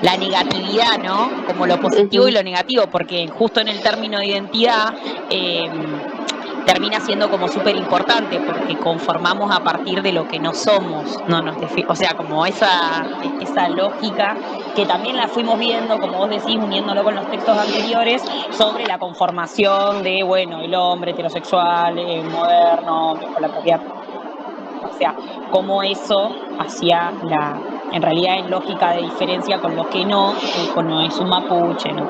la negatividad, ¿no? Como lo positivo y lo negativo, porque justo en el término de identidad termina siendo como súper importante, porque conformamos a partir de lo que no somos, no nos o sea, como esa lógica que también la fuimos viendo, como vos decís, uniéndolo con los textos anteriores, sobre la conformación de, bueno, el hombre heterosexual, moderno, con la propiedad. O sea, cómo eso hacía en realidad en lógica de diferencia con lo que no, cuando es un mapuche, ¿no?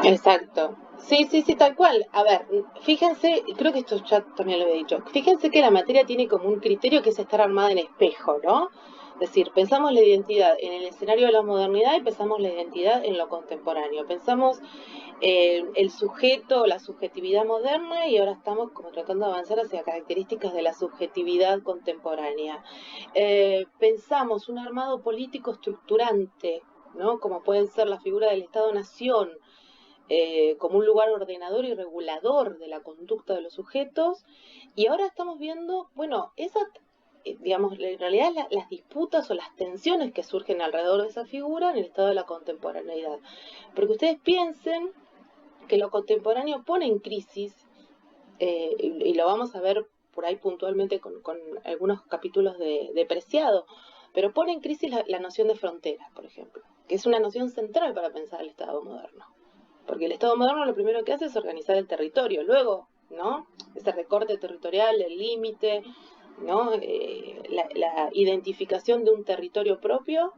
Exacto. Sí, sí, sí, tal cual. A ver, fíjense, creo que esto ya también lo había dicho. Fíjense que la materia tiene como un criterio que es estar armada en espejo, ¿no? Es decir, pensamos la identidad en el escenario de la modernidad y pensamos la identidad en lo contemporáneo. Pensamos el sujeto, la subjetividad moderna y ahora estamos como tratando de avanzar hacia características de la subjetividad contemporánea. Pensamos un armado político estructurante, ¿no? Como pueden ser la figura del Estado-Nación, como un lugar ordenador y regulador de la conducta de los sujetos, y ahora estamos viendo, bueno, digamos, en realidad las disputas o las tensiones que surgen alrededor de esa figura en el estado de la contemporaneidad. Porque ustedes piensen que lo contemporáneo pone en crisis, y lo vamos a ver por ahí puntualmente con algunos capítulos de Preciado, pero pone en crisis la noción de fronteras, por ejemplo, que es una noción central para pensar el Estado moderno. Porque el Estado moderno lo primero que hace es organizar el territorio, luego, ¿no? Ese recorte territorial, el límite, ¿no? La identificación de un territorio propio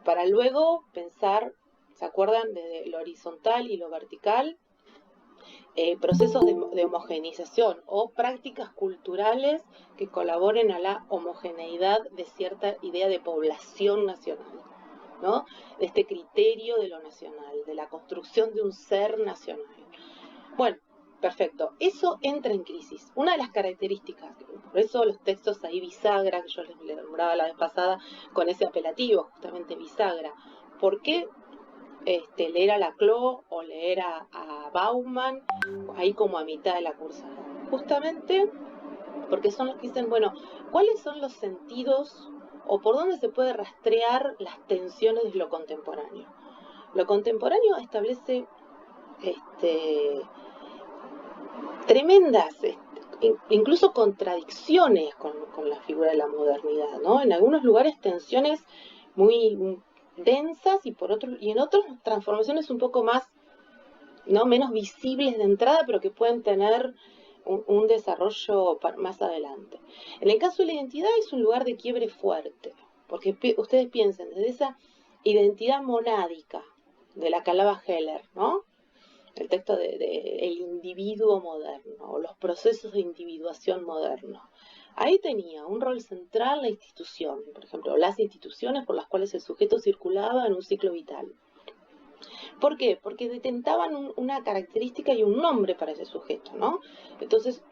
para luego pensar, ¿se acuerdan? Desde lo horizontal y lo vertical, procesos de homogeneización o prácticas culturales que colaboren a la homogeneidad de cierta idea de población nacional, ¿no? De este criterio de lo nacional, de la construcción de un ser nacional. Bueno, perfecto. Eso entra en crisis. Una de las características, por eso los textos ahí bisagra, que yo les nombraba la vez pasada, con ese apelativo, justamente bisagra. ¿Por qué leer a Laclau o leer a Bauman ahí como a mitad de la cursada? Justamente porque son los que dicen, bueno, ¿cuáles son los sentidos o por dónde se puede rastrear las tensiones de lo contemporáneo? Lo contemporáneo establece tremendas, incluso contradicciones con la figura de la modernidad, ¿no? En algunos lugares tensiones muy densas y en otros transformaciones un poco más, ¿no? Menos visibles de entrada, pero que pueden tener un desarrollo más adelante. En el caso de la identidad es un lugar de quiebre fuerte, porque ustedes piensen, desde esa identidad monádica de la que hablaba Heller, ¿no? El texto de el individuo moderno, o los procesos de individuación moderno. Ahí tenía un rol central la institución, por ejemplo, las instituciones por las cuales el sujeto circulaba en un ciclo vital. ¿Por qué? Porque detentaban una característica y un nombre para ese sujeto, ¿no? Entonces,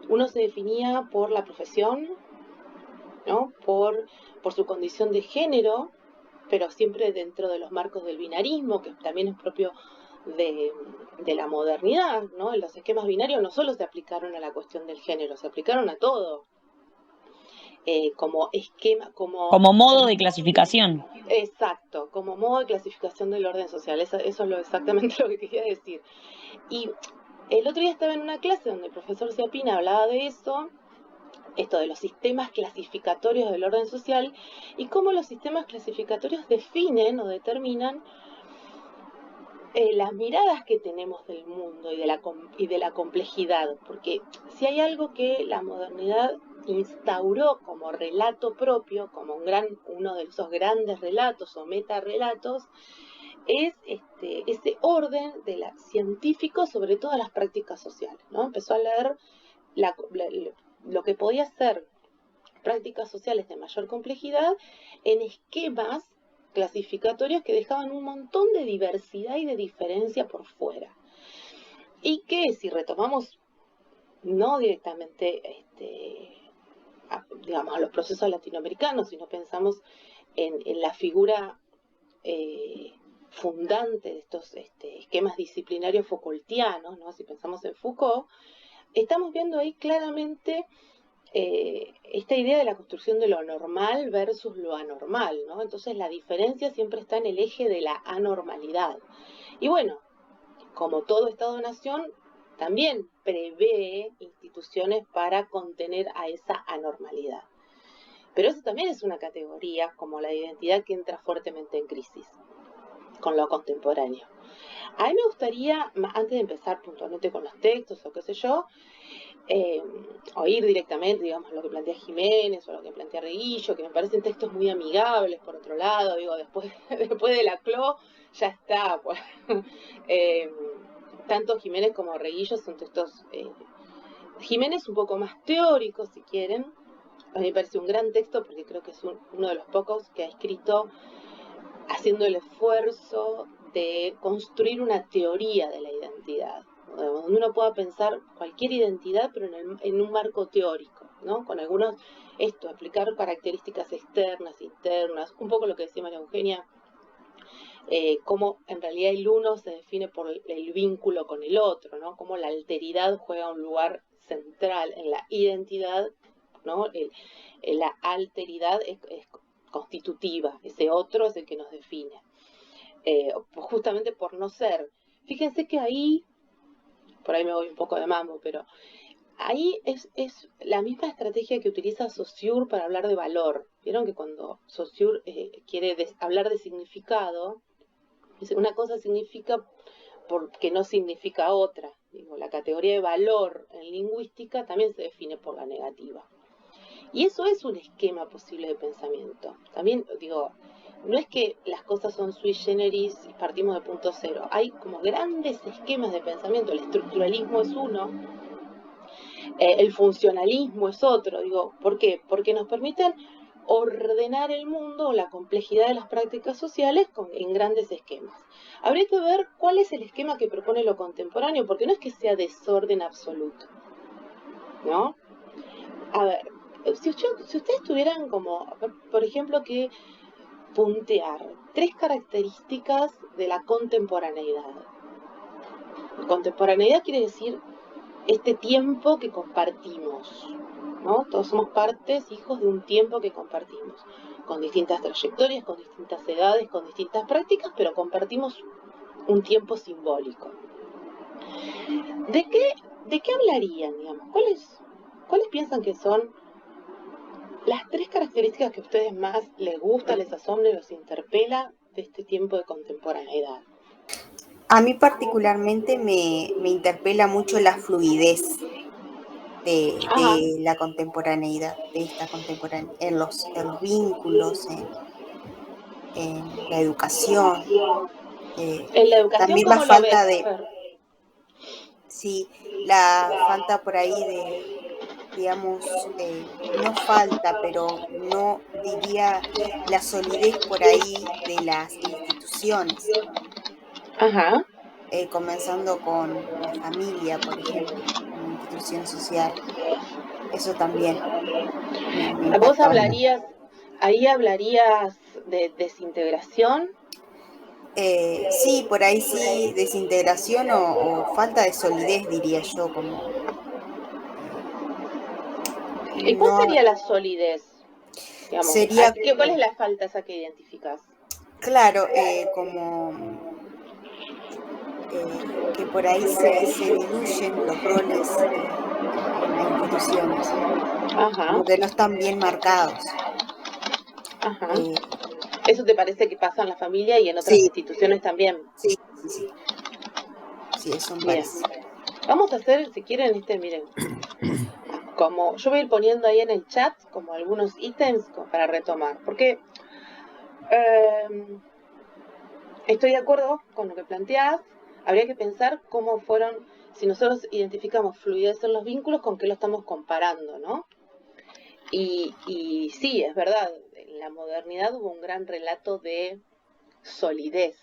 uno se definía por la profesión, ¿no? Por su condición de género, pero siempre dentro de los marcos del binarismo, que también es propio de la modernidad, ¿no? Los esquemas binarios no solo se aplicaron a la cuestión del género, se aplicaron a todo. Como esquema, Como modo de clasificación. Exacto, como modo de clasificación del orden social. Eso es exactamente lo que quería decir. Y el otro día estaba en una clase donde el profesor Ciapina hablaba de eso, esto de los sistemas clasificatorios del orden social, y cómo los sistemas clasificatorios definen o determinan las miradas que tenemos del mundo y de la complejidad, porque si hay algo que la modernidad instauró como relato propio, como uno de esos grandes relatos o metarrelatos, es ese orden científico sobre todas las prácticas sociales, ¿no? Empezó a leer lo que podía ser prácticas sociales de mayor complejidad en esquemas clasificatorios que dejaban un montón de diversidad y de diferencia por fuera. Y que si retomamos no directamente digamos, a los procesos latinoamericanos, sino pensamos en la figura fundante de estos esquemas disciplinarios Foucaultianos, ¿no? Si pensamos en Foucault, estamos viendo ahí claramente esta idea de la construcción de lo normal versus lo anormal, ¿no? Entonces la diferencia siempre está en el eje de la anormalidad. Y bueno, como todo Estado-nación, también prevé instituciones para contener a esa anormalidad. Pero eso también es una categoría, como la identidad, que entra fuertemente en crisis con lo contemporáneo. A mí me gustaría, antes de empezar puntualmente con los textos o qué sé yo, oír directamente, digamos, lo que plantea Jiménez o lo que plantea Reguillo, que me parecen textos muy amigables, por otro lado, digo, después de la CLO ya está, pues. Tanto Jiménez como Reguillo son textos, Jiménez un poco más teóricos, si quieren. A mí me parece un gran texto porque creo que es uno de los pocos que ha escrito haciendo el esfuerzo de construir una teoría de la identidad, donde uno pueda pensar cualquier identidad, pero en un marco teórico, ¿no? Con algunos, explicar características externas, internas, un poco lo que decía María Eugenia, cómo en realidad el uno se define por el vínculo con el otro, ¿no? Cómo la alteridad juega un lugar central en la identidad, ¿no? La alteridad es constitutiva, ese otro es el que nos define, justamente por no ser. Fíjense que ahí, por ahí me voy un poco de mambo, pero ahí es la misma estrategia que utiliza Saussure para hablar de valor. Vieron que cuando Saussure quiere hablar de significado, dice, una cosa significa porque no significa otra. Digo, la categoría de valor en lingüística también se define por la negativa. Y eso es un esquema posible de pensamiento. También, digo, no es que las cosas son sui generis y partimos de punto cero. Hay como grandes esquemas de pensamiento. El estructuralismo es uno, el funcionalismo es otro. Digo, ¿por qué? Porque nos permiten ordenar el mundo o la complejidad de las prácticas sociales en grandes esquemas. Habría que ver cuál es el esquema que propone lo contemporáneo, porque no es que sea desorden absoluto, ¿no? A ver, si ustedes tuvieran como, por ejemplo, que puntear 3 características de la contemporaneidad. Contemporaneidad quiere decir este tiempo que compartimos, ¿no? Todos somos partes, hijos de un tiempo que compartimos, con distintas trayectorias, con distintas edades, con distintas prácticas, pero compartimos un tiempo simbólico. ¿De qué hablarían, digamos? ¿Cuáles piensan que son las 3 características que a ustedes más les gusta, les asombra y los interpela de este tiempo de contemporaneidad? A mí particularmente me interpela mucho la fluidez de la contemporaneidad, de esta contemporaneidad, en los vínculos, en la educación. En la educación, también ¿cómo la falta lo ves, de... Sí, la falta por ahí de, digamos, no falta, pero no diría la solidez por ahí de las instituciones. Ajá. Comenzando con la familia, por ejemplo, como institución social. Eso también me impacta. ¿Vos hablarías de desintegración? Sí, por ahí sí, desintegración o falta de solidez, diría yo, como... ¿Y cuál sería la solidez? Digamos, sería, ¿cuál es la falta esa que identificás? Claro, como que por ahí se diluyen los roles en las instituciones. Ajá. Como que no están bien marcados. Ajá. ¿Eso te parece que pasa en la familia y en otras instituciones también? Sí. Sí, eso me parece. Vamos a hacer, si quieren, miren, como yo voy a ir poniendo ahí en el chat como algunos ítems para retomar, porque estoy de acuerdo con lo que planteás. Habría que pensar cómo fueron, si nosotros identificamos fluidez en los vínculos, con qué lo estamos comparando, ¿no? Y sí, es verdad, en la modernidad hubo un gran relato de solidez,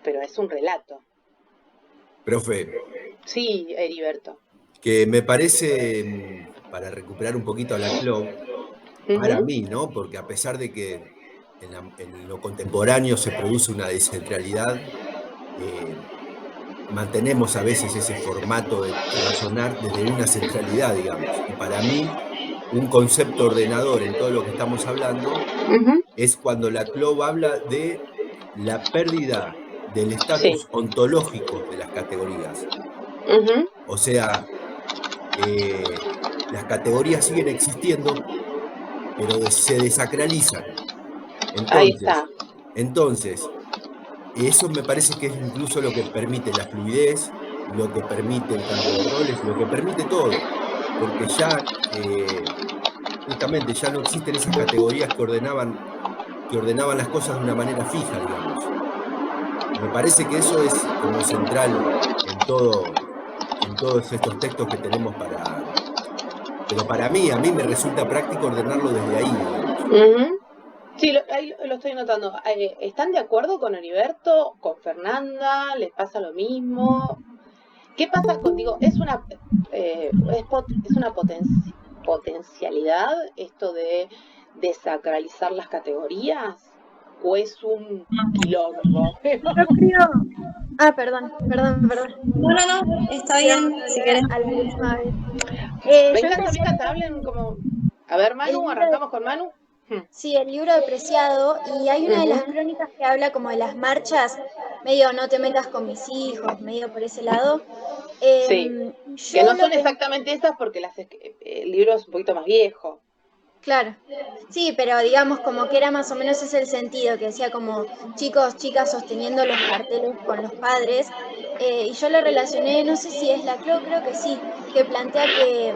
pero es un relato. Profe. Sí, Heriberto. Que me parece, para recuperar un poquito a la CLO, para mí, ¿no? Porque a pesar de que en lo contemporáneo se produce una descentralidad, mantenemos a veces ese formato de razonar desde una centralidad, digamos. Y para mí, un concepto ordenador en todo lo que estamos hablando es cuando la CLOV habla de la pérdida del Sí. estatus ontológico de las categorías. O sea, las categorías siguen existiendo, pero se desacralizan. Ahí está. Entonces, eso me parece que es incluso lo que permite la fluidez, lo que permite el cambio de roles, lo que permite todo. Porque ya, justamente, ya no existen esas categorías que ordenaban las cosas de una manera fija, digamos. Me parece que eso es como central en todos estos textos que tenemos pero para mí, a mí me resulta práctico ordenarlo desde ahí, digamos. Sí, ahí lo estoy notando. ¿Están de acuerdo con Heriberto? ¿Con Fernanda? ¿Les pasa lo mismo? ¿Qué pasa contigo? ¿Es una potencialidad esto de desacralizar las categorías? ¿O es un quilombo? Yo creo... Ah, perdón. No, está bien, si querés. Me encanta, hablen como... A ver, Manu, arrancamos con Manu. Sí, el libro de Preciado, y hay una de las crónicas que habla como de las marchas, medio no te metas con mis hijos, medio por ese lado. Sí, que no son exactamente esas porque el libro es un poquito más viejo. Claro, sí, pero digamos como que era más o menos ese el sentido, que decía como chicos, chicas sosteniendo los carteles con los padres, y yo lo relacioné, no sé si es la creo que sí, que plantea que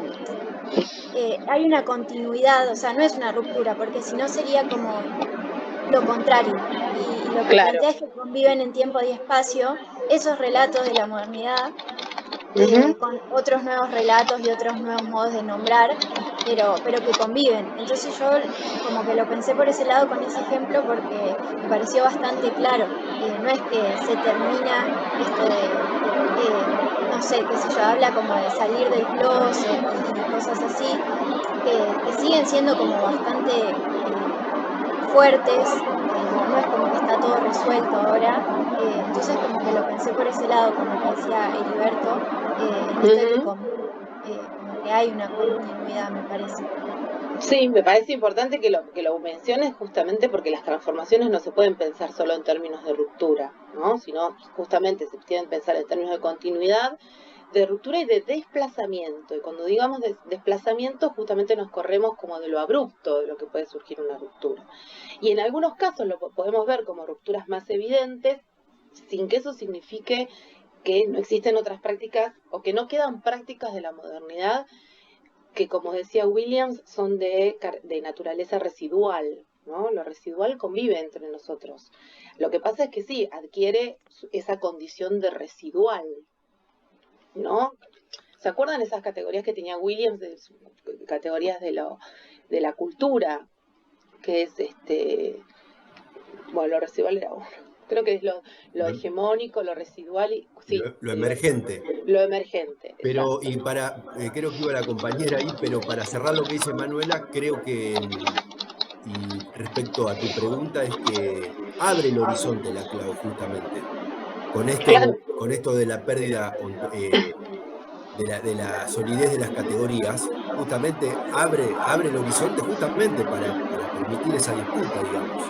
hay una continuidad, o sea, no es una ruptura, porque si no sería como lo contrario, y lo que plantea es que conviven en tiempo y espacio esos relatos de la modernidad, con otros nuevos relatos y otros nuevos modos de nombrar, pero que conviven. Entonces yo como que lo pensé por ese lado con ese ejemplo porque me pareció bastante claro. No es que se termina esto de, no sé, qué sé yo, habla como de salir del closet y cosas así, que siguen siendo como bastante fuertes, no es como que está todo resuelto ahora, entonces como que lo pensé por ese lado, como que decía Heriberto, en esto de que como que hay una continuidad, me parece. Sí, me parece importante que lo menciones justamente porque las transformaciones no se pueden pensar solo en términos de ruptura, ¿no? Sino justamente se tienen que pensar en términos de continuidad, de ruptura y de desplazamiento. Y cuando digamos desplazamiento, justamente nos corremos como de lo abrupto de lo que puede surgir una ruptura. Y en algunos casos lo podemos ver como rupturas más evidentes, sin que eso signifique que no existen otras prácticas o que no quedan prácticas de la modernidad que, como decía Williams, son de naturaleza residual, ¿no? Lo residual convive entre nosotros. Lo que pasa es que sí, adquiere esa condición de residual, ¿no? ¿Se acuerdan esas categorías que tenía Williams, categorías de la cultura? Que es bueno, lo residual era uno. Creo que es lo hegemónico, lo residual y sí, lo emergente. Lo emergente. Pero, y creo que iba la compañera ahí, pero para cerrar lo que dice Manuela, creo que, y respecto a tu pregunta, es que abre el horizonte la CLOV justamente. Con esto de la pérdida de la solidez de las categorías, justamente abre el horizonte justamente para permitir esa disputa, digamos.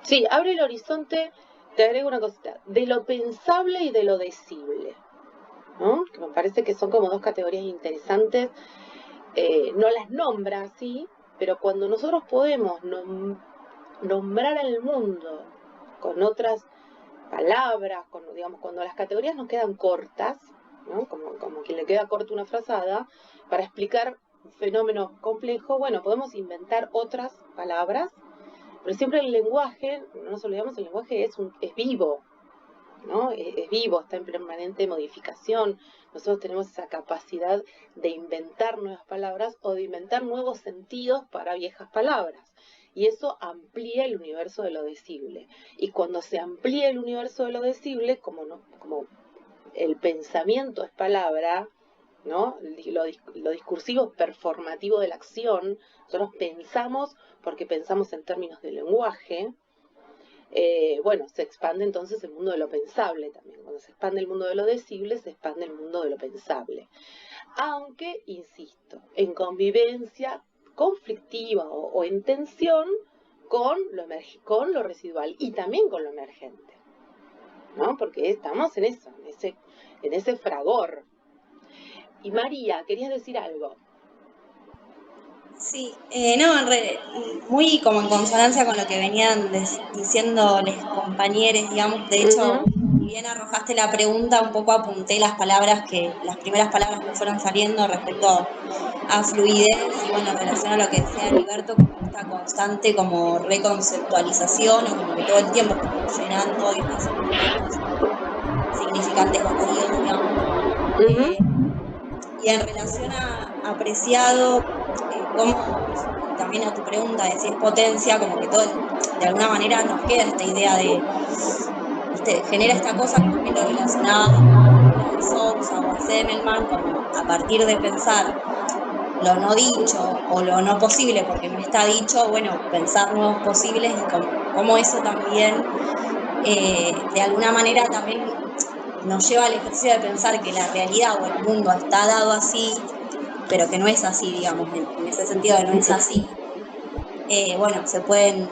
Sí, abre el horizonte, te agrego una cosita, de lo pensable y de lo decible, ¿no? Que me parece que son como dos categorías interesantes. No las nombra así, pero cuando nosotros podemos nombrar al mundo con otras palabras, digamos, cuando las categorías nos quedan cortas, ¿no? Como quien le queda corta una frazada, para explicar un fenómeno complejo, bueno, podemos inventar otras palabras, pero siempre el lenguaje, no nos olvidemos, el lenguaje es vivo, ¿no? Es vivo, está en permanente modificación. Nosotros tenemos esa capacidad de inventar nuevas palabras o de inventar nuevos sentidos para viejas palabras. Y eso amplía el universo de lo decible. Y cuando se amplía el universo de lo decible, como el pensamiento es palabra, ¿no? Lo discursivo performativo de la acción, nosotros pensamos porque pensamos en términos de lenguaje, bueno, se expande entonces el mundo de lo pensable también. Cuando se expande el mundo de lo decible, se expande el mundo de lo pensable. Aunque, insisto, en convivencia conflictiva o en tensión con lo residual y también con lo emergente, ¿no? Porque estamos en eso, en ese fragor. Y María, ¿querías decir algo? Sí, no, muy como en consonancia con lo que venían diciendo los compañeros, digamos. De hecho, si bien arrojaste la pregunta, un poco apunté las primeras palabras que fueron saliendo respecto a fluidez y bueno, en relación a lo que decía Heriberto, como esta constante como reconceptualización o como que todo el tiempo estamos llenando y estos significantes vacíos, digamos. Y en relación a apreciado, también a tu pregunta de si es potencia, como que todo, de alguna manera nos queda esta idea de, genera esta cosa que también lo relacionaba a Sousa o a Semmelman, como a partir de pensar lo no dicho o lo no posible, porque no está dicho, bueno, pensar nuevos posibles y como eso también, de alguna manera también nos lleva al ejercicio de pensar que la realidad o el mundo está dado así, pero que no es así, digamos, en ese sentido de no es así. Bueno, se pueden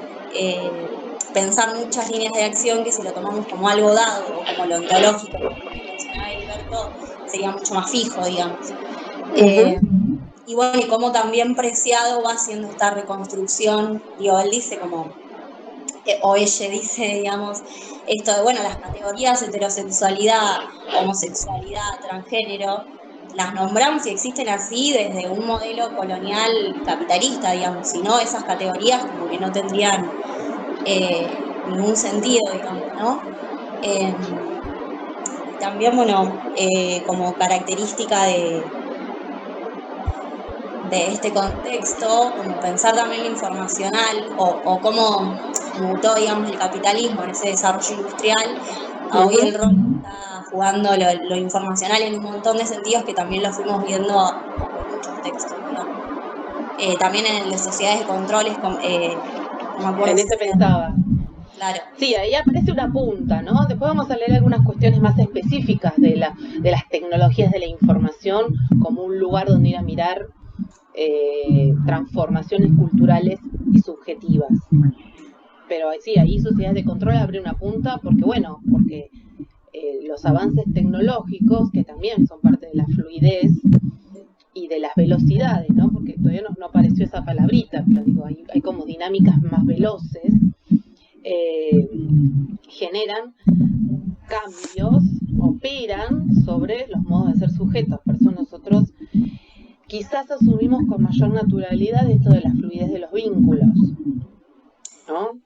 pensar muchas líneas de acción que si lo tomamos como algo dado o como lo ontológico, como mencionaba Heriberto, sería mucho más fijo, digamos. Y bueno, y cómo también Preciado va haciendo esta reconstrucción, digo, él dice como, o ella dice, digamos, esto de, bueno, las categorías heterosexualidad, homosexualidad, transgénero, las nombramos y existen así desde un modelo colonial capitalista, digamos, si no, esas categorías como que no tendrían ningún sentido, digamos, ¿no? También, bueno, como característica de este contexto, como pensar también lo informacional o cómo mutó, digamos, el capitalismo en ese desarrollo industrial. Hoy el rol está jugando lo informacional en un montón de sentidos que también lo fuimos viendo en muchos textos, digamos. También en el de sociedades de controles, no me acuerdo. En ese pensaba. Claro. Sí, ahí aparece una punta, ¿no? Después vamos a leer algunas cuestiones más específicas de las tecnologías de la información como un lugar donde ir a mirar transformaciones culturales y subjetivas. Pero sí, ahí sociedades de control abre una punta porque los avances tecnológicos, que también son parte de la fluidez y de las velocidades, ¿no? Porque todavía no apareció esa palabrita, pero digo, hay como dinámicas más veloces, generan cambios, operan sobre los modos de ser sujetos. Por eso nosotros quizás asumimos con mayor naturalidad esto de la fluidez de los vínculos, ¿no?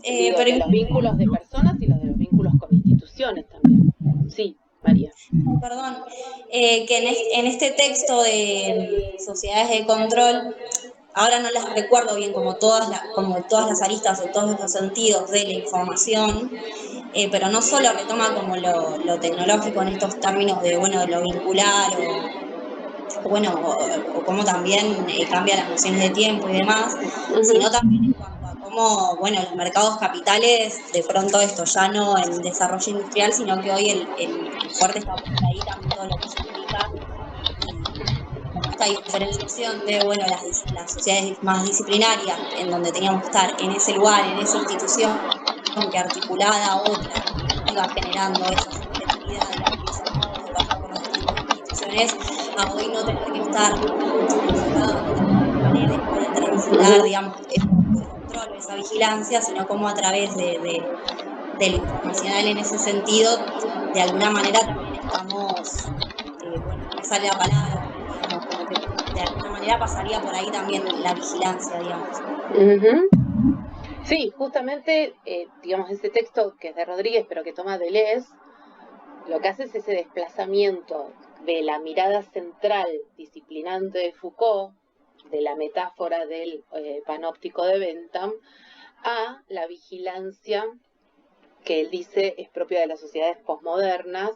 Digo, de los vínculos de personas y los de los vínculos con instituciones también. Sí, María. Perdón, que en este texto de sociedades de control, ahora no las recuerdo bien como todas las aristas o todos los sentidos de la información, pero no solo retoma como lo tecnológico en estos términos de, bueno, de lo vincular o cómo también cambia las nociones de tiempo y demás, sino también en cuanto a cómo, bueno, los mercados capitales, de pronto esto ya no en desarrollo industrial, sino que hoy el fuerte está por ahí también todo lo que se implica, como esta diferenciación de, bueno, las sociedades más disciplinarias, en donde teníamos que estar en ese lugar, en esa institución, que articulada a otra, iba generando esa subjetividad de la que llamamos de pasar por las distintas instituciones, a hoy no tener que estar encerrado, no tener que manera de poder transitar, digamos, ese control o esa vigilancia, sino como a través de lo informacional en ese sentido, de alguna manera también estamos, bueno, no me sale la palabra, pero digamos, como que de alguna manera pasaría por ahí también la vigilancia, digamos. Sí, justamente, digamos, ese texto que es de Rodríguez, pero que toma Deleuze, lo que hace es ese desplazamiento de la mirada central disciplinante de Foucault, de la metáfora del panóptico de Bentham, a la vigilancia que él dice es propia de las sociedades posmodernas,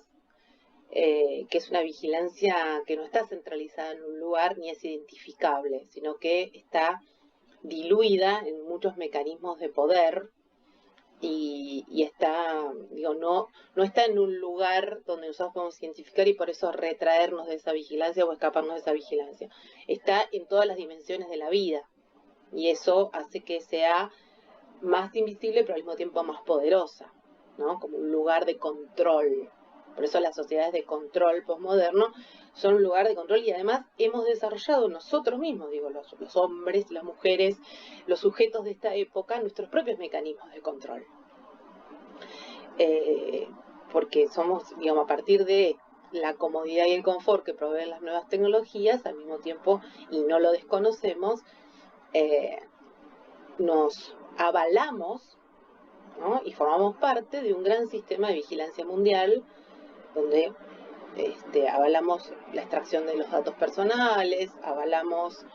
que es una vigilancia que no está centralizada en un lugar ni es identificable, sino que está diluida en muchos mecanismos de poder y está, digo, no está en un lugar donde nosotros podemos identificar y por eso retraernos de esa vigilancia o escaparnos de esa vigilancia. Está en todas las dimensiones de la vida y eso hace que sea más invisible pero al mismo tiempo más poderosa, ¿no? Como un lugar de control. Por eso las sociedades de control posmoderno son un lugar de control y además hemos desarrollado nosotros mismos, digo, los hombres, las mujeres, los sujetos de esta época, nuestros propios mecanismos de control. Porque somos, digamos, a partir de la comodidad y el confort que proveen las nuevas tecnologías, al mismo tiempo, y no lo desconocemos, nos avalamos, ¿no? Y formamos parte de un gran sistema de vigilancia mundial donde avalamos la extracción de los datos personales, avalamos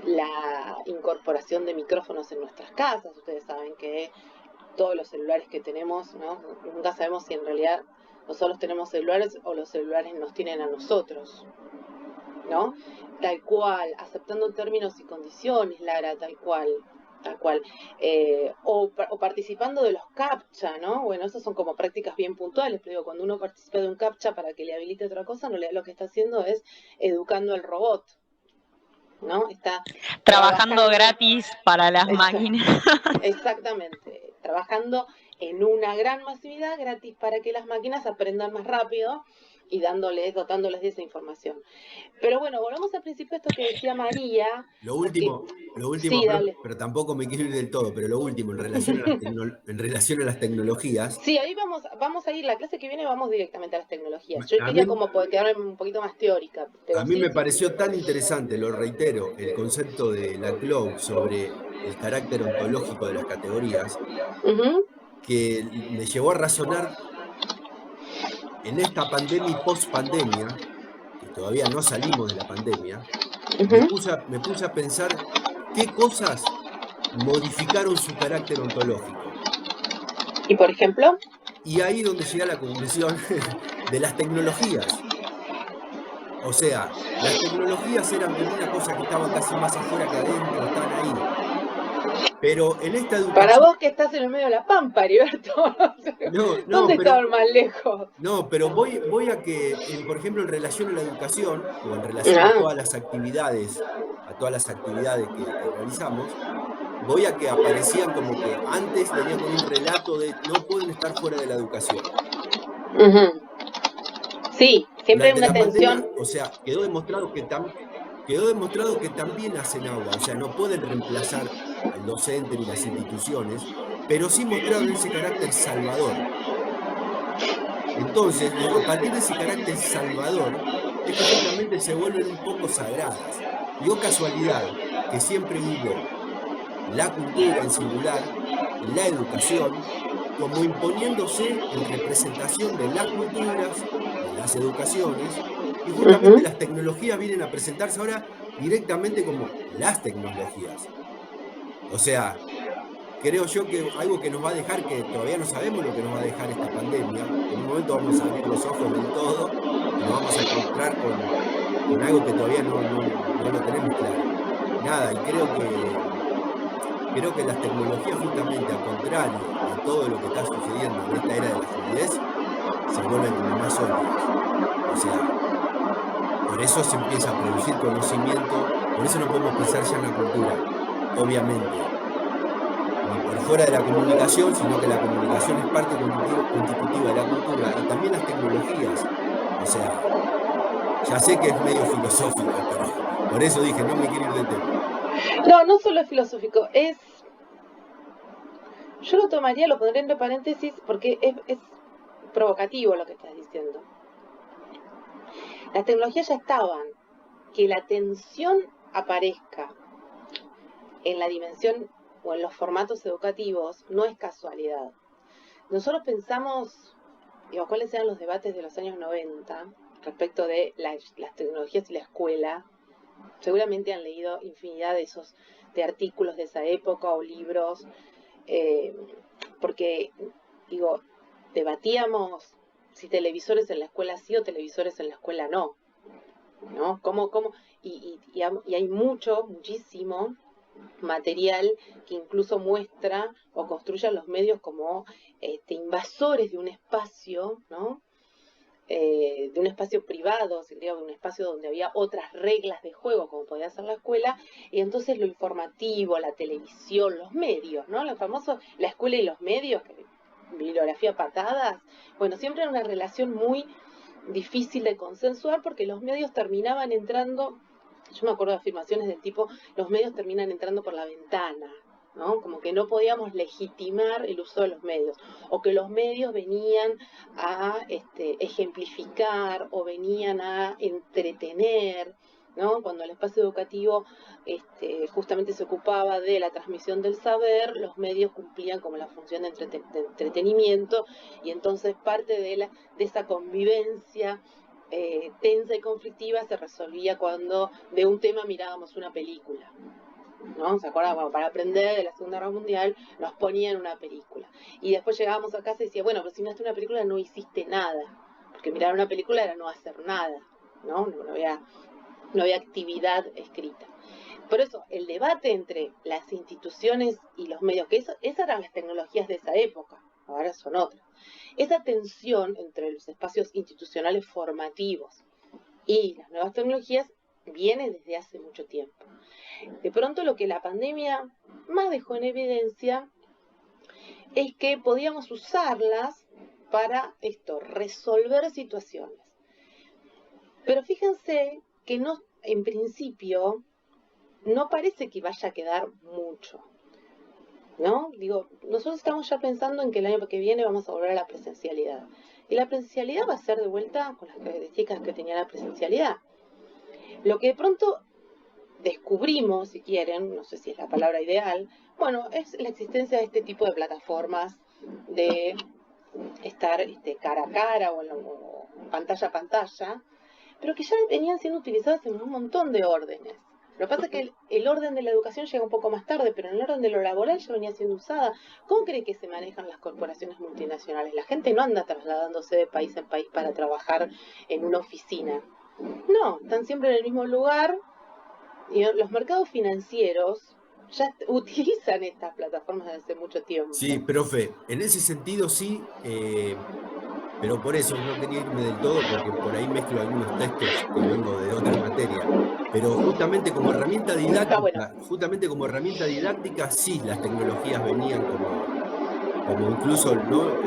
la incorporación de micrófonos en nuestras casas. Ustedes saben que todos los celulares que tenemos, ¿no? Nunca sabemos si en realidad nosotros tenemos celulares o los celulares nos tienen a nosotros, ¿no? Tal cual, aceptando términos y condiciones, Lara, tal cual. O participando de los CAPTCHA, ¿no? Bueno, esas son como prácticas bien puntuales, pero digo, cuando uno participa de un CAPTCHA para que le habilite otra cosa, no lo que está haciendo es educando al robot, ¿no? Está trabajando gratis para las máquinas. Exactamente, trabajando en una gran masividad gratis para que las máquinas aprendan más rápido y dotándoles de esa información. Pero bueno, volvamos al principio a esto que decía María. Lo último, sí, pero tampoco me quiero ir del todo, pero lo último, en relación a las tecnologías. Sí, ahí vamos a ir, la clase que viene vamos directamente a las tecnologías. Yo quería como quedarme un poquito más teórica. Pero a mí me pareció tan interesante, lo reitero, el concepto de Laclau sobre el carácter ontológico de las categorías, que me llevó a razonar en esta pandemia y post-pandemia, que todavía no salimos de la pandemia, me puse a pensar qué cosas modificaron su carácter ontológico. ¿Y por ejemplo? Y ahí donde llega la conclusión de las tecnologías. O sea, las tecnologías eran como una cosa que estaba casi más afuera que adentro, estaban ahí. Pero en esta educación... Para vos que estás en el medio de la pampa, Heriberto. ¿Dónde estaban más lejos? No, pero voy a que, por ejemplo, en relación a la educación, o en relación a todas las actividades que realizamos, voy a que aparecían como que antes venían con un relato de no pueden estar fuera de la educación. Sí, siempre hay una tensión. O sea, quedó demostrado que también hacen aula, o sea, no pueden reemplazar al docente ni las instituciones, pero sí mostraron ese carácter salvador. Entonces, a partir de ese carácter salvador, es que justamente se vuelven un poco sagradas. Y oh casualidad, que siempre hubo la cultura en singular, la educación, como imponiéndose en representación de las culturas, de las educaciones, y justamente las tecnologías vienen a presentarse ahora directamente como las tecnologías. O sea, creo yo que algo que nos va a dejar, que todavía no sabemos lo que nos va a dejar esta pandemia, en un momento vamos a abrir los ojos del todo y nos vamos a encontrar con algo que todavía no lo tenemos claro. Nada, y creo que las tecnologías, justamente al contrario de todo lo que está sucediendo en esta era de la fluidez, se vuelven como más sólidas. O sea, por eso se empieza a producir conocimiento, por eso no podemos pensar ya en la cultura, obviamente, ni por fuera de la comunicación, sino que la comunicación es parte constitutiva de la cultura y también las tecnologías. O sea, ya sé que es medio filosófico, pero por eso dije, no me quiero ir de tema. No solo es filosófico, yo lo tomaría, lo pondré entre paréntesis porque es provocativo lo que estás diciendo. Las tecnologías ya estaban, que la tensión aparezca en la dimensión o en los formatos educativos no es casualidad. Nosotros pensamos, digo, cuáles eran los debates de los años 90 respecto de las tecnologías y la escuela. Seguramente han leído infinidad de artículos de esa época o libros, porque, digo, debatíamos si televisores en la escuela sí o televisores en la escuela no, ¿no? Y hay muchísimo material que incluso muestra o construye a los medios como invasores de un espacio, ¿no? De un espacio privado, digamos, de un espacio donde había otras reglas de juego, como podía ser la escuela, y entonces lo informativo, la televisión, los medios, ¿no? Lo famoso, la escuela y los medios, bibliografía patadas, bueno, siempre era una relación muy difícil de consensuar porque los medios terminaban entrando, yo me acuerdo de afirmaciones del tipo, los medios terminan entrando por la ventana, ¿no? Como que no podíamos legitimar el uso de los medios, o que los medios venían a ejemplificar o venían a entretener, ¿no? Cuando el espacio educativo justamente se ocupaba de la transmisión del saber, los medios cumplían como la función de entretenimiento, y entonces parte de esa convivencia tensa y conflictiva se resolvía cuando de un tema mirábamos una película, ¿no? ¿Se acuerdan? Bueno, para aprender de la Segunda Guerra Mundial nos ponían una película. Y después llegábamos a casa y decía, bueno, pero si miraste una película no hiciste nada. Porque mirar una película era no hacer nada, ¿no? No había actividad escrita. Por eso, el debate entre las instituciones y los medios, que esas eran las tecnologías de esa época, ahora son otras. Esa tensión entre los espacios institucionales formativos y las nuevas tecnologías viene desde hace mucho tiempo. De pronto lo que la pandemia más dejó en evidencia es que podíamos usarlas para resolver situaciones. Pero fíjense que no, en principio, no parece que vaya a quedar mucho, ¿no? Digo, nosotros estamos ya pensando en que el año que viene vamos a volver a la presencialidad. Y la presencialidad va a ser de vuelta con las características que tenía la presencialidad. Lo que de pronto descubrimos, si quieren, no sé si es la palabra ideal, bueno, es la existencia de este tipo de plataformas de estar cara a cara o pantalla a pantalla, pero que ya venían siendo utilizadas en un montón de órdenes. Lo que pasa es que el orden de la educación llega un poco más tarde, pero en el orden de lo laboral ya venía siendo usada. ¿Cómo cree que se manejan las corporaciones multinacionales? La gente no anda trasladándose de país en país para trabajar en una oficina. No, están siempre en el mismo lugar. Y los mercados financieros ya utilizan estas plataformas desde hace mucho tiempo. Sí, profe, en ese sentido sí, pero por eso no quería irme del todo, porque por ahí mezclo algunos textos que vengo de otra materia. Pero justamente como herramienta didáctica, sí, las tecnologías venían como incluso, ¿no?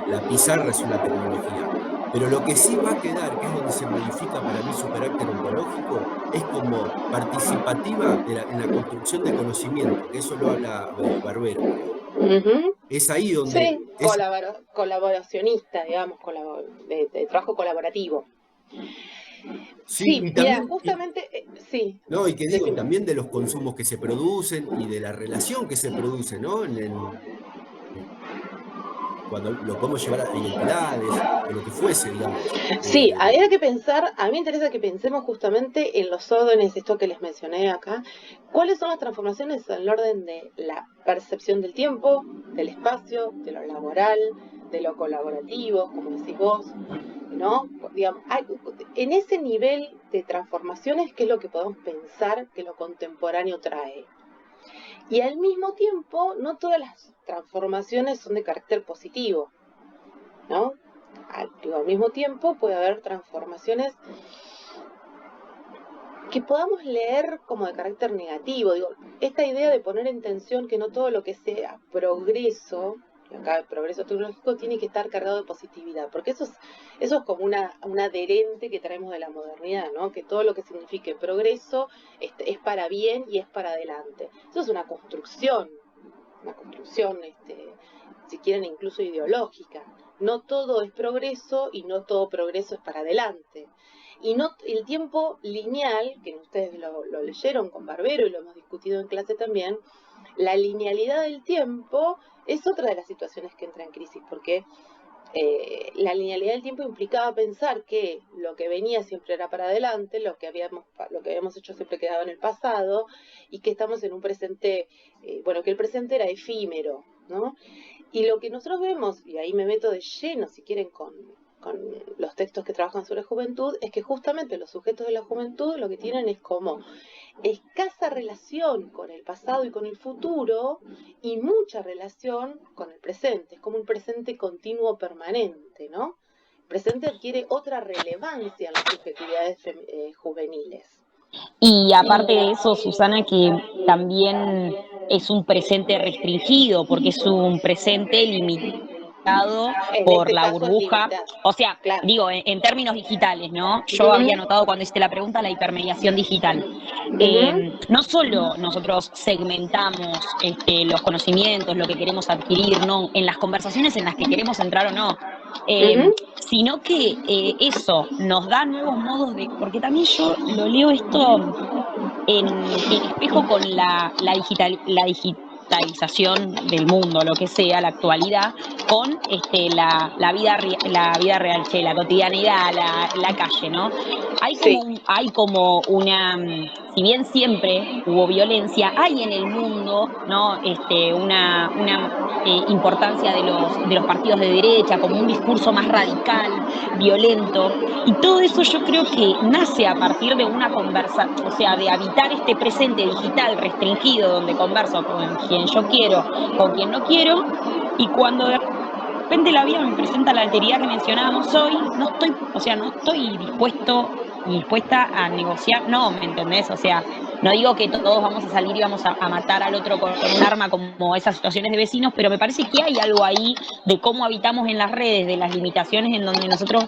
La pizarra es una tecnología. Pero lo que sí va a quedar, que es donde se modifica para mí su carácter ontológico, es como participativa en la construcción de conocimiento, que eso lo habla Barbero, creo. Es ahí donde... Sí, colaboracionista, digamos, de trabajo colaborativo. Sí, y mira, también, justamente, sí. no, y que digo, Decime. también de los consumos que se producen y de la relación que se produce, ¿no? Cuando lo podemos llevar a identidades o lo que fuese, digamos. Sí, había que pensar, a mí me interesa que pensemos justamente en los órdenes, esto que les mencioné acá, cuáles son las transformaciones en el orden de la percepción del tiempo, del espacio, de lo laboral, de lo colaborativo, como decís vos, ¿no? Digamos, en ese nivel de transformaciones, ¿qué es lo que podemos pensar que lo contemporáneo trae? Y al mismo tiempo, no todas las transformaciones son de carácter positivo, ¿no? Al mismo tiempo puede haber transformaciones que podamos leer como de carácter negativo. Digo, esta idea de poner en tensión que no todo lo que sea progreso, y acá el progreso tecnológico, tiene que estar cargado de positividad, porque eso es como un adherente que traemos de la modernidad, ¿no? Que todo lo que signifique progreso es para bien y es para adelante. Eso es una construcción, si quieren, incluso ideológica. No todo es progreso y no todo progreso es para adelante. Y no el tiempo lineal, que ustedes lo leyeron con Barbero y lo hemos discutido en clase también, la linealidad del tiempo es otra de las situaciones que entra en crisis, porque la linealidad del tiempo implicaba pensar que lo que venía siempre era para adelante, lo que habíamos hecho siempre quedaba en el pasado, y que estamos en un presente, que el presente era efímero, ¿no? Y lo que nosotros vemos, y ahí me meto de lleno, si quieren, con con los textos que trabajan sobre juventud, es que justamente los sujetos de la juventud lo que tienen es como escasa relación con el pasado y con el futuro y mucha relación con el presente. Es como un presente continuo permanente, ¿no? El presente adquiere otra relevancia en las subjetividades juveniles. Y aparte de eso, Susana, que también es un presente restringido, porque es un presente limitado por la burbuja. O sea, claro. digo, en términos digitales, ¿no? Yo había notado cuando hiciste la pregunta la hipermediación digital. No solo nosotros segmentamos los conocimientos, lo que queremos adquirir, ¿no? En las conversaciones en las que queremos entrar o no, sino que eso nos da nuevos modos de... Porque también yo lo leo esto en espejo con la digitalización del mundo, lo que sea, la actualidad, con la vida real, la cotidianidad, la calle, ¿no? Hay como una, si bien siempre hubo violencia, hay en el mundo, ¿no? Una importancia de los partidos de derecha, como un discurso más radical, violento, y todo eso yo creo que nace a partir de una conversa, o sea, de habitar este presente digital restringido, donde converso con quien yo quiero, con quien no quiero, y cuando de repente la vida me presenta la alteridad que mencionábamos hoy, no estoy dispuesta a negociar, no, ¿me entendés? O sea, no digo que todos vamos a salir y vamos a matar al otro con un arma como esas situaciones de vecinos, pero me parece que hay algo ahí de cómo habitamos en las redes, de las limitaciones en donde nosotros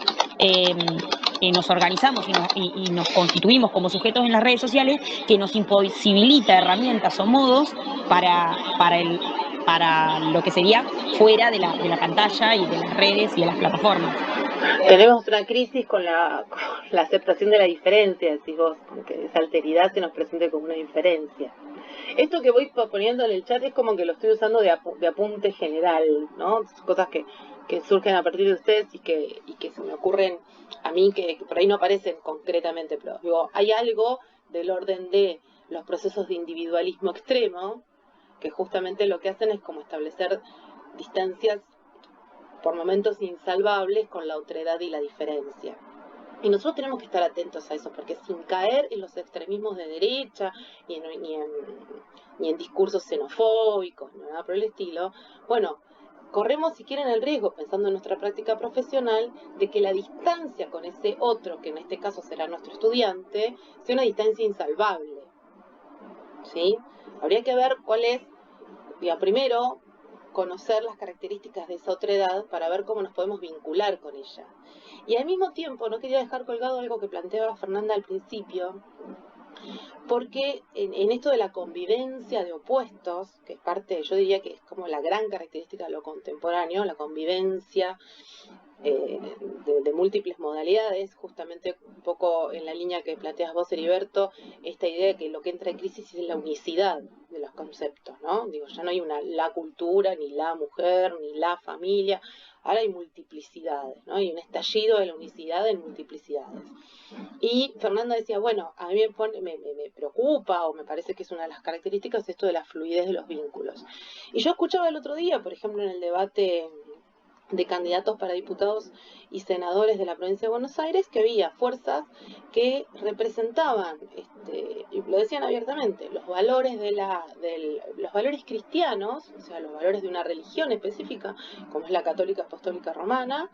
nos organizamos y nos constituimos como sujetos en las redes sociales, que nos imposibilita herramientas o modos para lo que sería fuera de la pantalla y de las redes y de las plataformas. Tenemos una crisis con la aceptación de la diferencia, decís vos, que esa alteridad se nos presente como una diferencia. Esto que voy poniendo en el chat es como que lo estoy usando de apunte general, ¿no? Cosas que surgen a partir de ustedes y que se me ocurren a mí, que por ahí no aparecen concretamente, pero digo, hay algo del orden de los procesos de individualismo extremo, que justamente lo que hacen es como establecer distancias por momentos insalvables con la otredad y la diferencia. Y nosotros tenemos que estar atentos a eso, porque sin caer en los extremismos de derecha, ni en discursos xenofóbicos, ni nada por el estilo, bueno, corremos, si quieren, el riesgo, pensando en nuestra práctica profesional, de que la distancia con ese otro, que en este caso será nuestro estudiante, sea una distancia insalvable. ¿Sí? Habría que ver cuál es, primero, conocer las características de esa otredad para ver cómo nos podemos vincular con ella. Y al mismo tiempo no quería dejar colgado algo que planteaba Fernanda al principio, porque en esto de la convivencia de opuestos, que es parte, yo diría que es como la gran característica de lo contemporáneo, la convivencia de múltiples modalidades, justamente un poco en la línea que planteas vos, Heriberto, esta idea de que lo que entra en crisis es la unicidad de los conceptos, ¿no? Digo, ya no hay la cultura, ni la mujer, ni la familia, ahora hay multiplicidades, ¿no? Hay un estallido de la unicidad en multiplicidades. Y Fernanda decía, bueno, a mí me preocupa, o me parece que es una de las características, esto de la fluidez de los vínculos. Y yo escuchaba el otro día, por ejemplo, en el debate de candidatos para diputados y senadores de la provincia de Buenos Aires, que había fuerzas que representaban, y lo decían abiertamente, los valores los valores cristianos, o sea, los valores de una religión específica, como es la católica apostólica romana,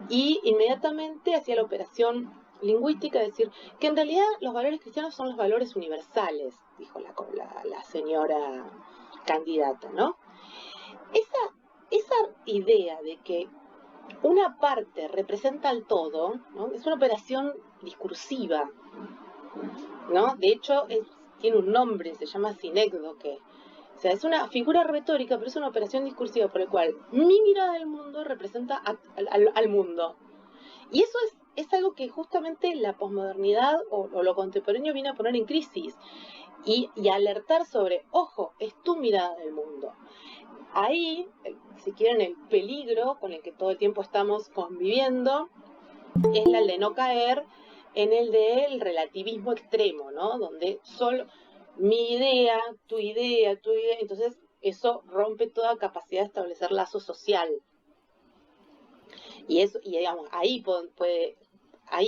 y inmediatamente hacía la operación lingüística, es decir, que en realidad los valores cristianos son los valores universales, dijo la señora candidata, ¿no? Esa idea de que una parte representa al todo, ¿no? Es una operación discursiva, ¿no? De hecho, tiene un nombre, se llama sinécdoque. O sea, es una figura retórica, pero es una operación discursiva por la cual mi mirada del mundo representa al mundo. Y eso es algo que justamente la posmodernidad o lo contemporáneo viene a poner en crisis y alertar sobre, ojo, es tu mirada del mundo. Ahí, si quieren, el peligro con el que todo el tiempo estamos conviviendo es el de no caer en el del relativismo extremo, ¿no? Donde solo mi idea, entonces eso rompe toda capacidad de establecer lazo social. Y eso, y digamos, ahí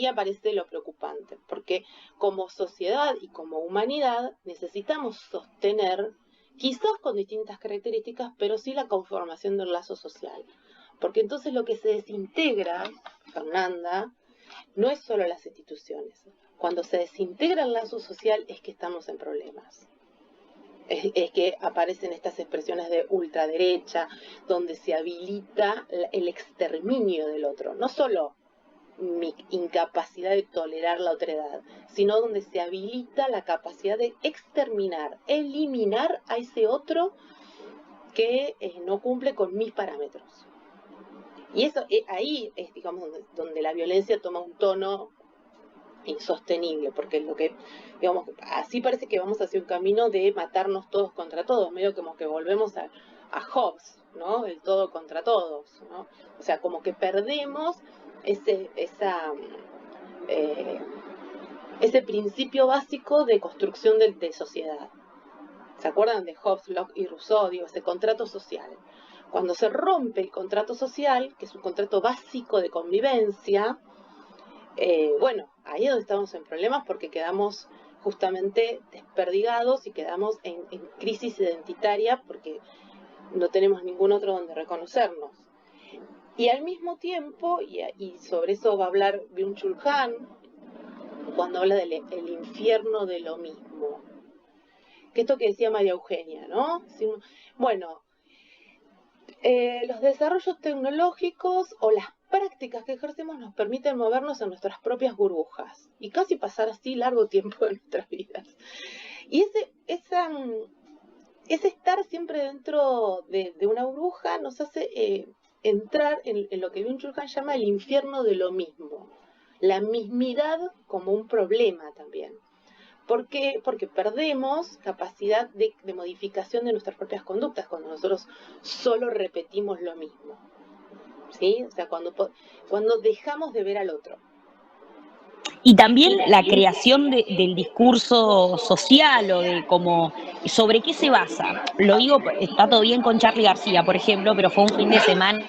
aparece lo preocupante, porque como sociedad y como humanidad necesitamos sostener, quizás con distintas características, pero sí la conformación del lazo social. Porque entonces lo que se desintegra, Fernanda, no es solo las instituciones. Cuando se desintegra el lazo social es que estamos en problemas. Es que aparecen estas expresiones de ultraderecha, donde se habilita el exterminio del otro. No solo mi incapacidad de tolerar la otredad, sino donde se habilita la capacidad de exterminar, eliminar a ese otro que no cumple con mis parámetros. Y eso ahí es, digamos, donde la violencia toma un tono insostenible, porque lo que, digamos, así parece que vamos hacia un camino de matarnos todos contra todos, medio como que volvemos a Hobbes, ¿no? El todo contra todos, ¿no? O sea, como que perdemos ese principio básico de construcción de sociedad. ¿Se acuerdan de Hobbes, Locke y Rousseau? Digo, ese contrato social. Cuando se rompe el contrato social, que es un contrato básico de convivencia, bueno, ahí es donde estamos en problemas porque quedamos justamente desperdigados y quedamos en crisis identitaria porque no tenemos ningún otro donde reconocernos. Y al mismo tiempo, y sobre eso va a hablar Byung-Chul Han, cuando habla del infierno de lo mismo. Que esto que decía María Eugenia, ¿no? Bueno, los desarrollos tecnológicos o las prácticas que ejercemos nos permiten movernos en nuestras propias burbujas y casi pasar así largo tiempo de nuestras vidas. Y ese estar siempre dentro de una burbuja nos hace entrar en lo que Byung-Chul Han llama el infierno de lo mismo, la mismidad como un problema también. ¿Por qué? Porque perdemos capacidad de modificación de nuestras propias conductas cuando nosotros solo repetimos lo mismo. ¿Sí? O sea, cuando dejamos de ver al otro. Y también la creación del discurso social o de cómo, sobre qué se basa. Lo digo, está todo bien con Charly García, por ejemplo, pero fue un fin de semana.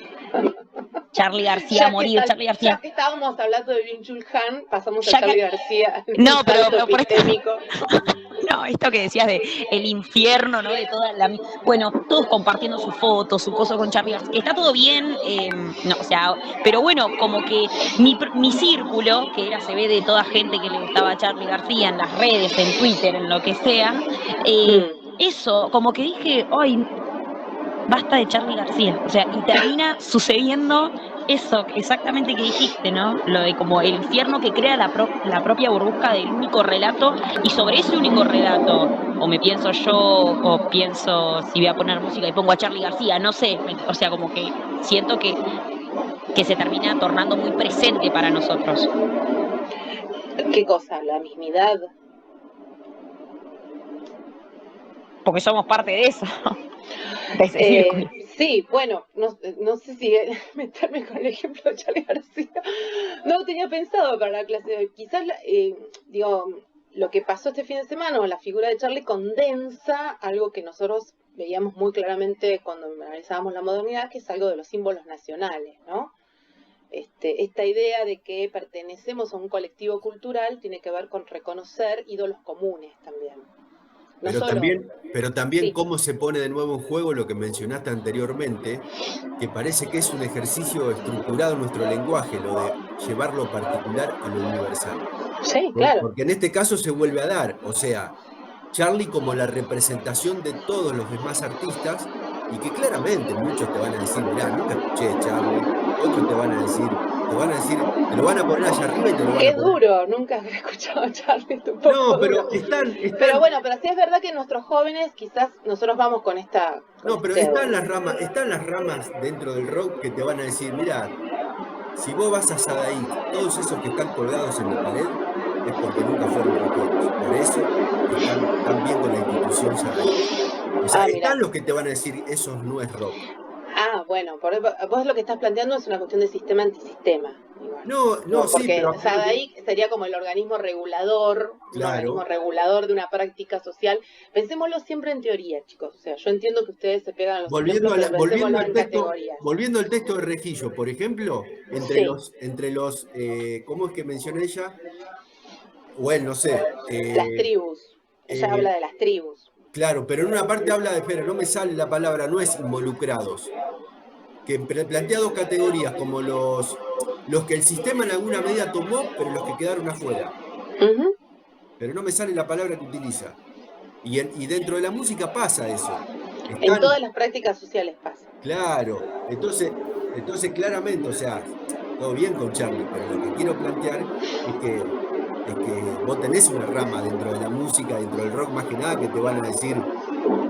Charly García a morir, Charly García. Ya que estábamos hablando de Byung-Chul Han, pasamos a Charly García. No, pero por esto, no, esto que decías de el infierno, ¿no? De toda la, bueno, todos compartiendo sus fotos, su cosa con Charly García, que está todo bien, no, o sea, pero bueno, como que mi círculo, que se ve de toda gente que le gustaba a Charly García en las redes, en Twitter, en lo que sea, eso, como que dije, ay, basta de Charly García, o sea, y termina sucediendo eso exactamente que dijiste, ¿no? Lo de como el infierno que crea la propia burbuja del único relato, y sobre ese único relato, o me pienso yo, o pienso si voy a poner música y pongo a Charly García, no sé, o sea, como que siento que se termina tornando muy presente para nosotros. ¿Qué cosa? ¿La mismidad? Porque somos parte de eso. Sí, bueno, no sé si meterme con el ejemplo de Charly García. No lo tenía pensado para la clase de hoy. Quizás, digo, lo que pasó este fin de semana, o la figura de Charly condensa algo que nosotros veíamos muy claramente cuando analizábamos la modernidad, que es algo de los símbolos nacionales, ¿no? Esta idea de que pertenecemos a un colectivo cultural tiene que ver con reconocer ídolos comunes también. Pero también sí. Cómo se pone de nuevo en juego lo que mencionaste anteriormente, que parece que es un ejercicio estructurado en nuestro lenguaje, lo de llevar lo particular a lo universal. Sí, claro. Porque en este caso se vuelve a dar, o sea, Charly como la representación de todos los demás artistas, y que claramente muchos te van a decir, mirá, nunca escuché Charly, otros te van a decir, te lo van a poner allá arriba y te lo van a poner. Qué duro, nunca he escuchado a Charly. No, pero están... Pero bueno, pero sí es verdad que nuestros jóvenes, quizás nosotros vamos con esta... No, pero están las ramas dentro del rock que te van a decir, mirá, si vos vas a Sadaik, todos esos que están colgados en la pared, es porque nunca fueron rockeros. Por eso están viendo la institución Sadaik. O sea, están los que te van a decir, eso no es rock. Ah, bueno, vos lo que estás planteando es una cuestión de sistema antisistema. Igual. No, sí, porque pero... ahí sería como el organismo regulador, un organismo regulador de una práctica social. Pensémoslo siempre en teoría, chicos. O sea, yo entiendo que ustedes se pegan a los ejemplos, pero pensémoslo en categorías. Volviendo al texto de Regillo, por ejemplo, entre los ¿cómo es que mencionó ella? Bueno, no sé. Las tribus. Ella habla de las tribus. Claro, pero en una parte habla de, espera, no me sale la palabra, no es involucrados. Que plantea dos categorías, como los que el sistema en alguna medida tomó, pero los que quedaron afuera. Pero no me sale la palabra que utiliza. Y dentro de la música pasa eso. En todas las prácticas sociales pasa. Claro, entonces claramente, o sea, todo bien con Charlie, pero lo que quiero plantear es que vos tenés una rama dentro de la música, dentro del rock más que nada, que te van a decir,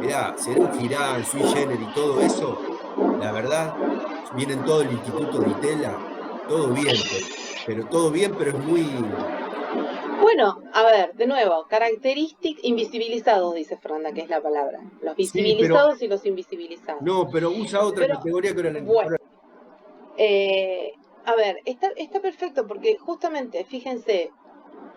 mirá, Serú Girán, Sui Generis y todo eso, la verdad, vienen todo el Instituto de Itela, todo bien, pero es muy... Bueno, a ver, de nuevo, características invisibilizados, dice Fernanda, que es la palabra. Los visibilizados y los invisibilizados. No, pero usa otra categoría que era la... Bueno, a ver, está perfecto porque justamente, fíjense,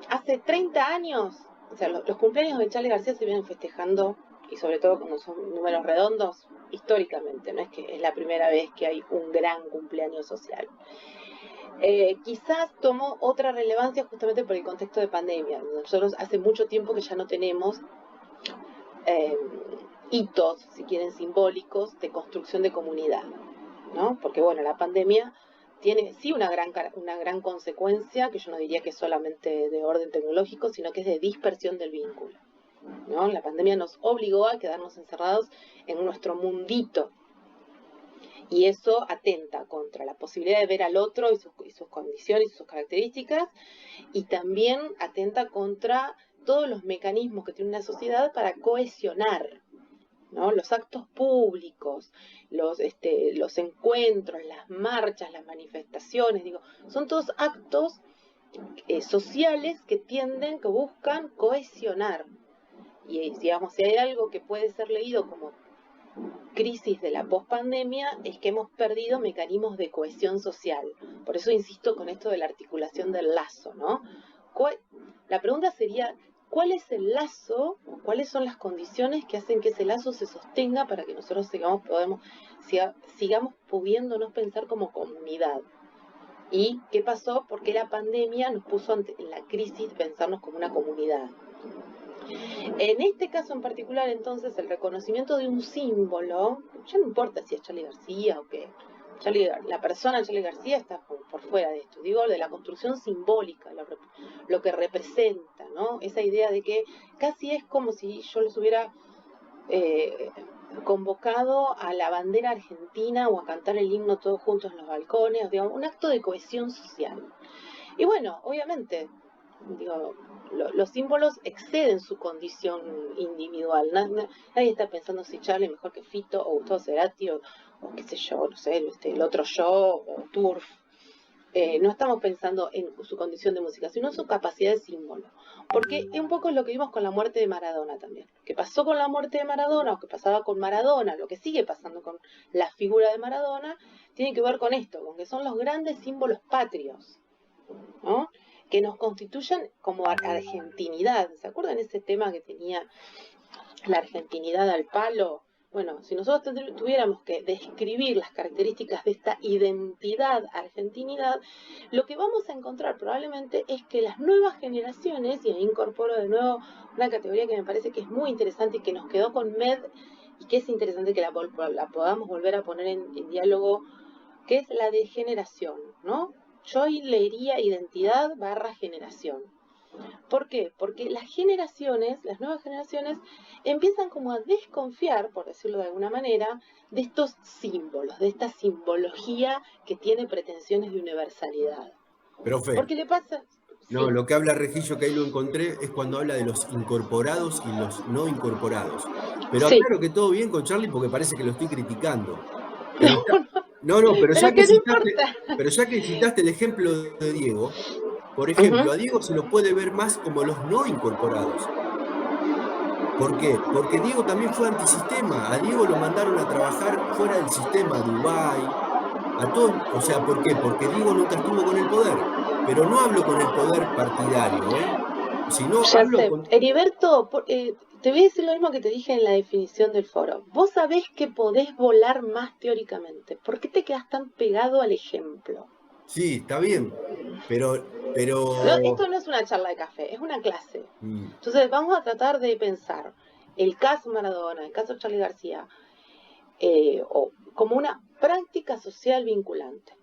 hace 30 años, o sea, los cumpleaños de Charly García se vienen festejando, y sobre todo cuando son números redondos, históricamente, no es que es la primera vez que hay un gran cumpleaños social. Quizás tomó otra relevancia justamente por el contexto de pandemia. Nosotros hace mucho tiempo que ya no tenemos hitos, si quieren, simbólicos de construcción de comunidad, ¿no? Porque bueno, la pandemia tiene sí una gran consecuencia, que yo no diría que es solamente de orden tecnológico, sino que es de dispersión del vínculo, ¿no? La pandemia nos obligó a quedarnos encerrados en nuestro mundito, y eso atenta contra la posibilidad de ver al otro y sus condiciones y sus características, y también atenta contra todos los mecanismos que tiene una sociedad para cohesionar, ¿no? Los actos públicos, los encuentros, las marchas, las manifestaciones, son todos actos sociales que buscan cohesionar. Y digamos, si hay algo que puede ser leído como crisis de la pospandemia, es que hemos perdido mecanismos de cohesión social. Por eso insisto con esto de la articulación del lazo, ¿no? La pregunta sería, ¿cuál es el lazo? ¿Cuáles son las condiciones que hacen que ese lazo se sostenga para que nosotros sigamos pudiéndonos pensar como comunidad? ¿Y qué pasó? Porque la pandemia nos puso en la crisis de pensarnos como una comunidad. En este caso en particular, entonces, el reconocimiento de un símbolo, ya no importa si es Charly García o qué, la persona Charly García está por fuera de esto, digo, de la construcción simbólica, lo que representa, ¿no? Esa idea de que casi es como si yo los hubiera convocado a la bandera argentina o a cantar el himno todos juntos en los balcones, digamos, un acto de cohesión social. Y bueno, obviamente, los símbolos exceden su condición individual. Nadie está pensando si Charly es mejor que Fito o Gustavo Cerati o qué sé yo, no sé, el otro yo o Turf. No estamos pensando en su condición de música, sino en su capacidad de símbolo. Porque un poco es lo que vimos con la muerte de Maradona también. Lo que pasó con la muerte de Maradona, o que pasaba con Maradona, lo que sigue pasando con la figura de Maradona, tiene que ver con esto, con que son los grandes símbolos patrios, ¿no? Que nos constituyen como argentinidad. ¿Se acuerdan ese tema que tenía la argentinidad al palo? Bueno, si nosotros tuviéramos que describir las características de esta identidad, argentinidad, lo que vamos a encontrar probablemente es que las nuevas generaciones, y ahí incorporo de nuevo una categoría que me parece que es muy interesante y que nos quedó con MED, y que es interesante que la podamos volver a poner en diálogo, que es la de generación, ¿no? Yo ahí leería identidad / generación. ¿Por qué? Porque las nuevas generaciones, empiezan como a desconfiar, por decirlo de alguna manera, de estos símbolos, de esta simbología que tiene pretensiones de universalidad. Profe, ¿Por qué le pasa? No, sí. Lo que habla Regillo, que ahí lo encontré, es cuando habla de los incorporados y los no incorporados. Pero Sí. aclaro que todo bien con Charly porque parece que lo estoy criticando. Pero ya que citaste el ejemplo de Diego, por ejemplo, a Diego se lo puede ver más como los no incorporados. ¿Por qué? Porque Diego también fue antisistema. A Diego lo mandaron a trabajar fuera del sistema, a Dubái, a todos. O sea, ¿por qué? Porque Diego nunca estuvo con el poder. Pero no hablo con el poder partidario, sino Ya hablo sé. con... Heriberto, te voy a decir lo mismo que te dije en la definición del foro. Vos sabés que podés volar más teóricamente. ¿Por qué te quedás tan pegado al ejemplo? Sí, está bien, pero... No, esto no es una charla de café, es una clase. Entonces vamos a tratar de pensar el caso Maradona, el caso Charly García, como una práctica social vinculante.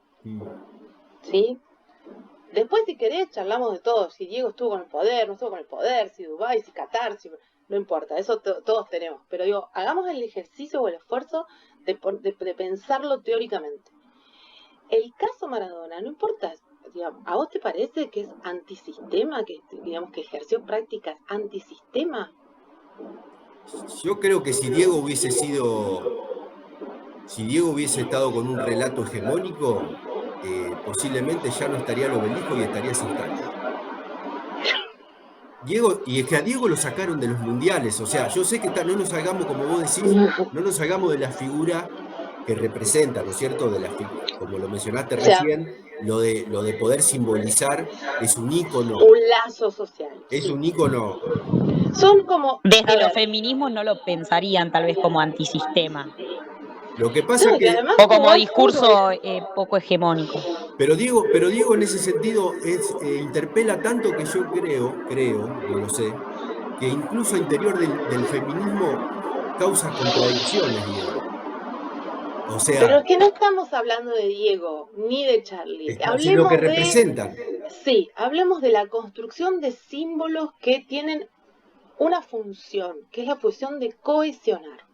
¿Sí? Después, si querés, charlamos de todo. Si Diego estuvo con el poder, no estuvo con el poder, si Dubái, si Qatar, no importa, eso todos tenemos. Pero digo, hagamos el ejercicio o el esfuerzo de pensarlo teóricamente. El caso Maradona, no importa, digamos, ¿a vos te parece que es antisistema, que digamos que ejerció prácticas antisistema? Yo creo que si Diego hubiese estado con un relato hegemónico, posiblemente ya no estaría el obelisco y estaría sin estatua. Diego, y es que a Diego lo sacaron de los mundiales, o sea, yo sé que no nos salgamos, como vos decís, no nos salgamos de la figura que representa, ¿no es cierto? Como lo mencionaste recién, lo de poder simbolizar es un ícono. Un lazo social. Es un ícono. Son como... Desde los feminismos no lo pensarían tal vez como antisistema. Lo que pasa es que... O como discurso poco hegemónico. Pero Diego en ese sentido interpela tanto que yo creo, no lo sé, que incluso a interior del feminismo causa contradicciones, Diego. O sea... Pero es que no estamos hablando de Diego, ni de Charly. Sino que representan. Sí, hablemos de la construcción de símbolos que tienen una función, que es la función de cohesionar.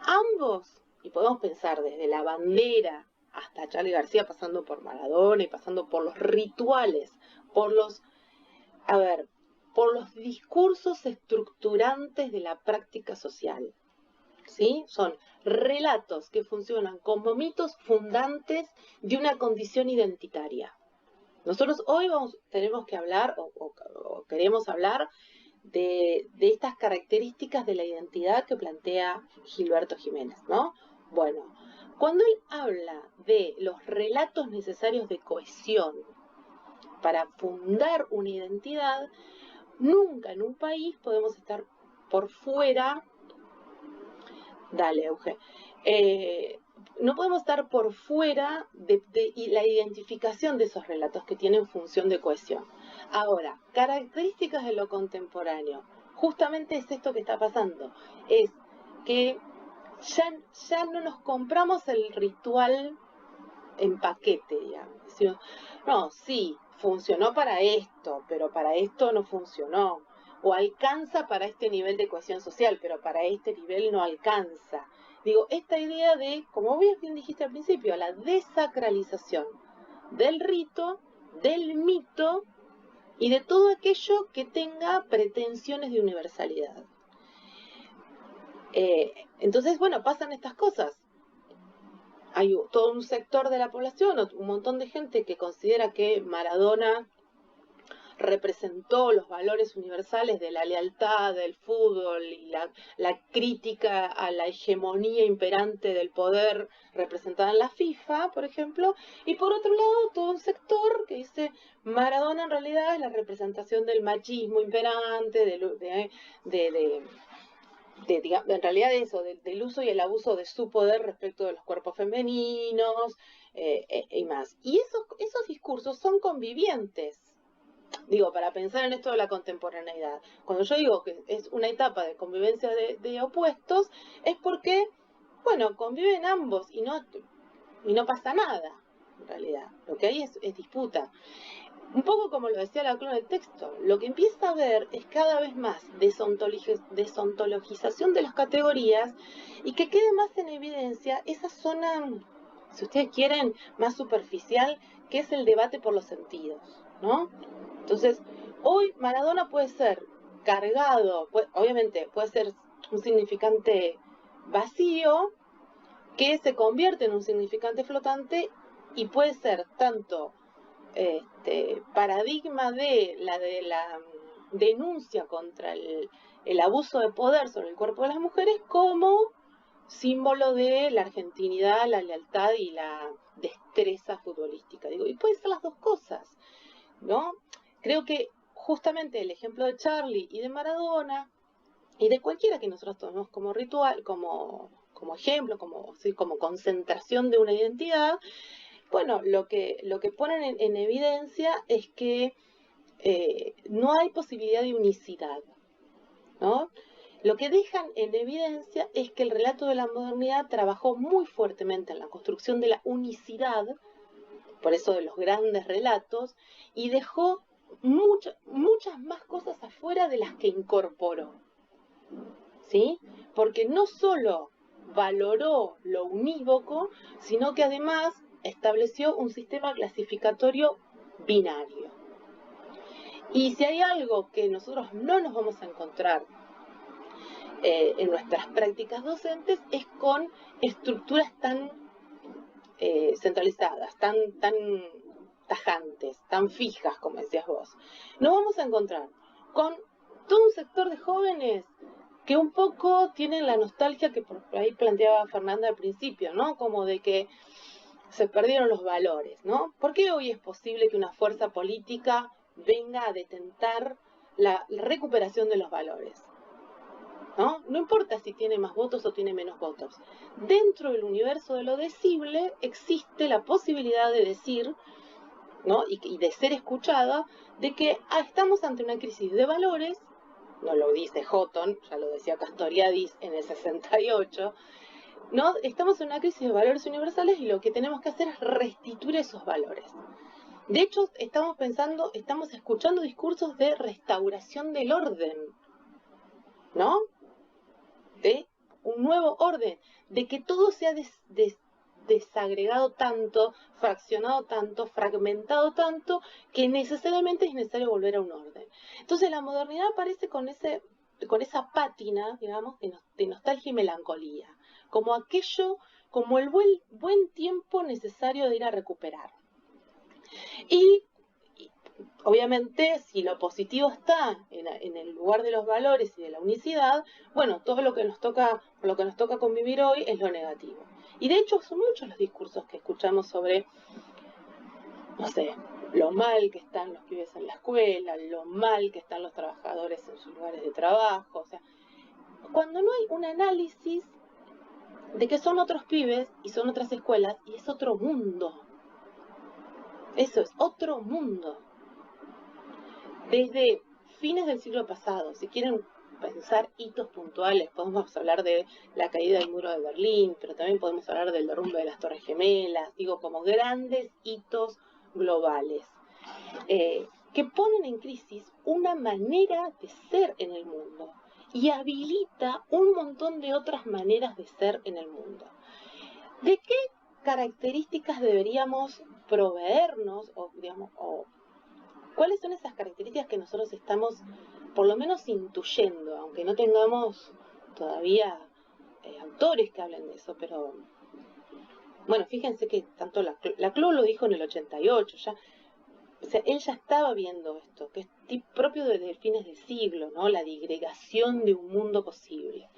Ambos, y podemos pensar desde la bandera hasta Charly García, pasando por Maradona y pasando por los rituales, por los discursos estructurantes de la práctica social. ¿Sí? Son relatos que funcionan como mitos fundantes de una condición identitaria. Nosotros hoy tenemos que hablar, o queremos hablar, de estas características de la identidad que plantea Gilberto Jiménez, ¿no? Bueno, cuando él habla de los relatos necesarios de cohesión para fundar una identidad, nunca en un país podemos estar por fuera. Dale, Euge. No podemos estar por fuera de la identificación de esos relatos que tienen función de cohesión. Ahora, características de lo contemporáneo. Justamente es esto que está pasando. Es que ya no nos compramos el ritual en paquete, digamos. Decimos, no, sí, funcionó para esto, pero para esto no funcionó. O alcanza para este nivel de cohesión social, pero para este nivel no alcanza. Digo, esta idea de, como bien dijiste al principio, la desacralización del rito, del mito y de todo aquello que tenga pretensiones de universalidad. Entonces, bueno, pasan estas cosas. Hay todo un sector de la población, un montón de gente que considera que Maradona representó los valores universales de la lealtad, del fútbol y la crítica a la hegemonía imperante del poder representada en la FIFA, por ejemplo, y por otro lado todo un sector que dice Maradona en realidad es la representación del machismo imperante, en realidad eso, del uso y el abuso de su poder respecto de los cuerpos femeninos y más. Y esos discursos son convivientes. Digo, para pensar en esto de la contemporaneidad. Cuando yo digo que es una etapa de convivencia de opuestos, es porque, bueno, conviven ambos y no pasa nada, en realidad. Lo que hay es disputa. Un poco como lo decía la clona del texto, lo que empieza a haber es cada vez más desontologización de las categorías y que quede más en evidencia esa zona, si ustedes quieren, más superficial, que es el debate por los sentidos, ¿no? Entonces, hoy Maradona puede ser cargado, obviamente puede ser un significante vacío que se convierte en un significante flotante y puede ser tanto paradigma de la denuncia contra el abuso de poder sobre el cuerpo de las mujeres como símbolo de la argentinidad, la lealtad y la destreza futbolística. Digo, y puede ser las dos cosas, ¿no? Creo que justamente el ejemplo de Charlie y de Maradona y de cualquiera que nosotros tomemos como ritual, como ejemplo, como concentración de una identidad, bueno, lo que ponen en evidencia es que no hay posibilidad de unicidad, ¿no? Lo que dejan en evidencia es que el relato de la modernidad trabajó muy fuertemente en la construcción de la unicidad, por eso de los grandes relatos, y dejó muchas más cosas afuera de las que incorporó, ¿sí? Porque no solo valoró lo unívoco, sino que además estableció un sistema clasificatorio binario. Y si hay algo que nosotros no nos vamos a encontrar en nuestras prácticas docentes es con estructuras tan centralizadas, tan tajantes, tan fijas, como decías vos. Nos vamos a encontrar con todo un sector de jóvenes que un poco tienen la nostalgia que por ahí planteaba Fernanda al principio, ¿no? Como de que se perdieron los valores, ¿no? ¿Por qué hoy es posible que una fuerza política venga a detentar la recuperación de los valores? ¿No? No importa si tiene más votos o tiene menos votos. Dentro del universo de lo decible existe la posibilidad de decir, ¿no? y de ser escuchada, de que estamos ante una crisis de valores, no lo dice Houghton, ya lo decía Castoriadis en el 68, ¿no? Estamos en una crisis de valores universales y lo que tenemos que hacer es restituir esos valores. De hecho, estamos escuchando discursos de restauración del orden, ¿no? De un nuevo orden, de que todo se ha desagregado tanto, fraccionado tanto, fragmentado tanto, que necesariamente es necesario volver a un orden. Entonces la modernidad aparece con esa pátina, digamos, de nostalgia y melancolía, como el buen tiempo necesario de ir a recuperar. Y obviamente, si lo positivo está en el lugar de los valores y de la unicidad, bueno, todo lo que nos toca convivir hoy es lo negativo. Y de hecho son muchos los discursos que escuchamos sobre, no sé, lo mal que están los pibes en la escuela, lo mal que están los trabajadores en sus lugares de trabajo. O sea, cuando no hay un análisis de que son otros pibes y son otras escuelas y es otro mundo. Eso es otro mundo. Desde fines del siglo pasado, si quieren pensar hitos puntuales, podemos hablar de la caída del muro de Berlín, pero también podemos hablar del derrumbe de las Torres Gemelas, digo, como grandes hitos globales, que ponen en crisis una manera de ser en el mundo y habilita un montón de otras maneras de ser en el mundo. ¿De qué características deberíamos proveernos o cuáles son esas características que nosotros estamos por lo menos intuyendo, aunque no tengamos todavía autores que hablen de eso? Pero bueno, fíjense que tanto Laclau lo dijo en el 88, ya, o sea, él ya estaba viendo esto, que es propio de fines de siglo, ¿no? La digregación de un mundo posible.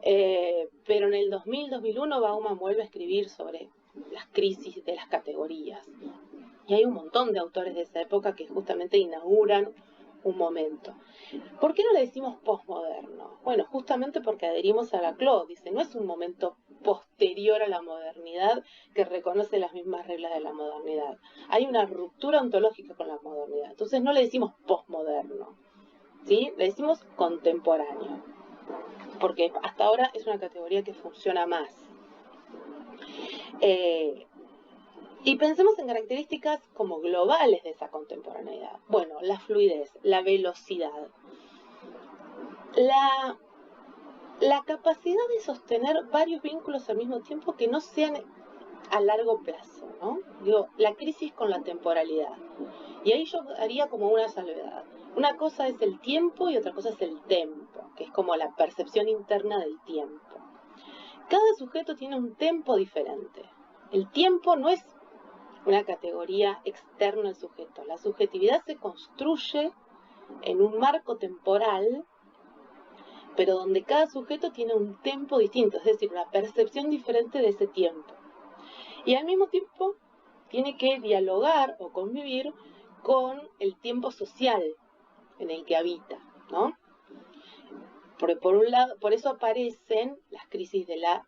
Pero en el 2000-2001 Bauman vuelve a escribir sobre las crisis de las categorías. Y hay un montón de autores de esa época que justamente inauguran un momento. ¿Por qué no le decimos posmoderno? Bueno, justamente porque adherimos a Laclau. Dice, no es un momento posterior a la modernidad que reconoce las mismas reglas de la modernidad. Hay una ruptura ontológica con la modernidad. Entonces no le decimos posmoderno, ¿sí? Le decimos contemporáneo. Porque hasta ahora es una categoría que funciona más. Y pensemos en características como globales de esa contemporaneidad. Bueno, la fluidez, la velocidad, la capacidad de sostener varios vínculos al mismo tiempo que no sean a largo plazo, ¿no? Digo, la crisis con la temporalidad. Y ahí yo haría como una salvedad. Una cosa es el tiempo y otra cosa es el tempo, que es como la percepción interna del tiempo. Cada sujeto tiene un tempo diferente. El tiempo no es una categoría externa al sujeto. La subjetividad se construye en un marco temporal, pero donde cada sujeto tiene un tiempo distinto, es decir, una percepción diferente de ese tiempo. Y al mismo tiempo tiene que dialogar o convivir con el tiempo social en el que habita, ¿no? Por un lado, por eso aparecen las crisis de las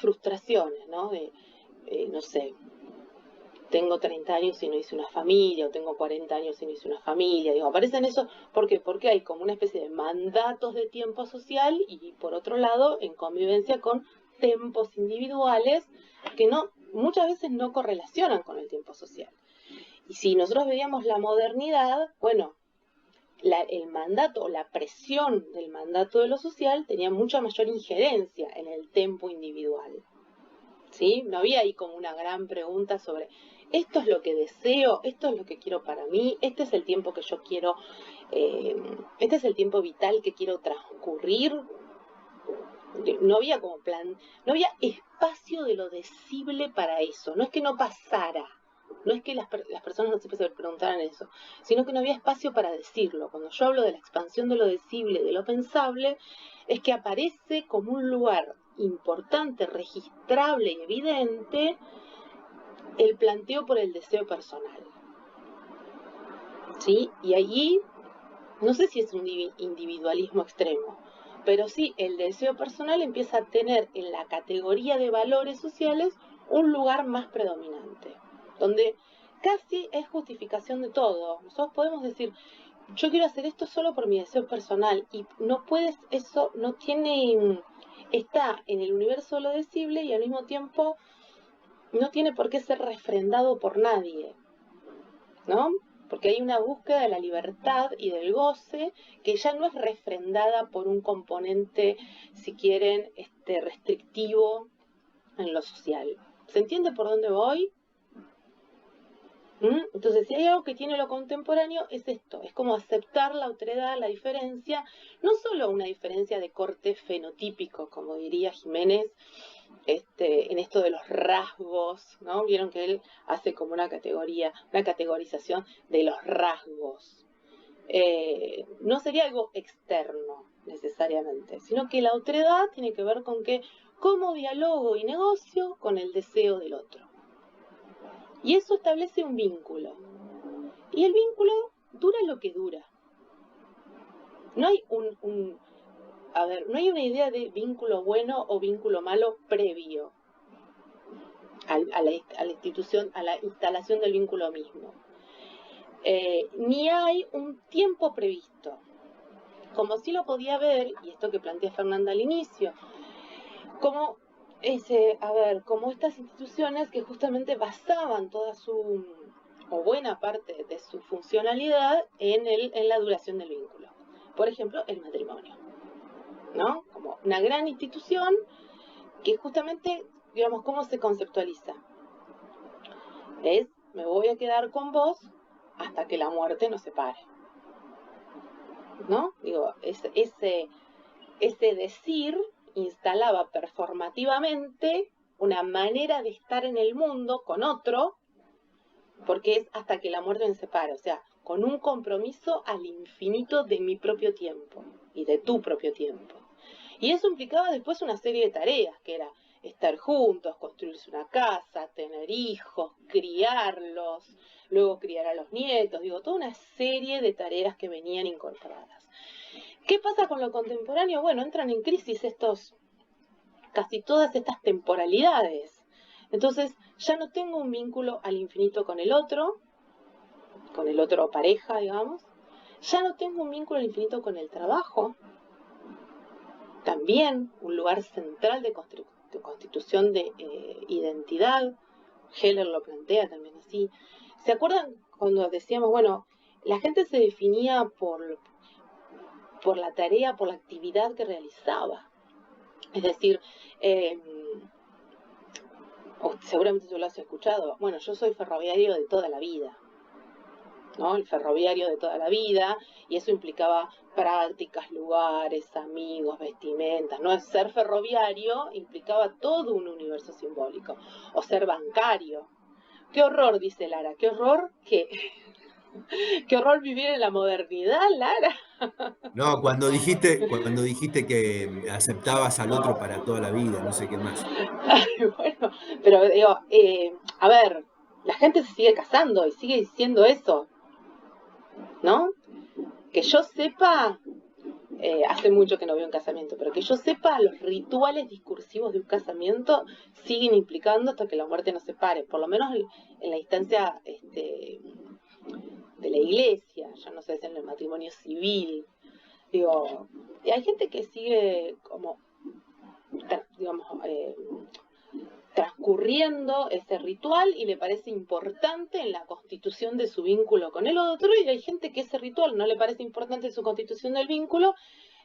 frustraciones, ¿no? No sé, tengo 30 años y no hice una familia, o tengo 40 años y no hice una familia. Digo, aparecen eso, ¿por qué? Porque hay como una especie de mandatos de tiempo social y, por otro lado, en convivencia con tiempos individuales que muchas veces no correlacionan con el tiempo social. Y si nosotros veíamos la modernidad, bueno, el mandato, la presión del mandato de lo social tenía mucha mayor injerencia en el tiempo individual. ¿Sí? No había ahí como una gran pregunta sobre esto es lo que deseo, esto es lo que quiero para mí, este es el tiempo que yo quiero, este es el tiempo vital que quiero transcurrir. No había como plan, no había espacio de lo decible para eso. No es que no pasara, no es que las personas no se preguntaran eso, sino que no había espacio para decirlo. Cuando yo hablo de la expansión de lo decible, de lo pensable, es que aparece como un lugar importante, registrable y evidente el planteo por el deseo personal. ¿Sí? Y allí, no sé si es un individualismo extremo, pero sí, el deseo personal empieza a tener en la categoría de valores sociales un lugar más predominante, donde casi es justificación de todo. Nosotros podemos decir, yo quiero hacer esto solo por mi deseo personal, y no puedes, eso no tiene, está en el universo de lo decible y al mismo tiempo no tiene por qué ser refrendado por nadie, ¿no? Porque hay una búsqueda de la libertad y del goce que ya no es refrendada por un componente, si quieren, restrictivo en lo social. ¿Se entiende por dónde voy? Entonces, si hay algo que tiene lo contemporáneo, es esto, es como aceptar la otredad, la diferencia, no solo una diferencia de corte fenotípico, como diría Jiménez, en esto de los rasgos, ¿no? Vieron que él hace como una categorización de los rasgos. No sería algo externo, necesariamente, sino que la otredad tiene que ver con cómo dialogo y negocio con el deseo del otro. Y eso establece un vínculo. Y el vínculo dura lo que dura. No hay no hay una idea de vínculo bueno o vínculo malo previo a la institución, a la instalación del vínculo mismo. Ni hay un tiempo previsto. Como sí lo podía ver, y esto que plantea Fernanda al inicio, como estas instituciones que justamente basaban toda o buena parte de su funcionalidad en la duración del vínculo. Por ejemplo, el matrimonio, ¿no? Como una gran institución que justamente, digamos, ¿cómo se conceptualiza? Me voy a quedar con vos hasta que la muerte nos separe, ¿no? Digo, ese decir instalaba performativamente una manera de estar en el mundo con otro, porque es hasta que la muerte me separe, o sea, con un compromiso al infinito de mi propio tiempo y de tu propio tiempo. Y eso implicaba después una serie de tareas, que era estar juntos, construirse una casa, tener hijos, criarlos, luego criar a los nietos, toda una serie de tareas que venían incorporadas. ¿Qué pasa con lo contemporáneo? Bueno, entran en crisis casi todas estas temporalidades. Entonces, ya no tengo un vínculo al infinito con el otro pareja, digamos. Ya no tengo un vínculo al infinito con el trabajo. También un lugar central de constitución de identidad. Heller lo plantea también así. ¿Se acuerdan cuando decíamos, bueno, la gente se definía por la tarea, por la actividad que realizaba? Es decir, seguramente tú lo has escuchado, bueno, yo soy ferroviario de toda la vida, ¿no? El ferroviario de toda la vida, y eso implicaba prácticas, lugares, amigos, vestimentas, ¿no? Ser ferroviario implicaba todo un universo simbólico, o ser bancario. ¡Qué horror!, dice Lara, qué horror que Qué horror vivir en la modernidad, Lara. No, cuando dijiste que aceptabas al otro para toda la vida, no sé qué más. Bueno, pero digo, a ver, la gente se sigue casando y sigue diciendo eso, ¿no? Que yo sepa, hace mucho que no veo un casamiento, pero que yo sepa, los rituales discursivos de un casamiento siguen implicando hasta que la muerte nos separe, por lo menos en la instancia de la iglesia, ya no sé si en el matrimonio civil. Digo, y hay gente que sigue como, digamos, transcurriendo ese ritual y le parece importante en la constitución de su vínculo con el otro, y hay gente que ese ritual no le parece importante en su constitución del vínculo,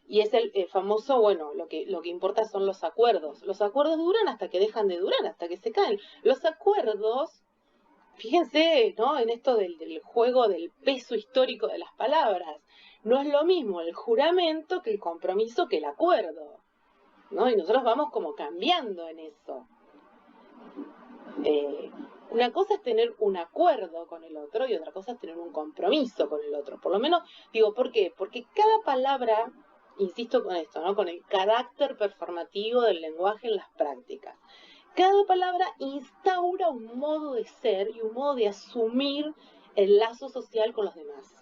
y es el famoso, bueno, lo que importa son los acuerdos. Los acuerdos duran hasta que dejan de durar, hasta que se caen. Los acuerdos, fíjense, ¿no? En esto del juego del peso histórico de las palabras, no es lo mismo el juramento que el compromiso que el acuerdo, ¿no? Y nosotros vamos como cambiando en eso. Una cosa es tener un acuerdo con el otro y otra cosa es tener un compromiso con el otro. Por lo menos, digo, ¿por qué? Porque cada palabra, insisto con esto, ¿no? Con el carácter performativo del lenguaje en las prácticas. Cada palabra instaura un modo de ser y un modo de asumir el lazo social con los demás.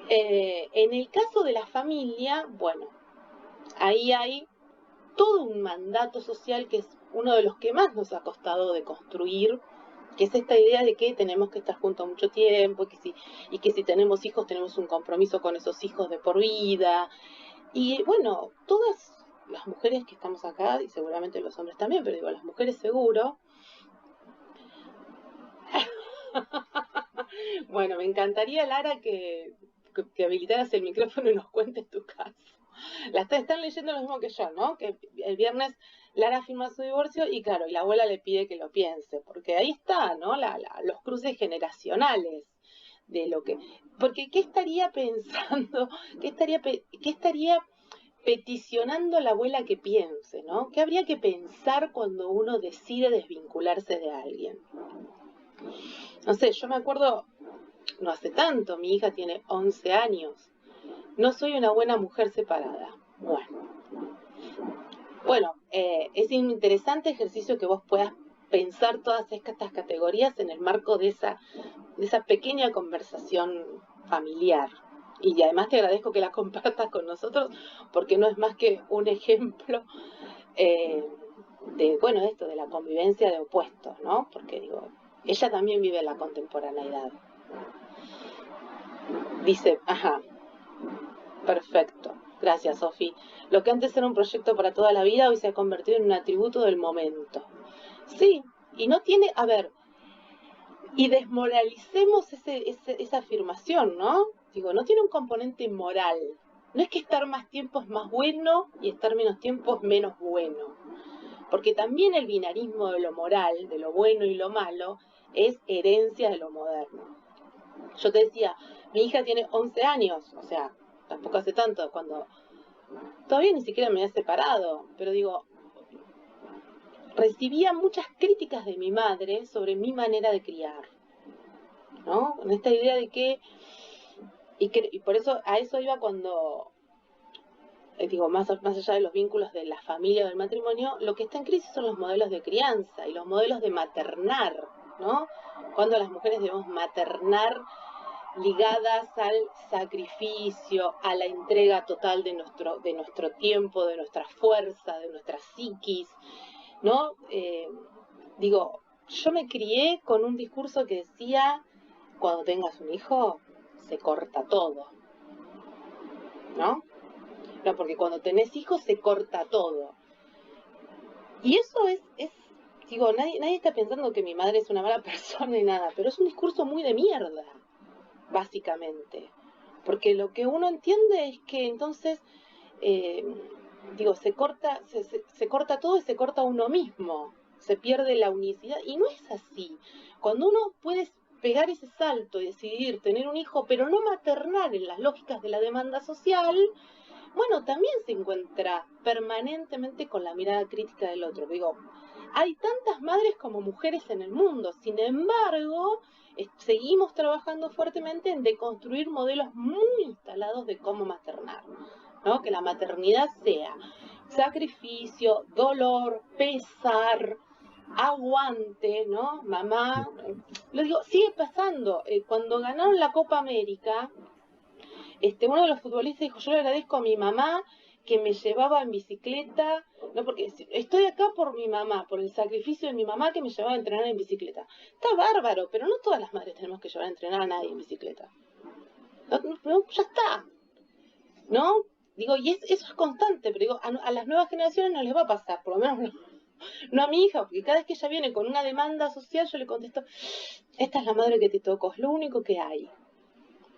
En el caso de la familia, bueno, ahí hay todo un mandato social que es uno de los que más nos ha costado de construir, que es esta idea de que tenemos que estar juntos mucho tiempo, y que si tenemos hijos tenemos un compromiso con esos hijos de por vida. Y bueno, todas las mujeres que estamos acá, y seguramente los hombres también, pero digo, las mujeres seguro. Bueno, me encantaría, Lara, que habilitaras el micrófono y nos cuentes tu caso. Están leyendo lo mismo que yo, ¿no? Que el viernes Lara firma su divorcio y claro, y la abuela le pide que lo piense, porque ahí está, ¿no? Los cruces generacionales de lo que... Porque ¿qué estaría pensando? ¿Qué estaría peticionando la abuela que piense, ¿no? ¿Qué habría que pensar cuando uno decide desvincularse de alguien? No sé, yo me acuerdo, no hace tanto, mi hija tiene 11 años. No soy una buena mujer separada. Bueno, es un interesante ejercicio que vos puedas pensar todas estas categorías en el marco de esa pequeña conversación familiar. Y además te agradezco que la compartas con nosotros, porque no es más que un ejemplo de la convivencia de opuestos, ¿no? Porque digo, ella también vive la contemporaneidad. Dice, perfecto. Gracias, Sofi. Lo que antes era un proyecto para toda la vida, hoy se ha convertido en un atributo del momento. Sí, y no tiene, a ver, y desmoralicemos esa afirmación, ¿no? Digo, no tiene un componente moral. No es que estar más tiempo es más bueno y estar menos tiempo es menos bueno. Porque también el binarismo de lo moral, de lo bueno y lo malo, es herencia de lo moderno. Yo te decía, mi hija tiene 11 años, o sea, tampoco hace tanto, cuando todavía ni siquiera me había separado, pero digo, recibía muchas críticas de mi madre sobre mi manera de criar, ¿no? Con esta idea de que, y por eso, a eso iba cuando, digo, más allá de los vínculos de la familia o del matrimonio, lo que está en crisis son los modelos de crianza y los modelos de maternar, ¿no? Cuando las mujeres debemos maternar ligadas al sacrificio, a la entrega total de nuestro tiempo, de nuestra fuerza, de nuestra psiquis, ¿no? Digo, yo me crié con un discurso que decía, cuando tengas un hijo, se corta todo, ¿no? No, porque cuando tenés hijos se corta todo. Y eso es digo, nadie está pensando que mi madre es una mala persona ni nada, pero es un discurso muy de mierda, básicamente. Porque lo que uno entiende es que entonces, se corta todo y se corta uno mismo. Se pierde la unicidad. Y no es así. Cuando uno puede pegar ese salto y decidir tener un hijo, pero no maternar en las lógicas de la demanda social, bueno, también se encuentra permanentemente con la mirada crítica del otro. Digo, hay tantas madres como mujeres en el mundo. Sin embargo, seguimos trabajando fuertemente en deconstruir modelos muy instalados de cómo maternar, ¿no? Que la maternidad sea sacrificio, dolor, pesar, aguante, ¿no? Mamá, lo digo, sigue pasando. Cuando ganaron la Copa América, uno de los futbolistas dijo, yo le agradezco a mi mamá que me llevaba en bicicleta, no, porque estoy acá por mi mamá, por el sacrificio de mi mamá que me llevaba a entrenar en bicicleta. Está bárbaro, pero no todas las madres tenemos que llevar a entrenar a nadie en bicicleta. No, ya está, ¿no? Digo, y eso es constante, pero digo, a las nuevas generaciones no les va a pasar, por lo menos no a mi hija, porque cada vez que ella viene con una demanda social, yo le contesto, esta es la madre que te tocó, es lo único que hay,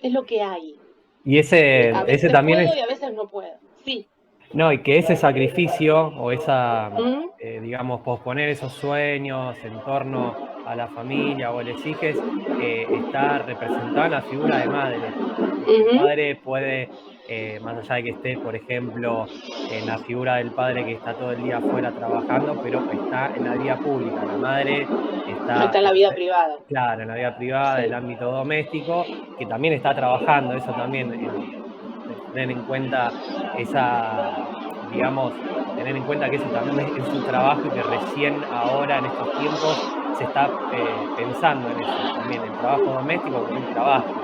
es lo que hay. Y A veces también puedo es... y a veces no puedo, sí. No, y que ese sacrificio o esa, digamos, posponer esos sueños en torno a la familia o les hijes, está representada en la figura de madre. El padre puede, más allá de que esté, por ejemplo, en la figura del padre que está todo el día afuera trabajando, pero está en la vida pública. La madre está en la vida privada. Claro, en la vida privada, Sí. del ámbito doméstico, que también está trabajando, eso también... tener en cuenta tener en cuenta que eso también es un trabajo y que recién ahora en estos tiempos se está pensando en eso también, el trabajo doméstico como un trabajo.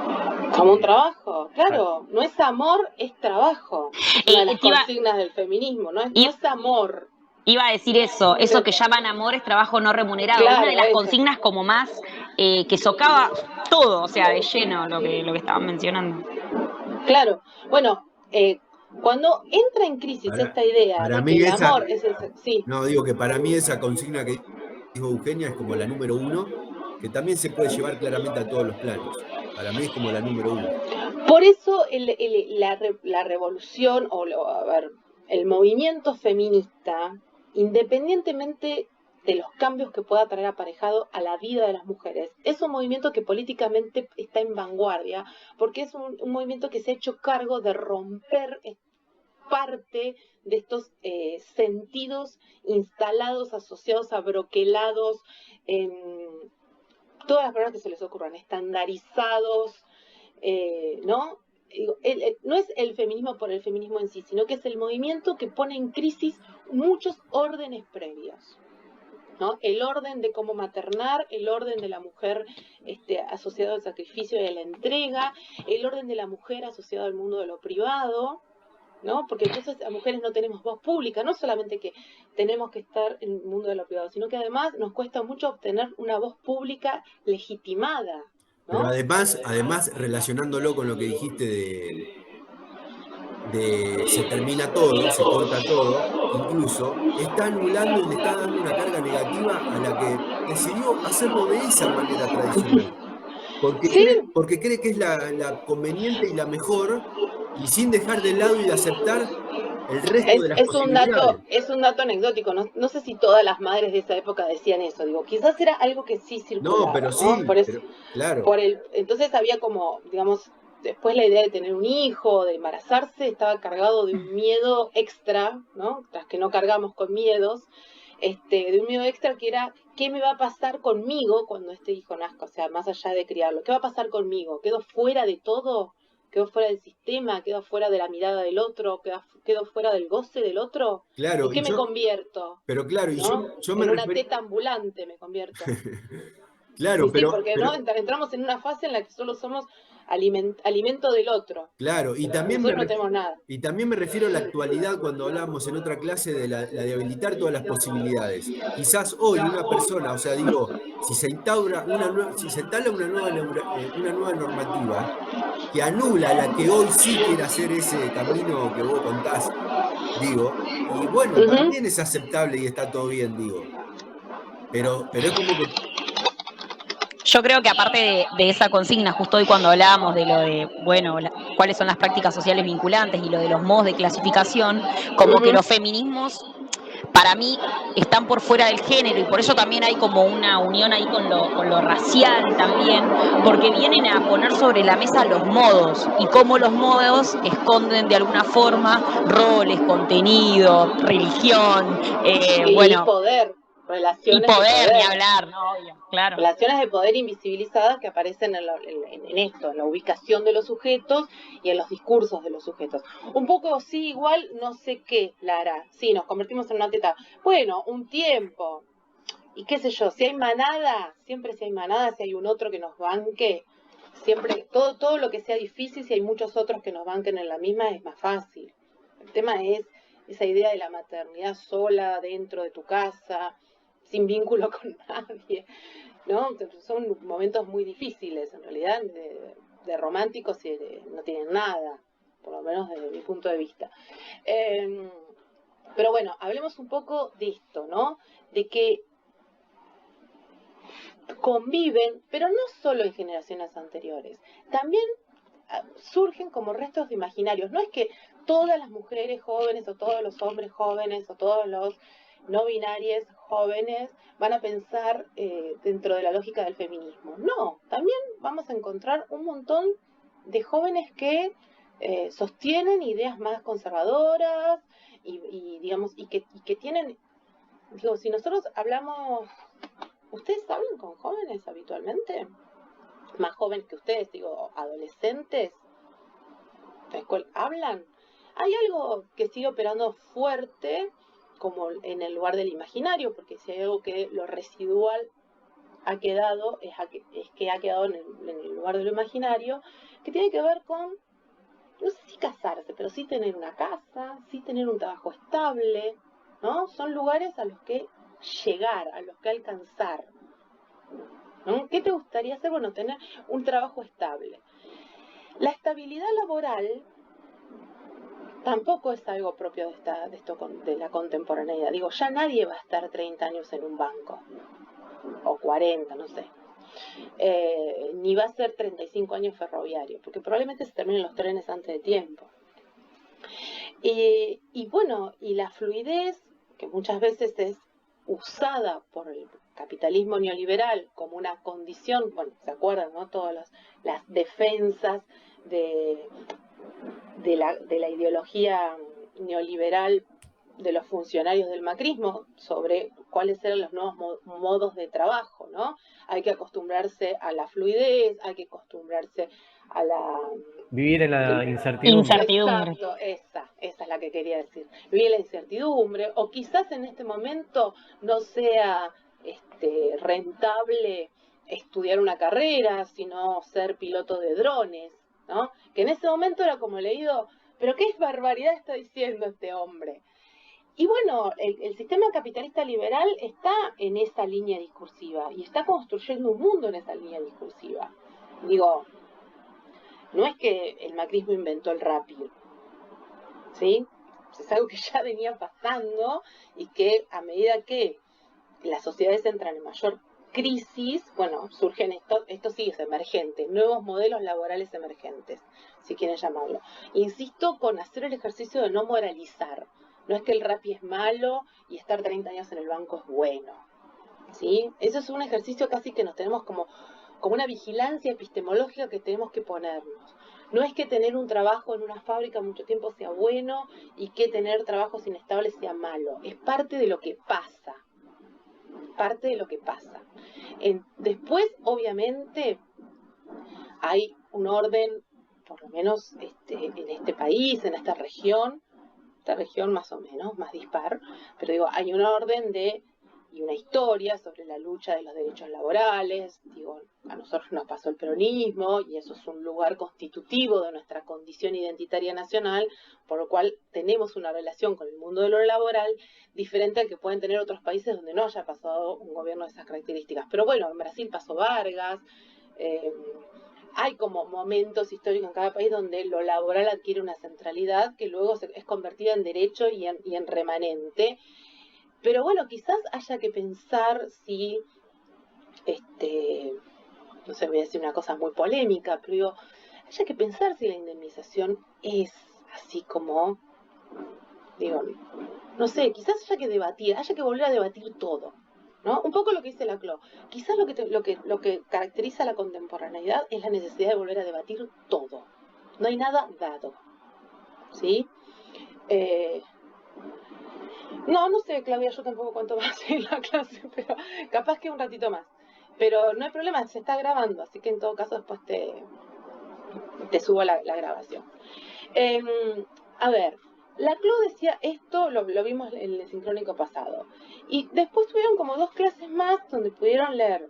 Como un trabajo, claro, no es amor, es trabajo. Es una de las consignas del feminismo, no es amor. Iba a decir eso que llaman amor es trabajo no remunerado. Claro, una de las eso. Consignas como más que socava todo, o sea, de lleno lo que estaban mencionando. Claro, bueno, cuando entra en crisis esta idea de que el amor es el... Sí. No, digo que para mí esa consigna que dijo Eugenia es como la número 1, que también se puede llevar claramente a todos los planos. Para mí es como la número 1. Por eso la revolución, el movimiento feminista, independientemente de los cambios que pueda traer aparejado a la vida de las mujeres, es un movimiento que políticamente está en vanguardia, porque es un movimiento que se ha hecho cargo de romper parte de estos sentidos instalados, asociados, abroquelados, todas las palabras que se les ocurran, estandarizados, ¿no? No es el feminismo por el feminismo en sí, sino que es el movimiento que pone en crisis muchos órdenes previos, ¿no? El orden de cómo maternar, el orden de la mujer asociado al sacrificio y a la entrega, el orden de la mujer asociado al mundo de lo privado, ¿no? Porque entonces las mujeres no tenemos voz pública, no solamente que tenemos que estar en el mundo de lo privado, sino que además nos cuesta mucho obtener una voz pública legitimada, ¿no? Pero además relacionándolo con lo que dijiste de se termina todo, se corta todo, incluso está anulando y le está dando una carga negativa a la que decidió hacerlo de esa manera tradicional. Porque cree que es la conveniente y la mejor, y sin dejar de lado y de aceptar el resto de las posibilidades. Es un dato anecdótico, no sé si todas las madres de esa época decían eso, digo, quizás era algo que sí circulaba. No, pero sí, claro. Entonces había como, digamos, después la idea de tener un hijo, de embarazarse, estaba cargado de un miedo extra, ¿no? Tras que no cargamos con miedos, de un miedo extra que era, ¿qué me va a pasar conmigo cuando este hijo nazca? O sea, más allá de criarlo, ¿qué va a pasar conmigo? ¿Quedo fuera de todo? ¿Quedó fuera del sistema? ¿Quedó fuera de la mirada del otro? ¿Quedó fuera del goce del otro? Claro, ¿En qué me convierto? Pero claro, ¿no? yo me en una teta ambulante me convierto. Claro, sí, porque ¿no? Entramos en una fase en la que solo somos alimento del otro. Claro, y también nosotros no tenemos nada. Y también me refiero a la actualidad cuando hablábamos en otra clase de la de habilitar todas las posibilidades. Quizás hoy una persona, o sea, digo, si se instaura una nueva normativa que anula la que hoy sí quiere hacer ese camino que vos contás, digo, y bueno, también es aceptable y está todo bien, digo. Pero es como que... Yo creo que aparte de esa consigna, justo hoy cuando hablábamos de lo de, bueno, cuáles son las prácticas sociales vinculantes y lo de los modos de clasificación, como que los feminismos, para mí, están por fuera del género y por eso también hay como una unión ahí con lo racial también, porque vienen a poner sobre la mesa los modos y cómo los modos esconden de alguna forma roles, contenido, religión, y poder. Y relaciones de poder, ni poder. hablar, ¿no? Obvio, claro. Relaciones de poder invisibilizadas que aparecen en esto, en la ubicación de los sujetos y en los discursos de los sujetos. Un poco sí, igual, no sé qué, Lara. Sí, nos convertimos en una teta. Bueno, un tiempo. Y qué sé yo, si hay manada, siempre si hay manada, si hay un otro que nos banque, siempre, todo lo que sea difícil, si hay muchos otros que nos banquen en la misma, es más fácil. El tema es esa idea de la maternidad sola, dentro de tu casa, sin vínculo con nadie, ¿no? Son momentos muy difíciles, en realidad, de románticos y no tienen nada, por lo menos desde mi punto de vista. Pero bueno, hablemos un poco de esto, ¿no? De que conviven, pero no solo en generaciones anteriores, también surgen como restos de imaginarios. No es que todas las mujeres jóvenes o todos los hombres jóvenes o todos los no binarios jóvenes van a pensar dentro de la lógica del feminismo. No, también vamos a encontrar un montón de jóvenes que sostienen ideas más conservadoras y que tienen, digo, si nosotros hablamos, ¿ustedes hablan con jóvenes habitualmente? Más jóvenes que ustedes, digo, adolescentes, hablan. Hay algo que sigue operando fuerte, como en el lugar del imaginario, porque si hay algo que lo residual ha quedado, es que ha quedado en el lugar de lo imaginario, que tiene que ver con, no sé si casarse, pero sí tener una casa, sí tener un trabajo estable, ¿no? Son lugares a los que llegar, a los que alcanzar, ¿no? ¿Qué te gustaría hacer? Bueno, tener un trabajo estable. La estabilidad laboral tampoco es algo propio de la contemporaneidad. Digo, ya nadie va a estar 30 años en un banco, o 40, no sé. Ni va a ser 35 años ferroviario, porque probablemente se terminen los trenes antes de tiempo. Y bueno, y la fluidez, que muchas veces es usada por el capitalismo neoliberal como una condición, bueno, ¿se acuerdan, no? Todas las defensas de la ideología neoliberal de los funcionarios del macrismo sobre cuáles eran los nuevos modos de trabajo, ¿no? Hay que acostumbrarse a la fluidez, hay que acostumbrarse a la... Vivir en la incertidumbre. Exacto, esa es la que quería decir. Vivir en la incertidumbre, o quizás en este momento no sea rentable estudiar una carrera, sino ser piloto de drones, ¿no? Que en ese momento era como leído, pero qué barbaridad está diciendo este hombre. Y bueno, el sistema capitalista liberal está en esa línea discursiva y está construyendo un mundo en esa línea discursiva. Digo, no es que el macrismo inventó el rápido, ¿sí? Es algo que ya venía pasando y que a medida que las sociedades entran en mayor crisis, bueno, surgen esto sí es emergente, nuevos modelos laborales emergentes, si quieren llamarlo. Insisto con hacer el ejercicio de no moralizar. No es que el Rappi es malo y estar 30 años en el banco es bueno, ¿sí? Eso es un ejercicio casi que nos tenemos como una vigilancia epistemológica que tenemos que ponernos. No es que tener un trabajo en una fábrica mucho tiempo sea bueno y que tener trabajos inestables sea malo. Es parte de lo que pasa. Parte de lo que pasa. Después, obviamente, hay un orden, por lo menos en este país, en esta región más o menos, más dispar, pero digo, hay un orden y una historia sobre la lucha de los derechos laborales. Digo, a nosotros nos pasó el peronismo y eso es un lugar constitutivo de nuestra condición identitaria nacional, por lo cual tenemos una relación con el mundo de lo laboral diferente al que pueden tener otros países donde no haya pasado un gobierno de esas características. Pero bueno, en Brasil pasó Vargas, hay como momentos históricos en cada país donde lo laboral adquiere una centralidad que luego es convertida en derecho y en remanente. Pero bueno, quizás haya que pensar si, no sé, voy a decir una cosa muy polémica, pero digo, haya que pensar si la indemnización es así como, digo, no sé, quizás haya que volver a debatir todo, ¿no? Un poco lo que dice Laclau. Quizás lo que caracteriza la contemporaneidad es la necesidad de volver a debatir todo. No hay nada dado, ¿sí? No sé, Claudia, yo tampoco cuánto va a ser la clase, pero capaz que un ratito más. Pero no hay problema, se está grabando, así que en todo caso después te subo la grabación. A ver, la Clo decía esto, lo vimos en el sincrónico pasado. Y después tuvieron como 2 clases más donde pudieron leer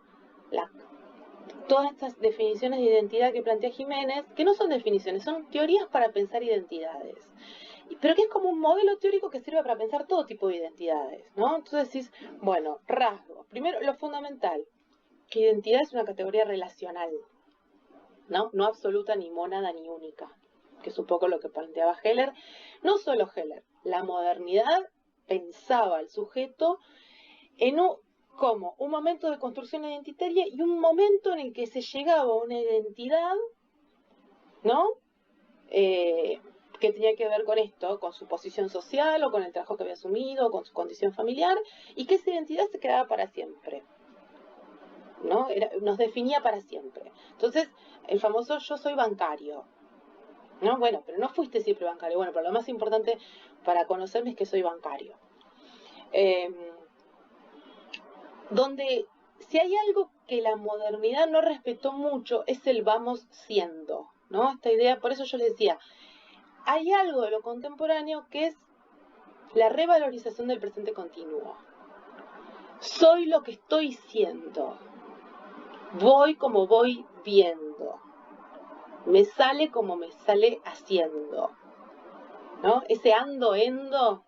todas estas definiciones de identidad que plantea Jiménez, que no son definiciones, son teorías para pensar identidades. Pero que es como un modelo teórico que sirve para pensar todo tipo de identidades, ¿no? Entonces decís, bueno, rasgos. Primero, lo fundamental, que identidad es una categoría relacional, ¿no? No absoluta, ni mónada, ni única, que es un poco lo que planteaba Heller. No solo Heller, la modernidad pensaba al sujeto como un momento de construcción identitaria y un momento en el que se llegaba a una identidad, ¿no? Que tenía que ver con esto, con su posición social o con el trabajo que había asumido, o con su condición familiar, y que esa identidad se quedaba para siempre, ¿no? Nos definía para siempre. Entonces, el famoso yo soy bancario, ¿no? Bueno, pero no fuiste siempre bancario. Bueno, pero lo más importante para conocerme es que soy bancario. Donde si hay algo que la modernidad no respetó mucho es el vamos siendo, ¿no? Esta idea, por eso yo les decía, hay algo de lo contemporáneo que es la revalorización del presente continuo. Soy lo que estoy siendo. Voy como voy viendo. Me sale como me sale haciendo, ¿no? Ese ando, endo,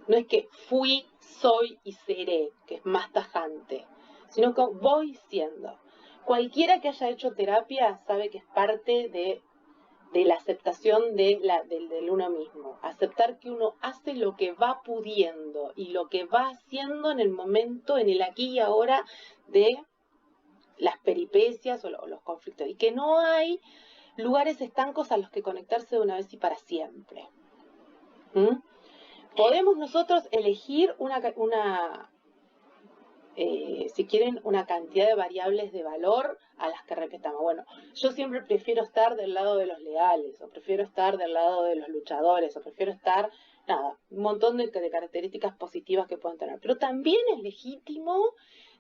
no es que fui, soy y seré, que es más tajante, sino que voy siendo. Cualquiera que haya hecho terapia sabe que es parte de la aceptación del uno mismo. Aceptar que uno hace lo que va pudiendo y lo que va haciendo en el momento, en el aquí y ahora de las peripecias o los conflictos. Y que no hay lugares estancos a los que conectarse de una vez y para siempre. Podemos nosotros elegir si quieren, una cantidad de variables de valor a las que respetamos. Bueno, yo siempre prefiero estar del lado de los leales, o prefiero estar del lado de los luchadores, o prefiero estar, un montón de características positivas que pueden tener. Pero también es legítimo,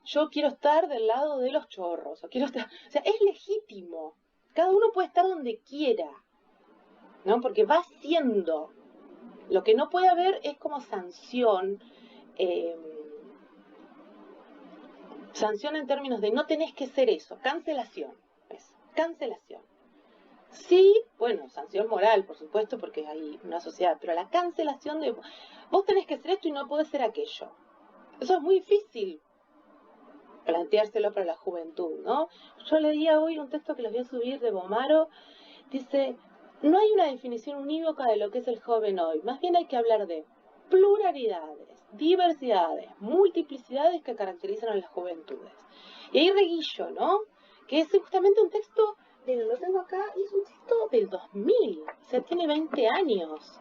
yo quiero estar del lado de los chorros, o sea, es legítimo. Cada uno puede estar donde quiera, ¿no? Porque va siendo. Lo que no puede haber es como sanción, sanción en términos de no tenés que ser eso, cancelación, cancelación. Sí, bueno, sanción moral, por supuesto, porque hay una sociedad, pero la cancelación de vos tenés que ser esto y no podés ser aquello. Eso es muy difícil planteárselo para la juventud, ¿no? Yo leía hoy un texto que les voy a subir de Bomaro, dice, no hay una definición unívoca de lo que es el joven hoy, más bien hay que hablar de pluralidades, diversidades, multiplicidades que caracterizan a las juventudes. Y ahí Reguillo, ¿no? Que es justamente un texto, lo tengo acá, y es un texto del 2000, o sea, tiene 20 años.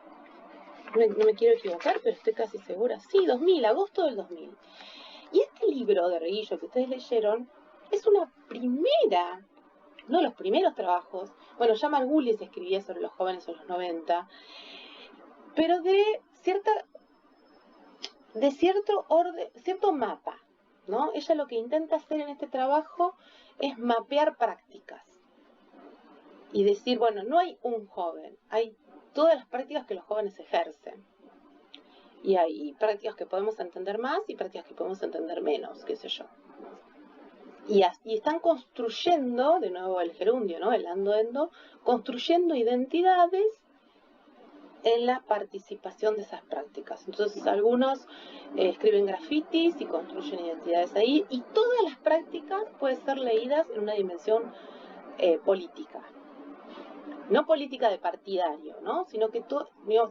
No me quiero equivocar, pero estoy casi segura. Sí, 2000, agosto del 2000. Y este libro de Reguillo que ustedes leyeron es una primera, no los primeros trabajos. Bueno, ya Margulis escribía sobre los jóvenes en los 90, pero de cierto orden, cierto mapa, ¿no? Ella lo que intenta hacer en este trabajo es mapear prácticas y decir, bueno, no hay un joven, hay todas las prácticas que los jóvenes ejercen. Y hay prácticas que podemos entender más y prácticas que podemos entender menos, qué sé yo. Y están construyendo, de nuevo el gerundio, ¿no? El ando-endo, construyendo identidades en la participación de esas prácticas. Entonces algunos escriben grafitis y construyen identidades ahí, y todas las prácticas pueden ser leídas en una dimensión política. No política de partidario, ¿no? Sino que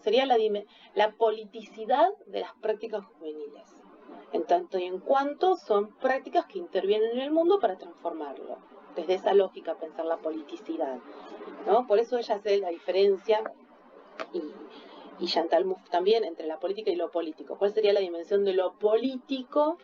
sería la politicidad de las prácticas juveniles. En tanto y en cuanto son prácticas que intervienen en el mundo para transformarlo. Desde esa lógica pensar la politicidad, ¿no? Por eso ella hace la diferencia, y Chantal Mouffe también, entre la política y lo político. ¿Cuál sería la dimensión de lo político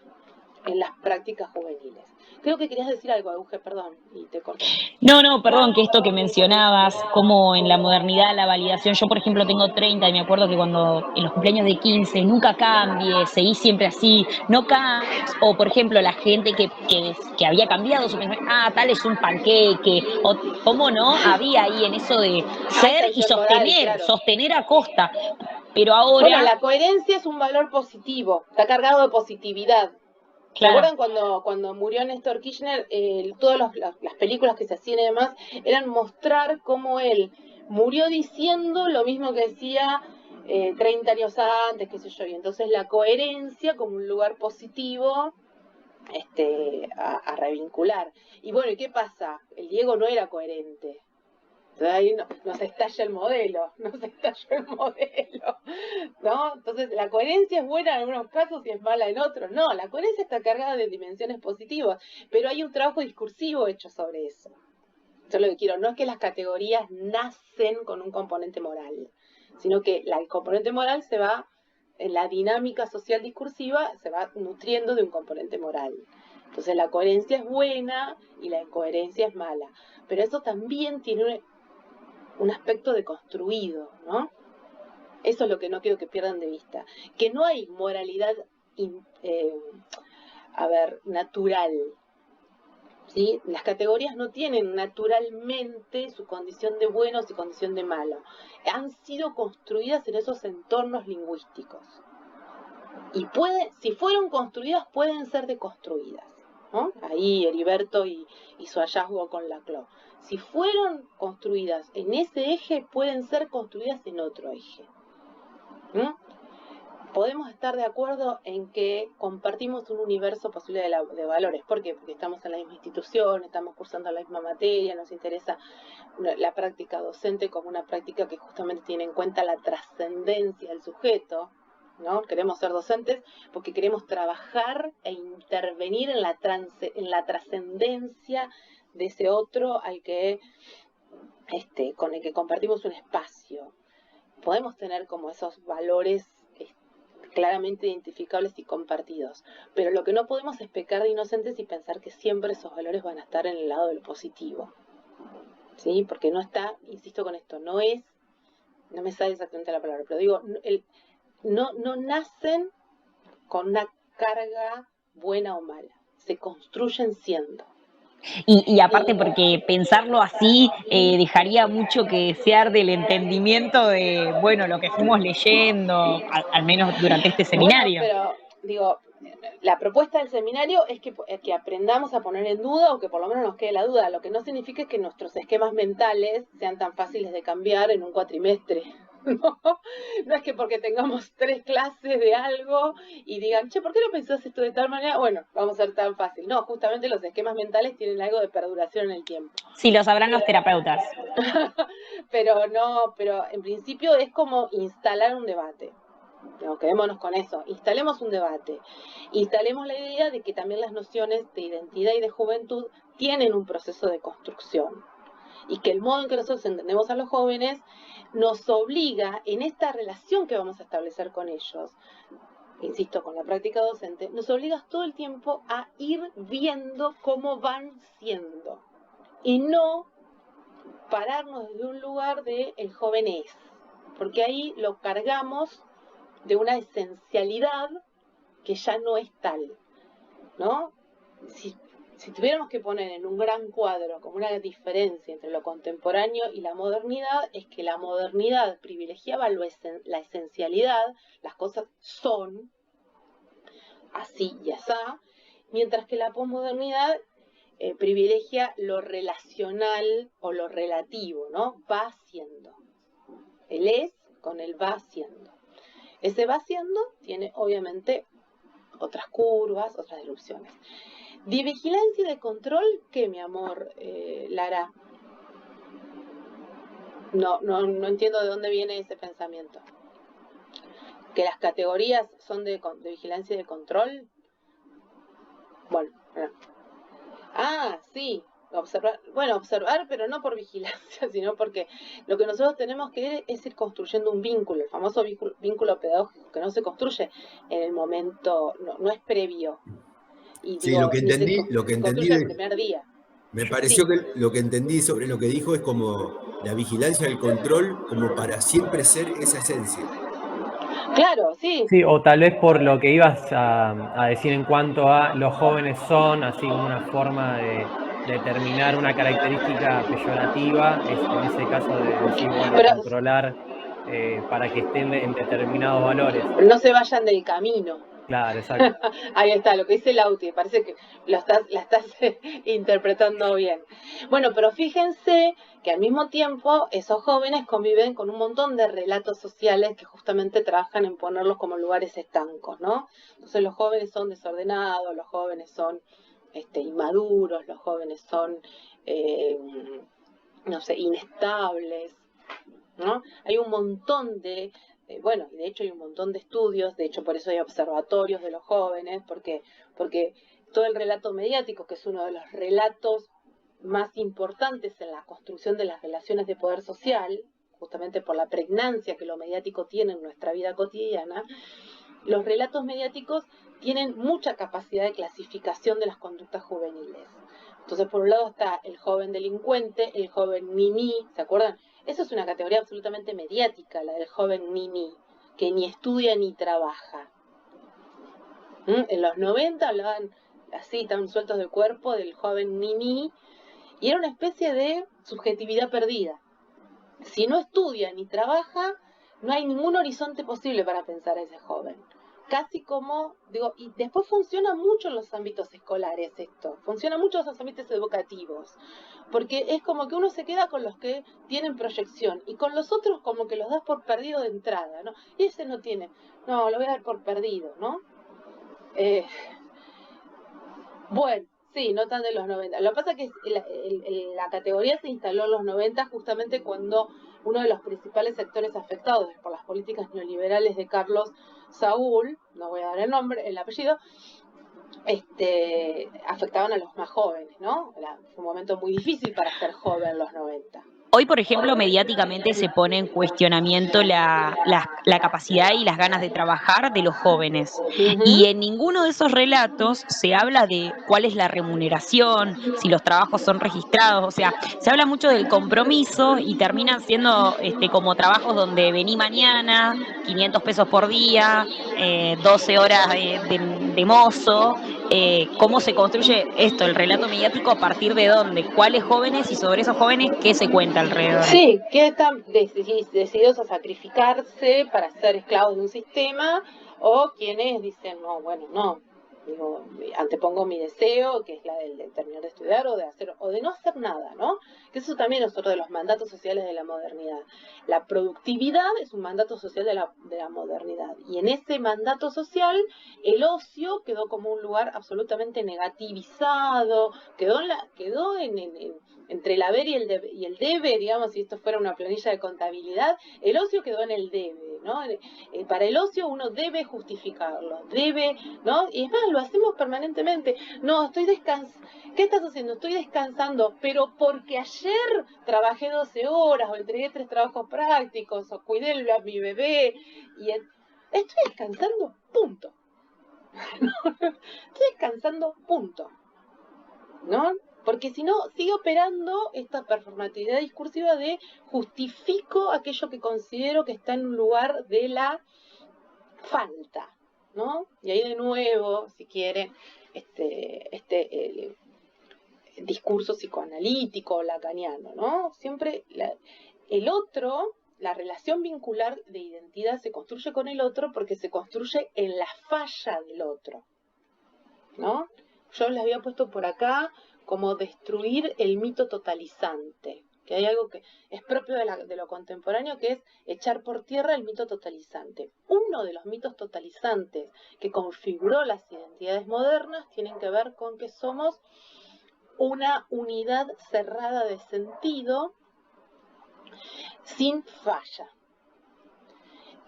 en las prácticas juveniles. Creo que querías decir algo, Euge, perdón, y te corté. No, perdón, que esto que mencionabas, como en la modernidad la validación, yo por ejemplo tengo 30 y me acuerdo que cuando en los cumpleaños de 15, nunca cambie, seguí siempre así, no cambies, o por ejemplo la gente que había cambiado su pensamiento, tal es un panqueque, o cómo no, había ahí en eso de ser y tensión moral, claro. sostener a costa, pero Bueno, ahora... la coherencia es un valor positivo, está cargado de positividad. ¿Se Claro. acuerdan cuando murió Néstor Kirchner? Todas las películas que se hacían y demás eran mostrar cómo él murió diciendo lo mismo que decía 30 años antes, qué sé yo. Y entonces la coherencia como un lugar positivo a revincular. Y bueno, ¿y qué pasa? El Diego no era coherente. Entonces ahí nos estalla el modelo, ¿no? Entonces la coherencia es buena en algunos casos y es mala en otros. No, la coherencia está cargada de dimensiones positivas, pero hay un trabajo discursivo hecho sobre eso. Yo lo que quiero, no es que las categorías nacen con un componente moral, sino que el componente moral se va, en la dinámica social discursiva, se va nutriendo de un componente moral. Entonces la coherencia es buena y la incoherencia es mala, pero eso también tiene un aspecto de construido, ¿no? Eso es lo que no quiero que pierdan de vista. Que no hay moralidad, natural, ¿sí? Las categorías no tienen naturalmente su condición de bueno o su condición de malo. Han sido construidas en esos entornos lingüísticos. Y si fueron construidas, pueden ser deconstruidas, ¿no? Ahí Heriberto y su hallazgo con Laclau. Si fueron construidas en ese eje, pueden ser construidas en otro eje. Podemos estar de acuerdo en que compartimos un universo posible de valores. ¿Por qué? Porque estamos en la misma institución, estamos cursando la misma materia, nos interesa la práctica docente como una práctica que justamente tiene en cuenta la trascendencia del sujeto, ¿no? Queremos ser docentes porque queremos trabajar e intervenir en la trascendencia de ese otro con el que compartimos un espacio. Podemos tener como esos valores claramente identificables y compartidos, pero lo que no podemos es pecar de inocentes y pensar que siempre esos valores van a estar en el lado de lo positivo, ¿sí? Porque no está, insisto con esto, no me sale exactamente la palabra, pero digo, no nacen con una carga buena o mala, se construyen siendo. Y aparte porque pensarlo así dejaría mucho que desear del entendimiento de, bueno, lo que fuimos leyendo, al menos durante este seminario. Bueno, pero digo, la propuesta del seminario es que aprendamos a poner en duda o que por lo menos nos quede la duda, lo que no significa que nuestros esquemas mentales sean tan fáciles de cambiar en un cuatrimestre. No es que porque tengamos 3 clases de algo y digan, che, ¿por qué no pensás esto de tal manera? Bueno, vamos a ser tan fácil. No, justamente los esquemas mentales tienen algo de perduración en el tiempo. Sí, lo sabrán los terapeutas. pero en principio es como instalar un debate. No, quedémonos con eso. Instalemos un debate. Instalemos la idea de que también las nociones de identidad y de juventud tienen un proceso de construcción. Y que el modo en que nosotros entendemos a los jóvenes nos obliga, en esta relación que vamos a establecer con ellos, insisto, con la práctica docente, nos obliga todo el tiempo a ir viendo cómo van siendo. Y no pararnos desde un lugar de el joven es. Porque ahí lo cargamos de una esencialidad que ya no es tal, ¿no? Si tuviéramos que poner en un gran cuadro como una diferencia entre lo contemporáneo y la modernidad, es que la modernidad privilegiaba la esencialidad, las cosas son así y asá, mientras que la posmodernidad privilegia lo relacional o lo relativo, ¿no? Va siendo. El es con el va siendo. Ese va siendo tiene obviamente otras curvas, otras erupciones. ¿De vigilancia y de control qué, mi amor, Lara? No entiendo de dónde viene ese pensamiento. ¿Que las categorías son de vigilancia y de control? Bueno, sí, observar, pero no por vigilancia, sino porque lo que nosotros tenemos que es ir construyendo un vínculo, el famoso vínculo pedagógico, que no se construye en el momento, no es previo. Y Sí, digo, lo que entendí se construye el primer día. me pareció que lo que entendí sobre lo que dijo es como la vigilancia, el control, como para siempre ser esa esencia. Claro, sí. Sí, o tal vez por lo que ibas a decir en cuanto a los jóvenes son, así como una forma de determinar una característica peyorativa, es en ese caso de decir, bueno, Pero controlar para que estén en determinados valores. no se vayan del camino. Claro, exacto. Ahí está, lo que dice Lauti, parece que la estás interpretando bien. Bueno, pero fíjense que al mismo tiempo esos jóvenes conviven con un montón de relatos sociales que justamente trabajan en ponerlos como lugares estancos, ¿no? Entonces los jóvenes son desordenados, los jóvenes son inmaduros, los jóvenes son, no sé, inestables, ¿no? Hay un montón de, bueno, de hecho hay un montón de estudios, de hecho por eso hay observatorios de los jóvenes, porque todo el relato mediático, que es uno de los relatos más importantes en la construcción de las relaciones de poder social, justamente por la pregnancia que lo mediático tiene en nuestra vida cotidiana, los relatos mediáticos tienen mucha capacidad de clasificación de las conductas juveniles. Entonces, por un lado está el joven delincuente, el joven niní, ¿se acuerdan? Eso es una categoría absolutamente mediática, la del joven niní, que ni estudia ni trabaja. En los 90 hablaban así, tan sueltos de cuerpo, del joven niní, y era una especie de subjetividad perdida. Si no estudia ni trabaja, no hay ningún horizonte posible para pensar a ese joven. Casi como, digo, y después funciona mucho en los ámbitos escolares esto, funciona mucho en los ámbitos educativos, porque es como que uno se queda con los que tienen proyección, y con los otros como que los das por perdido de entrada, ¿no? Y ese no tiene, no, lo voy a dar por perdido, ¿no? Bueno, sí, no tan de los 90. Lo que pasa es que la categoría se instaló en los 90 justamente cuando uno de los principales sectores afectados por las políticas neoliberales de Carlos Saúl, no voy a dar el nombre, el apellido, afectaban a los más jóvenes, ¿no? Fue un momento muy difícil para ser joven en los 90. Hoy, por ejemplo, mediáticamente se pone en cuestionamiento la capacidad y las ganas de trabajar de los jóvenes. Y en ninguno de esos relatos se habla de cuál es la remuneración, si los trabajos son registrados. O sea, se habla mucho del compromiso y terminan siendo como trabajos donde vení mañana, 500 pesos por día, 12 horas de mozo. ¿Cómo se construye esto, el relato mediático, a partir de dónde? ¿Cuáles jóvenes? Y sobre esos jóvenes, ¿qué se cuenta alrededor? Sí, que están decididos a sacrificarse para ser esclavos de un sistema, o quienes dicen, no, bueno, no, digo, antepongo mi deseo, que es la del de terminar de estudiar o de hacer, o de no hacer nada, ¿no? Que eso también es otro de los mandatos sociales de la modernidad. La productividad es un mandato social de la modernidad, y en ese mandato social el ocio quedó como un lugar absolutamente negativizado, quedó entre el haber y el debe, digamos, si esto fuera una planilla de contabilidad, el ocio quedó en el debe, ¿no? Para el ocio uno debe justificarlo, debe, ¿no? Y es más, lo hacemos permanentemente. No, estoy descansando. ¿Qué estás haciendo? Estoy descansando, pero porque ayer trabajé 12 horas, o entregué 3 trabajos prácticos, o cuidé a mi bebé, y estoy descansando, punto. Estoy descansando, punto. ¿No? Porque si no, sigue operando esta performatividad discursiva de justifico aquello que considero que está en un lugar de la falta, ¿no? Y ahí de nuevo, si quieren, discurso psicoanalítico lacaniano, ¿no? Siempre el otro, la relación vincular de identidad se construye con el otro porque se construye en la falla del otro, ¿no? Yo les había puesto por acá como destruir el mito totalizante, que hay algo que es propio de lo contemporáneo, que es echar por tierra el mito totalizante. Uno de los mitos totalizantes que configuró las identidades modernas tienen que ver con que somos una unidad cerrada de sentido sin falla.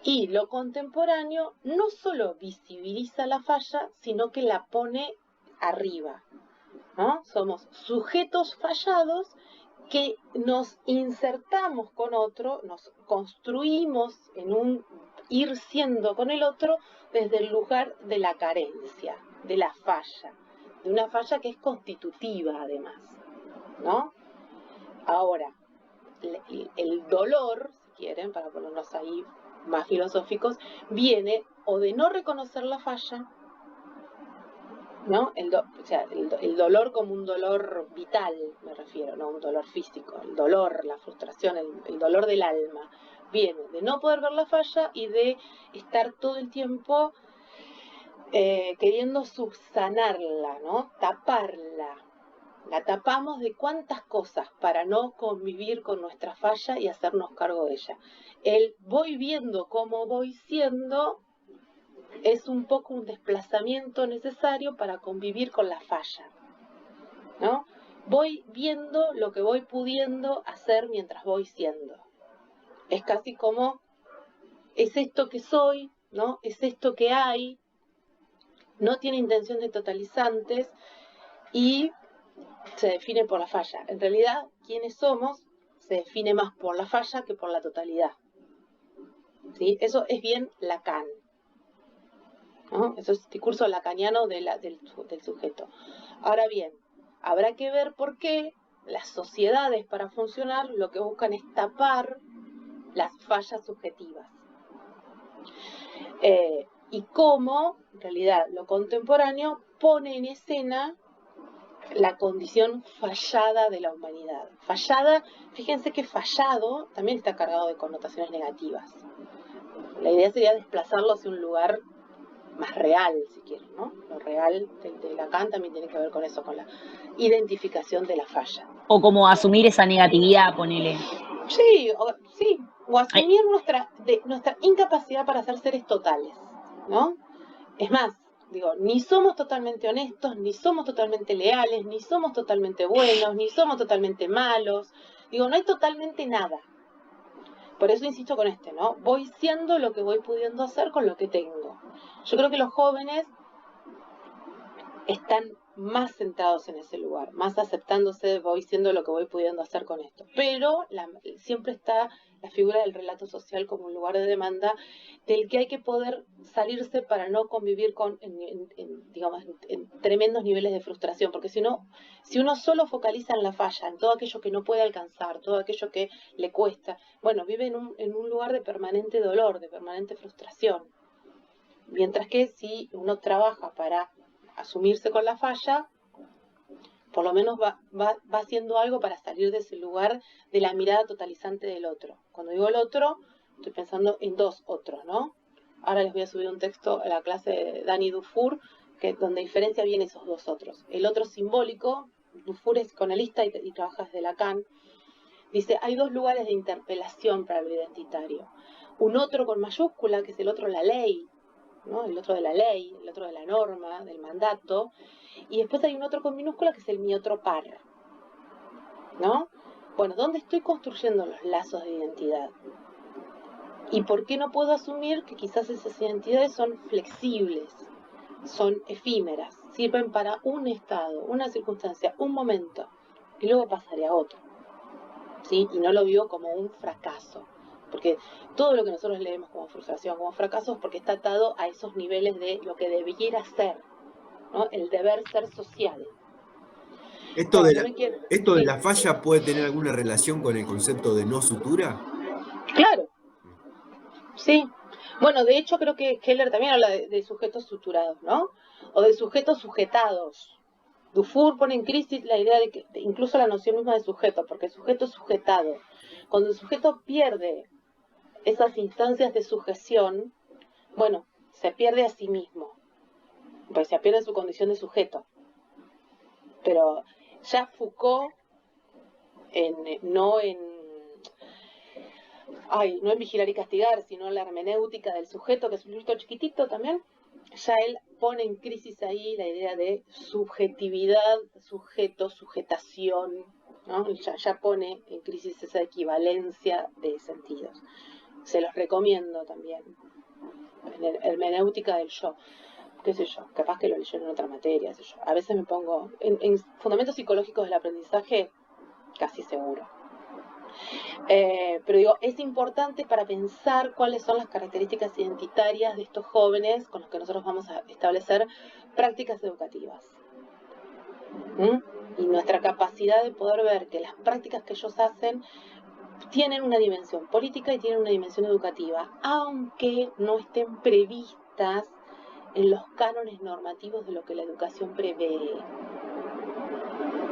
Y lo contemporáneo no solo visibiliza la falla, sino que la pone arriba, ¿no? Somos sujetos fallados que nos insertamos con otro, nos construimos en un ir siendo con el otro desde el lugar de la carencia, de la falla, de una falla que es constitutiva además, ¿no? Ahora, el dolor, si quieren, para ponernos ahí más filosóficos, viene o de no reconocer la falla, ¿no? O sea, el dolor como un dolor vital, me refiero, no un dolor físico. El dolor, la frustración, el dolor del alma, viene de no poder ver la falla y de estar todo el tiempo queriendo subsanarla, ¿no? Taparla. La tapamos de cuántas cosas para no convivir con nuestra falla y hacernos cargo de ella. El voy viendo cómo voy siendo es un poco un desplazamiento necesario para convivir con la falla, ¿no? Voy viendo lo que voy pudiendo hacer mientras voy siendo. Es casi como, es esto que soy, ¿no? Es esto que hay, no tiene intención de totalizantes y se define por la falla. En realidad, quienes somos se define más por la falla que por la totalidad, ¿sí? Eso es bien Lacan, ¿no? Eso es discurso lacaniano del sujeto. Ahora bien, habrá que ver por qué las sociedades para funcionar lo que buscan es tapar las fallas subjetivas. Y cómo, en realidad, lo contemporáneo pone en escena la condición fallada de la humanidad. Fallada, fíjense que fallado también está cargado de connotaciones negativas. La idea sería desplazarlo hacia un lugar más real, si quieren, ¿no? Lo real de Lacan también tiene que ver con eso, con la identificación de la falla. O como asumir esa negatividad, ponele. Sí, o asumir nuestra incapacidad para ser seres totales, ¿no? Es más, digo, ni somos totalmente honestos, ni somos totalmente leales, ni somos totalmente buenos, ni somos totalmente malos. Digo, no hay totalmente nada. Por eso insisto con ¿no? Voy siendo lo que voy pudiendo hacer con lo que tengo. Yo creo que los jóvenes están más sentados en ese lugar, más aceptándose, voy siendo lo que voy pudiendo hacer con esto. Pero siempre está la figura del relato social como un lugar de demanda del que hay que poder salirse para no convivir con, digamos, en tremendos niveles de frustración, porque si uno solo focaliza en la falla, en todo aquello que no puede alcanzar, todo aquello que le cuesta, bueno, vive en un lugar de permanente dolor, de permanente frustración. Mientras que si uno trabaja para asumirse con la falla, por lo menos va haciendo algo para salir de ese lugar de la mirada totalizante del otro. Cuando digo el otro, estoy pensando en dos otros, ¿no? Ahora les voy a subir un texto a la clase de Dani Dufour, donde diferencia bien esos dos otros. El otro simbólico, Dufour es psicoanalista y trabaja desde Lacan, dice, hay dos lugares de interpelación para lo identitario. Un otro con mayúscula, que es el otro de la ley, ¿no? El otro de la ley, el otro de la norma, del mandato, y después hay un otro con minúscula que es el mi otro par, ¿no? Bueno, ¿dónde estoy construyendo los lazos de identidad? ¿Y por qué no puedo asumir que quizás esas identidades son flexibles, son efímeras, sirven para un estado, una circunstancia, un momento, y luego pasaré a otro, ¿sí? Y no lo vivo como un fracaso. Porque todo lo que nosotros leemos como frustración, como fracaso, es porque está atado a esos niveles de lo que debiera ser, ¿no? El deber ser social. ¿Esto de la falla puede tener alguna relación con el concepto de no sutura? Claro, sí. Bueno, de hecho creo que Heller también habla de sujetos suturados, ¿no? O de sujetos sujetados. Dufour pone en crisis la idea de que, incluso la noción misma de sujeto, porque el sujeto es sujetado. Cuando el sujeto pierde esas instancias de sujeción, bueno, se pierde a sí mismo, pues se pierde su condición de sujeto. Pero ya Foucault, no en Vigilar y Castigar, sino en la hermenéutica del sujeto, que es un librito chiquitito también, ya él pone en crisis ahí la idea de subjetividad, sujeto, sujetación, ¿no? Ya pone en crisis esa equivalencia de sentidos. Se los recomiendo también. En hermenéutica del yo, qué sé yo, capaz que lo leyeron en otra materia, sé yo. A veces me pongo en fundamentos psicológicos del aprendizaje, casi seguro. Pero digo, es importante para pensar cuáles son las características identitarias de estos jóvenes con los que nosotros vamos a establecer prácticas educativas. Y nuestra capacidad de poder ver que las prácticas que ellos hacen tienen una dimensión política y tienen una dimensión educativa, aunque no estén previstas en los cánones normativos de lo que la educación prevé.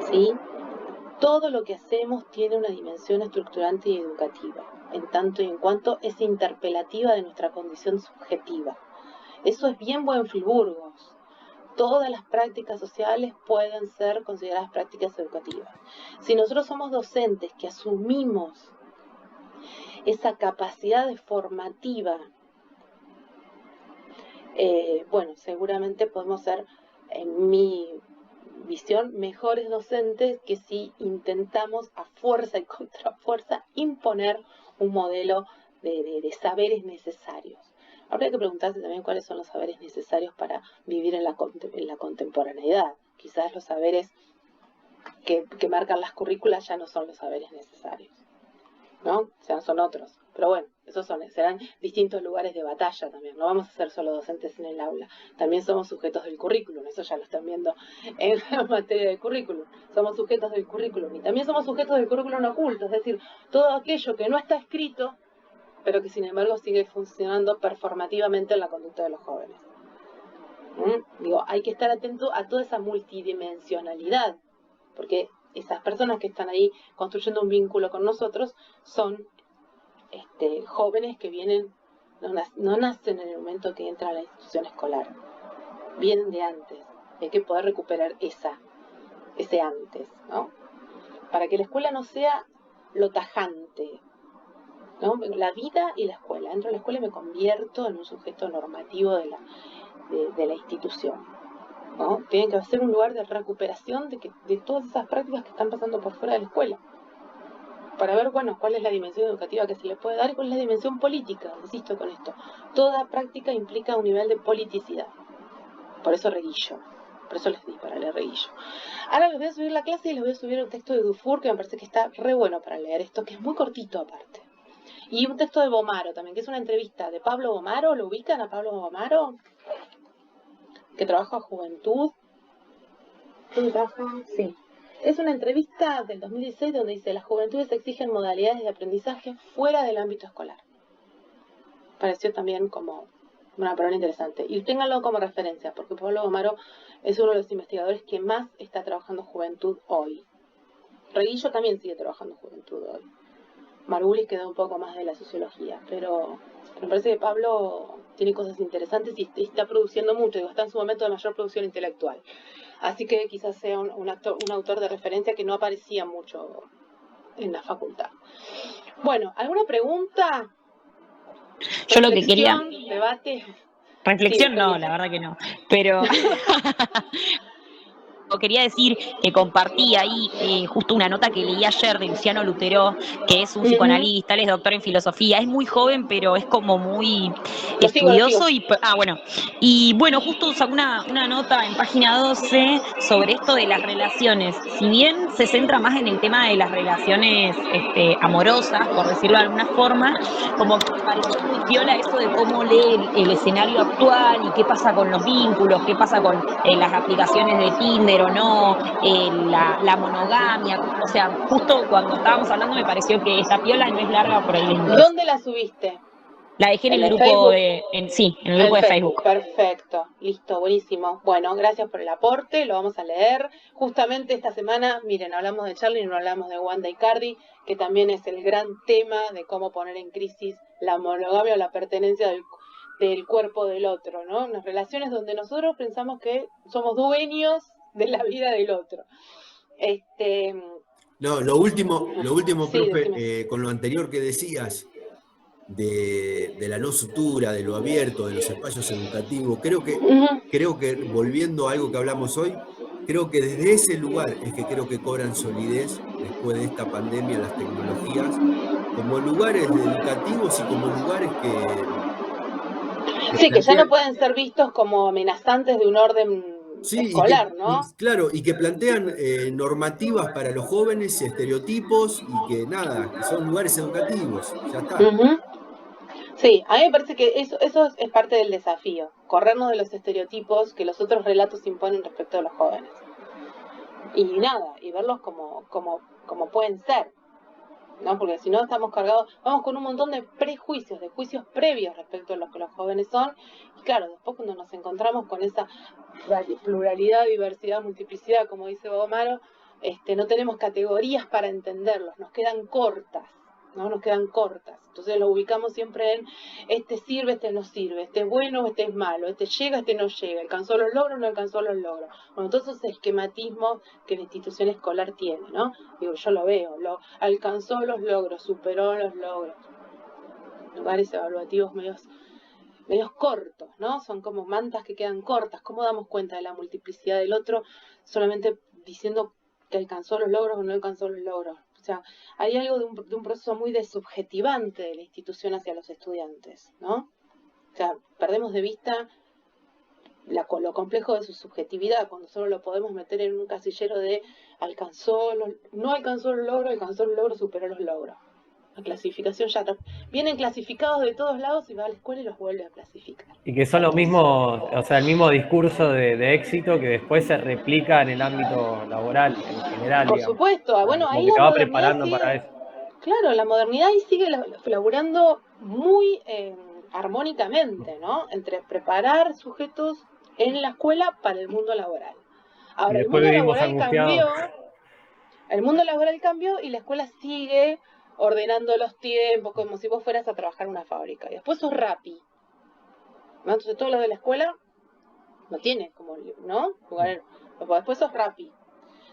¿Sí? Todo lo que hacemos tiene una dimensión estructurante y educativa, en tanto y en cuanto es interpelativa de nuestra condición subjetiva. Eso es bien buen Friburgos. Todas las prácticas sociales pueden ser consideradas prácticas educativas. Si nosotros somos docentes que asumimos esa capacidad de formativa, bueno, seguramente podemos ser, en mi visión, mejores docentes que si intentamos a fuerza y contrafuerza imponer un modelo de saberes necesarios. Habría que preguntarse también cuáles son los saberes necesarios para vivir en la contemporaneidad. Quizás los saberes que marcan las currículas ya no son los saberes necesarios, ¿no? O sea, son otros. Pero bueno, esos serán distintos lugares de batalla también. No vamos a ser solo docentes en el aula. También somos sujetos del currículum. Eso ya lo están viendo en la materia de currículum. Somos sujetos del currículum. Y también somos sujetos del currículum oculto. Es decir, todo aquello que no está escrito, pero que sin embargo sigue funcionando performativamente en la conducta de los jóvenes. Digo, hay que estar atento a toda esa multidimensionalidad. Porque esas personas que están ahí construyendo un vínculo con nosotros son jóvenes que vienen, no nacen en el momento que entran a la institución escolar, vienen de antes. Hay que poder recuperar ese antes, ¿no? Para que la escuela no sea lo tajante, ¿no? La vida y la escuela. Entro a la escuela y me convierto en un sujeto normativo de la institución, ¿no? Tiene que ser un lugar de recuperación de todas esas prácticas que están pasando por fuera de la escuela, para ver, bueno, cuál es la dimensión educativa que se le puede dar y cuál es la dimensión política. Insisto con esto, toda práctica implica un nivel de politicidad. Por eso Reguillo, por eso les di para leer Reguillo. Ahora les voy a subir la clase y les voy a subir un texto de Dufour que me parece que está re bueno para leer esto, que es muy cortito aparte. Y un texto de Bomaro también, que es una entrevista de Pablo Bomaro. ¿Lo ubican a Pablo Bomaro? Que trabaja en Juventud. ¿Dónde trabaja? Sí. Es una entrevista del 2016 donde dice: las juventudes exigen modalidades de aprendizaje fuera del ámbito escolar. Pareció también como una palabra interesante. Y ténganlo como referencia, porque Pablo Bomaro es uno de los investigadores que más está trabajando juventud hoy. Reguillo también sigue trabajando juventud hoy. Margulis quedó un poco más de la sociología, pero me parece que Pablo tiene cosas interesantes y está produciendo mucho. Digo, está en su momento de mayor producción intelectual. Así que quizás sea un autor de referencia que no aparecía mucho en la facultad. Bueno, ¿alguna pregunta? Yo lo que quería... ¿Debate? Reflexión Sí, no, la verdad que no. Pero... quería decir que compartí ahí justo una nota que leí ayer de Luciano Lutero, que es un psicoanalista, él es doctor en filosofía, es muy joven, pero es como muy estudioso. Y bueno, justo sacó una nota en página 12 sobre esto de las relaciones. Si bien se centra más en el tema de las relaciones amorosas, por decirlo de alguna forma, como que me pareció muy piola eso de cómo lee el escenario actual y qué pasa con los vínculos, qué pasa con las aplicaciones de Tinder o no, la monogamia. O sea, justo cuando estábamos hablando me pareció que esta piola no es larga, por ahí les interesa. ¿Dónde la subiste? La dejé en el grupo Facebook. en el grupo de Facebook. Perfecto, listo, buenísimo. Bueno, gracias por el aporte, lo vamos a leer. Justamente esta semana, miren, hablamos de Charlie y no hablamos de Wanda Icardi, que también es el gran tema de cómo poner en crisis la monogamia o la pertenencia del cuerpo del otro, ¿no? Unas relaciones donde nosotros pensamos que somos dueños de la vida del otro. No, lo último, Sí, profe, con lo anterior que decías, de la no sutura, de lo abierto, de los espacios educativos, creo que volviendo a algo que hablamos hoy, creo que desde ese lugar es que creo que cobran solidez después de esta pandemia las tecnologías, como lugares educativos y como lugares que que ya no pueden ser vistos como amenazantes de un orden escolar, ¿no? Claro, y que plantean normativas para los jóvenes, estereotipos, y que nada, que son lugares educativos, ya está. Sí, a mí me parece que eso es parte del desafío, corrernos de los estereotipos que los otros relatos imponen respecto a los jóvenes. y nada, y verlos como pueden ser, ¿no? Porque si no estamos cargados, vamos con un montón de prejuicios, de juicios previos respecto a lo que los jóvenes son, y claro, después cuando nos encontramos con esa pluralidad, diversidad, multiplicidad, como dice Bomaro, no tenemos categorías para entenderlos, nos quedan cortas, ¿no? Nos quedan cortas. Entonces lo ubicamos siempre en este sirve, este no sirve, este es bueno, este es malo, este llega, este no llega, alcanzó los logros, no alcanzó los logros. Bueno, todos esos esquematismos que la institución escolar tiene, ¿no? Digo, yo lo veo, alcanzó los logros, superó los logros. Lugares evaluativos medios cortos, ¿no? Son como mantas que quedan cortas. ¿Cómo damos cuenta de la multiplicidad del otro solamente diciendo que alcanzó los logros o no alcanzó los logros? O sea, hay algo de un proceso muy desubjetivante de la institución hacia los estudiantes, ¿no? O sea, perdemos de vista lo complejo de su subjetividad cuando solo lo podemos meter en un casillero de no alcanzó los logros, superó los logros. La clasificación ya vienen clasificados de todos lados y va a la escuela y los vuelve a clasificar. Y que son los mismos, o sea, el mismo discurso de éxito que después se replica en el ámbito laboral en general. Por digamos. supuesto, bueno, Como ahí que la te va modernidad preparando sigue, para eso. claro, la modernidad ahí sigue laburando muy armónicamente, ¿no? Entre preparar sujetos en la escuela para el mundo laboral. Ahora, el mundo laboral cambió y la escuela sigue ordenando los tiempos como si vos fueras a trabajar en una fábrica. Y después sos Rappi, ¿no? Entonces todo lo de la escuela no tiene como, ¿no? Después sos Rappi.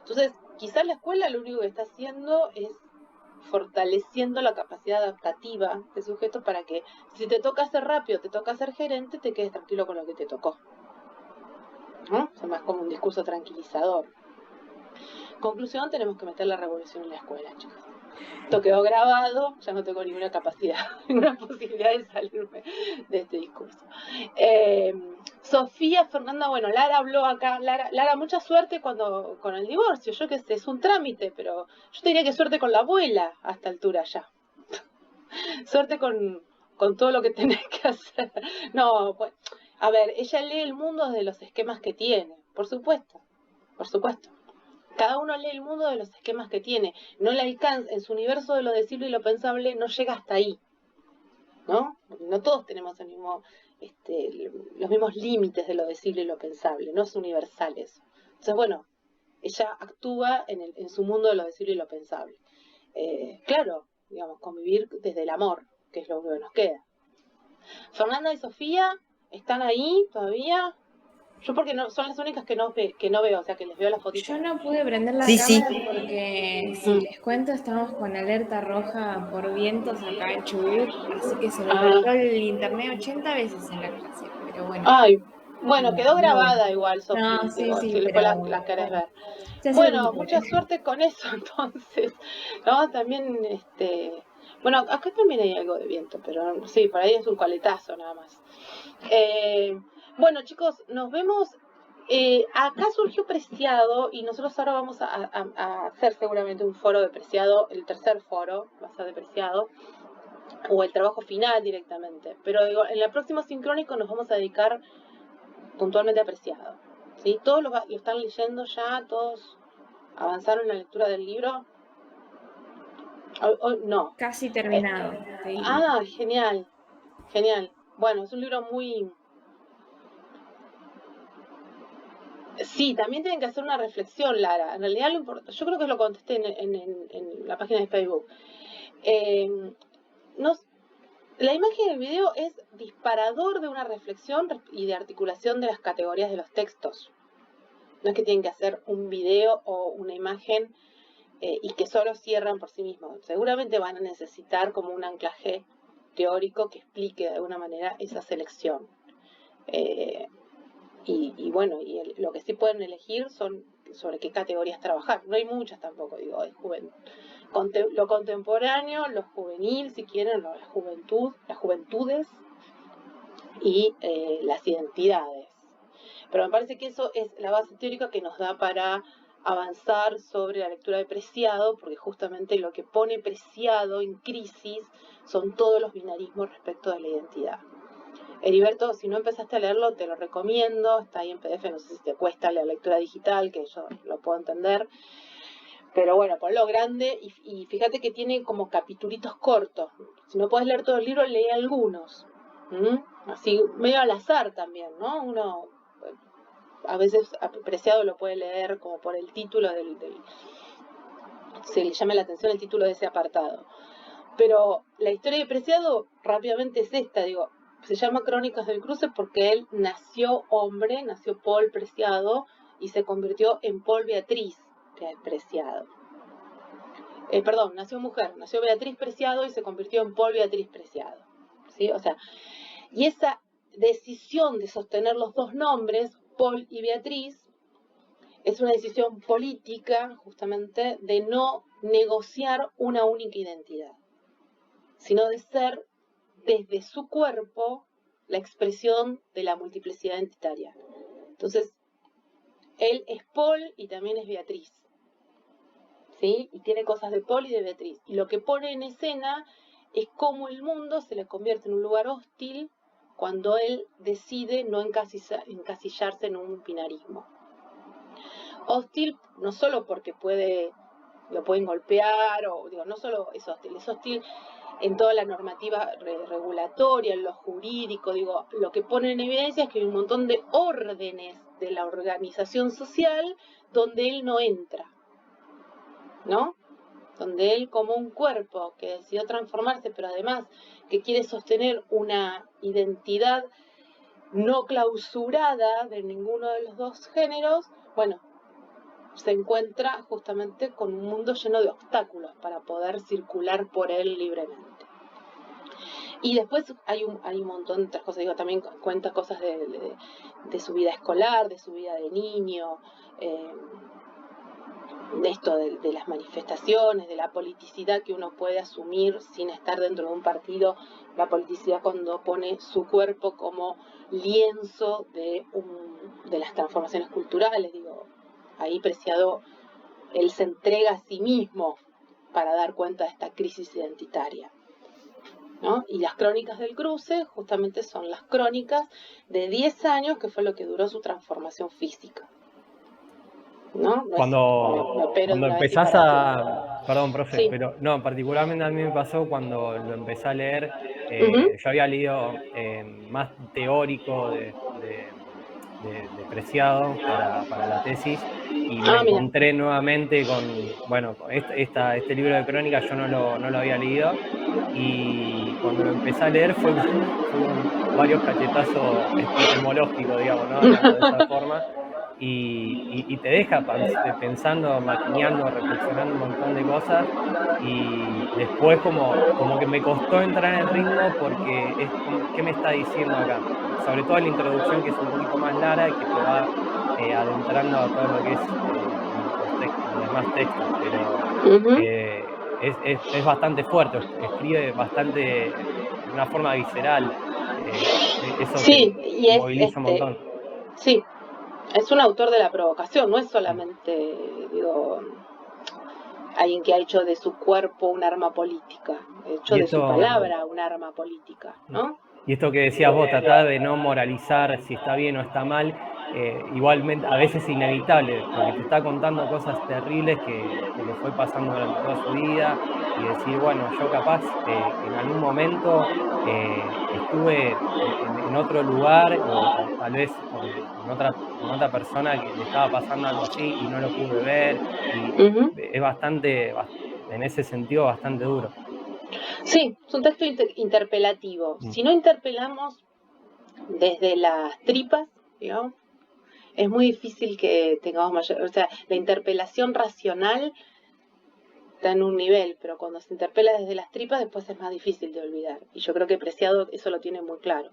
Entonces, quizás la escuela lo único que está haciendo es fortaleciendo la capacidad adaptativa del sujeto para que si te toca ser rápido, te toca ser gerente, te quedes tranquilo con lo que te tocó, ¿no? Es más como un discurso tranquilizador. Conclusión, tenemos que meter la revolución en la escuela, chicos. Esto quedó grabado, ya no tengo ninguna capacidad, ninguna posibilidad de salirme de este discurso. Sofía, Fernanda, bueno, Lara habló acá. Lara, mucha suerte con el divorcio. Yo qué sé, es un trámite, pero yo te diría que suerte con la abuela a esta altura ya. Suerte con todo lo que tenés que hacer. No, pues, a ver, ella lee el mundo desde los esquemas que tiene, por supuesto. Cada uno lee el mundo de los esquemas que tiene. No le alcanza, en su universo de lo decible y lo pensable, no llega hasta ahí, ¿no? Porque no todos tenemos los mismos límites de lo decible y lo pensable, no es universal eso. Entonces, bueno, ella actúa en su mundo de lo decible y lo pensable. Claro, digamos, convivir desde el amor, que es lo único que nos queda. Fernanda y Sofía, ¿están ahí todavía? Yo porque no, son las únicas que no veo, o sea que les veo la fotito. Yo no pude prender la Sí, cámara porque, si les cuento, estamos con alerta roja por vientos acá en Chubut, así que se me cortó el internet 80 veces en la clase, pero bueno. Ay, bueno, quedó grabada igual, Sofía, No, sí, si después la querés ver. Bueno, mucha suerte con eso, entonces. No, también, bueno, acá también hay algo de viento, pero sí, por ahí es un coletazo nada más. Bueno, chicos, nos vemos. Acá surgió Preciado y nosotros ahora vamos a hacer seguramente un foro de Preciado, el tercer foro va a ser de Preciado, o el trabajo final directamente. Pero digo, en el próximo sincrónico nos vamos a dedicar puntualmente a Preciado, ¿sí? Todos lo están leyendo ya, todos avanzaron en la lectura del libro. No. Casi terminado. Genial. Bueno, es un libro muy... Sí, también tienen que hacer una reflexión, Lara. En realidad, yo creo que lo contesté en la página de Facebook. La imagen del video es disparador de una reflexión y de articulación de las categorías de los textos. No es que tienen que hacer un video o una imagen y que solo cierran por sí mismos. Seguramente van a necesitar como un anclaje teórico que explique de alguna manera esa selección. Y bueno, lo que sí pueden elegir son sobre qué categorías trabajar. No hay muchas tampoco, digo, es lo contemporáneo, lo juvenil, si quieren, las juventudes y las identidades. Pero me parece que eso es la base teórica que nos da para avanzar sobre la lectura de Preciado, porque justamente lo que pone Preciado en crisis son todos los binarismos respecto de la identidad. Heriberto, si no empezaste a leerlo, te lo recomiendo, está ahí en PDF, no sé si te cuesta la lectura digital, que yo lo puedo entender, pero bueno, ponlo grande y fíjate que tiene como capitulitos cortos. Si no puedes leer todo el libro, lee algunos. Así, medio al azar también, ¿no? Uno a veces Preciado lo puede leer como por el título se le llama la atención el título de ese apartado. Pero la historia de Preciado rápidamente es esta, digo, se llama Crónicas del Cruce porque él nació hombre, nació Paul Preciado y se convirtió en Paul Beatriz Preciado. Perdón, nació mujer, nació Beatriz Preciado y se convirtió en Paul Beatriz Preciado. ¿Sí? O sea, y esa decisión de sostener los dos nombres, Paul y Beatriz, es una decisión política, justamente, de no negociar una única identidad, sino de ser, desde su cuerpo, la expresión de la multiplicidad identitaria. Entonces, él es Paul y también es Beatriz, ¿sí? Y tiene cosas de Paul y de Beatriz. Y lo que pone en escena es cómo el mundo se le convierte en un lugar hostil cuando él decide no encasillarse en un binarismo. Hostil no solo porque lo pueden golpear, o digo, no solo es hostil en toda la normativa regulatoria, en lo jurídico, digo, lo que pone en evidencia es que hay un montón de órdenes de la organización social donde él no entra, ¿no? Donde él, como un cuerpo que decidió transformarse, pero además que quiere sostener una identidad no clausurada de ninguno de los dos géneros, bueno, se encuentra justamente con un mundo lleno de obstáculos para poder circular por él libremente. Y después hay un montón de otras cosas, digo, también cuenta cosas de su vida escolar, de su vida de niño, de esto de las manifestaciones, de la politicidad que uno puede asumir sin estar dentro de un partido, la politicidad cuando pone su cuerpo como lienzo de las transformaciones culturales, digo, ahí Preciado, él se entrega a sí mismo para dar cuenta de esta crisis identitaria, ¿no? Y las Crónicas del Cruce justamente son las crónicas de 10 años, que fue lo que duró su transformación física, ¿no? Cuando empezás perdón, profe, sí. pero no, particularmente a mí me pasó cuando lo empecé a leer, yo había leído más teórico de Preciado para la tesis y me encontré nuevamente con, bueno, este libro de crónicas yo no lo había leído y cuando lo empecé a leer fue varios cachetazos epistemológicos, digamos, ¿no? Hablando de esa forma. Y te deja pensando, maquineando, reflexionando un montón de cosas y después como que me costó entrar en el ritmo porque es como, ¿qué me está diciendo acá? Sobre todo en la introducción, que es un poquito más larga y que te va adentrando a todo lo que es los demás textos, pero es bastante fuerte, escribe bastante de una forma visceral, eso sí, te moviliza un montón. Sí, es un autor de la provocación, no es solamente, digo, alguien que ha hecho de su cuerpo un arma política, ha hecho de su palabra un arma política, ¿no? Y esto que decías vos, tratar de no moralizar si está bien o está mal, igualmente a veces es inevitable, porque te está contando cosas terribles que le fue pasando durante toda su vida, y decir, bueno, yo capaz en algún momento estuve en otro lugar, o tal vez con otra persona que le estaba pasando algo así y no lo pude ver, y es bastante, en ese sentido, bastante duro. Sí, es un texto interpelativo. Si no interpelamos desde las tripas, digamos, es muy difícil que tengamos mayor... O sea, la interpelación racional está en un nivel, pero cuando se interpela desde las tripas, después es más difícil de olvidar. Y yo creo que Preciado eso lo tiene muy claro.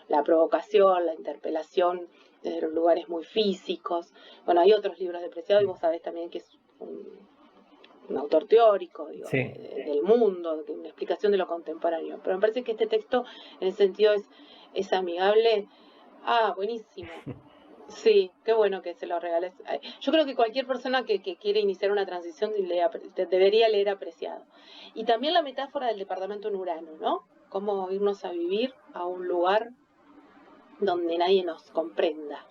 La provocación, la interpelación desde los lugares muy físicos. Bueno, hay otros libros de Preciado y vos sabés también que es un autor teórico, digo, sí, del mundo, de una explicación de lo contemporáneo. Pero me parece que este texto, en ese sentido, es amigable. Ah, buenísimo. Sí, qué bueno que se lo regales. Yo creo que cualquier persona que quiere iniciar una transición debería leer Apreciado. Y también la metáfora del departamento en Urano, ¿no? Cómo irnos a vivir a un lugar donde nadie nos comprenda,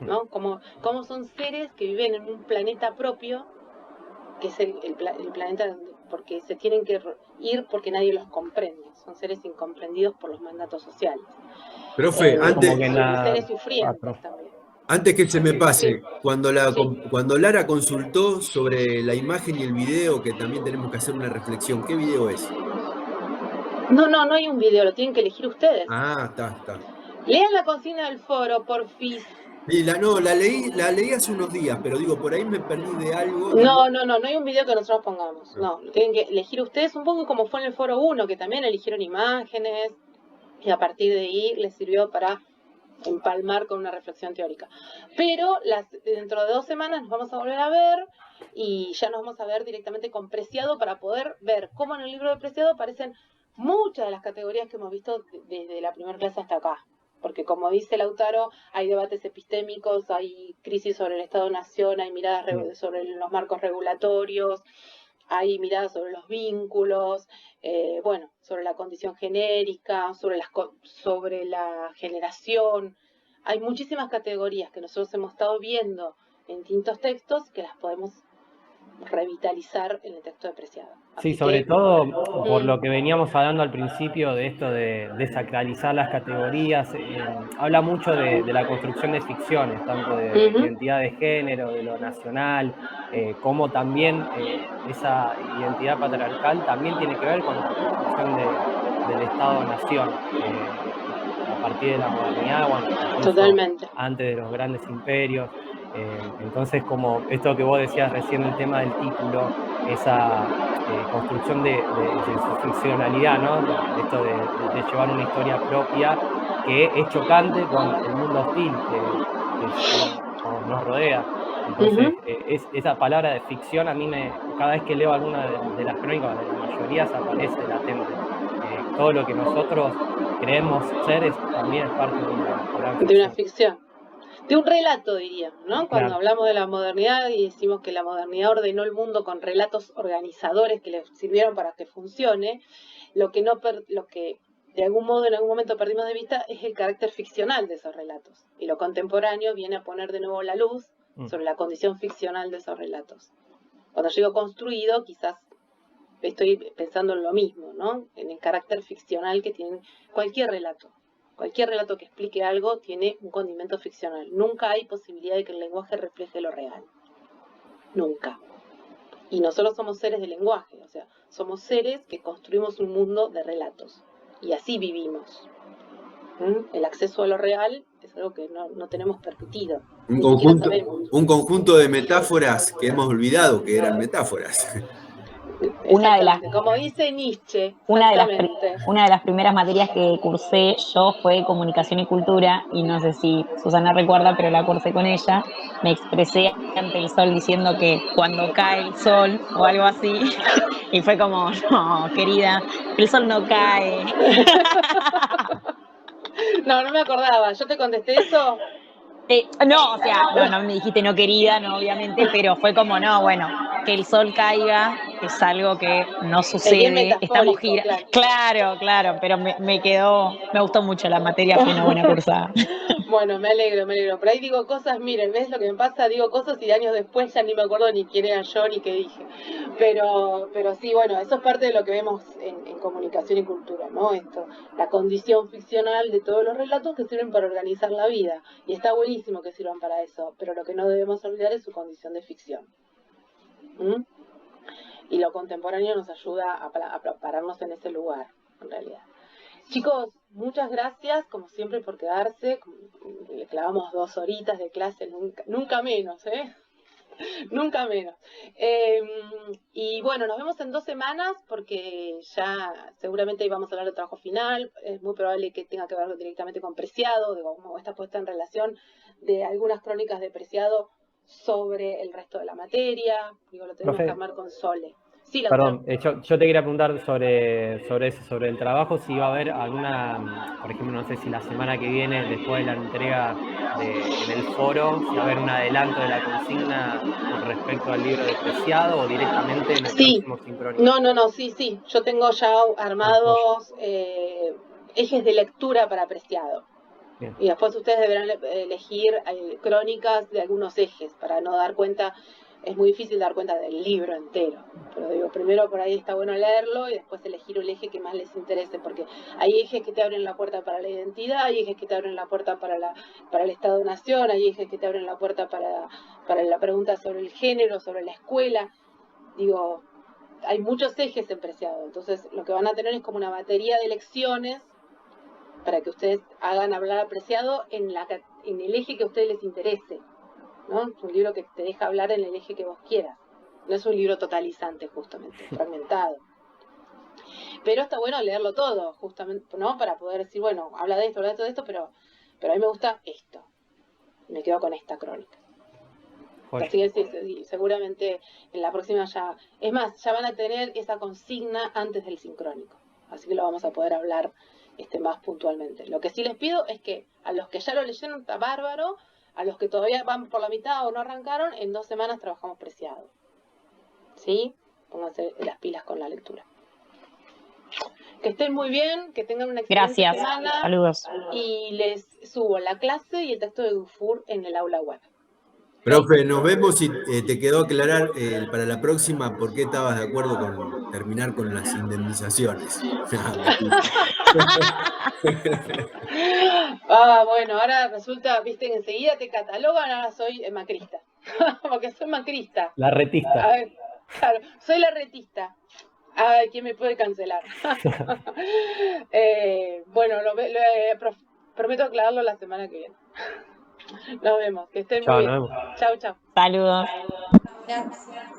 ¿no? Como son seres que viven en un planeta propio, que es el planeta porque se tienen que ir porque nadie los comprende. Son seres incomprendidos por los mandatos sociales. Profe, Seres sufrientes también. Antes que se me pase, cuando Sí. cuando Lara consultó sobre la imagen y el video, que también tenemos que hacer una reflexión, ¿qué video es? No hay un video, lo tienen que elegir ustedes. Ah, está. Lean la consigna del foro, porfis. Sí, la leí hace unos días, pero digo, por ahí me perdí de algo. No hay un video que nosotros pongamos. No, tienen que elegir ustedes un poco como fue en el foro 1, que también eligieron imágenes y a partir de ahí les sirvió para empalmar con una reflexión teórica. Pero dentro de 2 semanas nos vamos a volver a ver y ya nos vamos a ver directamente con Preciado para poder ver cómo en el libro de Preciado aparecen muchas de las categorías que hemos visto desde la primera clase hasta acá. Porque como dice Lautaro, hay debates epistémicos, hay crisis sobre el Estado-Nación, hay miradas sobre los marcos regulatorios, hay miradas sobre los vínculos, sobre la condición genérica, sobre la generación. Hay muchísimas categorías que nosotros hemos estado viendo en distintos textos que las podemos revitalizar en el texto de Preciado. Sí, sobre todo por lo que veníamos hablando al principio de esto de desacralizar las categorías. Habla mucho de la construcción de ficciones, tanto de identidad de género, de lo nacional, como también esa identidad patriarcal también tiene que ver con la construcción del Estado-Nación. A partir de la modernidad, totalmente, antes de los grandes imperios. Entonces, como esto que vos decías recién, el tema del título, esa construcción de su ficcionalidad, ¿no? Esto de llevar una historia propia que es chocante con el mundo hostil que nos rodea. Entonces, esa palabra de ficción a mí cada vez que leo alguna de las crónicas, de la mayoría, se aparece latente. Todo lo que nosotros creemos ser también es parte de una ficción. De un relato, diríamos, ¿no? Cuando hablamos de la modernidad y decimos que la modernidad ordenó el mundo con relatos organizadores que le sirvieron para que funcione, lo que de algún modo en algún momento perdimos de vista es el carácter ficcional de esos relatos. Y lo contemporáneo viene a poner de nuevo la luz sobre la condición ficcional de esos relatos. Cuando llego construido, quizás estoy pensando en lo mismo, ¿no? En el carácter ficcional que tiene cualquier relato. Cualquier relato que explique algo tiene un condimento ficcional. Nunca hay posibilidad de que el lenguaje refleje lo real. Nunca. Y nosotros somos seres de lenguaje, o sea, somos seres que construimos un mundo de relatos. Y así vivimos. El acceso a lo real es algo que no tenemos permitido. Un conjunto de metáforas que hemos olvidado que eran metáforas. Como dice Nietzsche, una de las primeras materias que cursé yo fue comunicación y cultura, y no sé si Susana recuerda, pero la cursé con ella. Me expresé ante el sol diciendo que cuando cae el sol o algo así, y fue como, no, querida, el sol no cae. No me acordaba, yo te contesté eso. No me dijiste no querida, no, obviamente, pero fue como, no, bueno, que el sol caiga es algo que no sucede, estamos girando. Claro, pero me gustó mucho la materia, fue una buena cursada. Bueno, me alegro. Por ahí digo cosas, miren, ¿ves lo que me pasa? Digo cosas y años después ya ni me acuerdo ni quién era yo ni qué dije. Pero sí, bueno, eso es parte de lo que vemos en comunicación y cultura, ¿no? Esto, la condición ficcional de todos los relatos que sirven para organizar la vida. Y está buenísimo que sirvan para eso, pero lo que no debemos olvidar es su condición de ficción. Y lo contemporáneo nos ayuda a pararnos en ese lugar, en realidad. Chicos, muchas gracias, como siempre, por quedarse. Le clavamos 2 horitas de clase, nunca menos, ¿eh? Nunca menos. Y bueno, nos vemos en 2 semanas porque ya seguramente íbamos a hablar de trabajo final. Es muy probable que tenga que ver directamente con Preciado, de cómo está puesta en relación de algunas crónicas de Preciado sobre el resto de la materia. Digo, lo tenemos que armar con Sole. Sí, perdón, yo te quería preguntar sobre eso, sobre el trabajo, si va a haber alguna, por ejemplo, no sé si la semana que viene, después de la entrega en el foro, si va a haber un adelanto de la consigna con respecto al libro de Preciado o directamente en el próximo sincrónico. No, sí, yo tengo ya armados ejes de lectura para Preciado. Bien. Y después ustedes deberán elegir crónicas de algunos ejes para no dar cuenta. Es muy difícil dar cuenta del libro entero, pero digo, primero por ahí está bueno leerlo y después elegir el eje que más les interese, porque hay ejes que te abren la puerta para la identidad, hay ejes que te abren la puerta para el Estado-Nación, hay ejes que te abren la puerta para la pregunta sobre el género, sobre la escuela. Digo, hay muchos ejes en Preciado, entonces lo que van a tener es como una batería de lecciones para que ustedes hagan hablar a Preciado en el eje que a ustedes les interese, ¿no? Es un libro que te deja hablar en el eje que vos quieras. No es un libro totalizante, justamente, fragmentado. Pero está bueno leerlo todo, justamente, ¿no? Para poder decir, bueno, habla de esto, pero a mí me gusta esto. Me quedo con esta crónica. Joya. Así que sí, seguramente en la próxima ya... Es más, ya van a tener esa consigna antes del sincrónico. Así que lo vamos a poder hablar más puntualmente. Lo que sí les pido es que a los que ya lo leyeron está bárbaro, a los que todavía van por la mitad o no arrancaron, en 2 semanas trabajamos Preciado. ¿Sí? Pónganse las pilas con la lectura. Que estén muy bien, que tengan una excelente Gracias. semana. Saludos. Y les subo la clase y el texto de Dufour en el aula web. Profe, nos vemos y te quedó aclarar para la próxima por qué estabas de acuerdo con terminar con las indemnizaciones. Bueno, ahora resulta, viste, que enseguida te catalogan, ahora soy macrista. Porque soy macrista. La retista. A ver, claro, soy la retista. Ay, ¿quién me puede cancelar? Bueno, prometo aclararlo la semana que viene. Nos vemos, que estén Chao, muy nos bien. vemos. Chau, chau. Saludos. Gracias.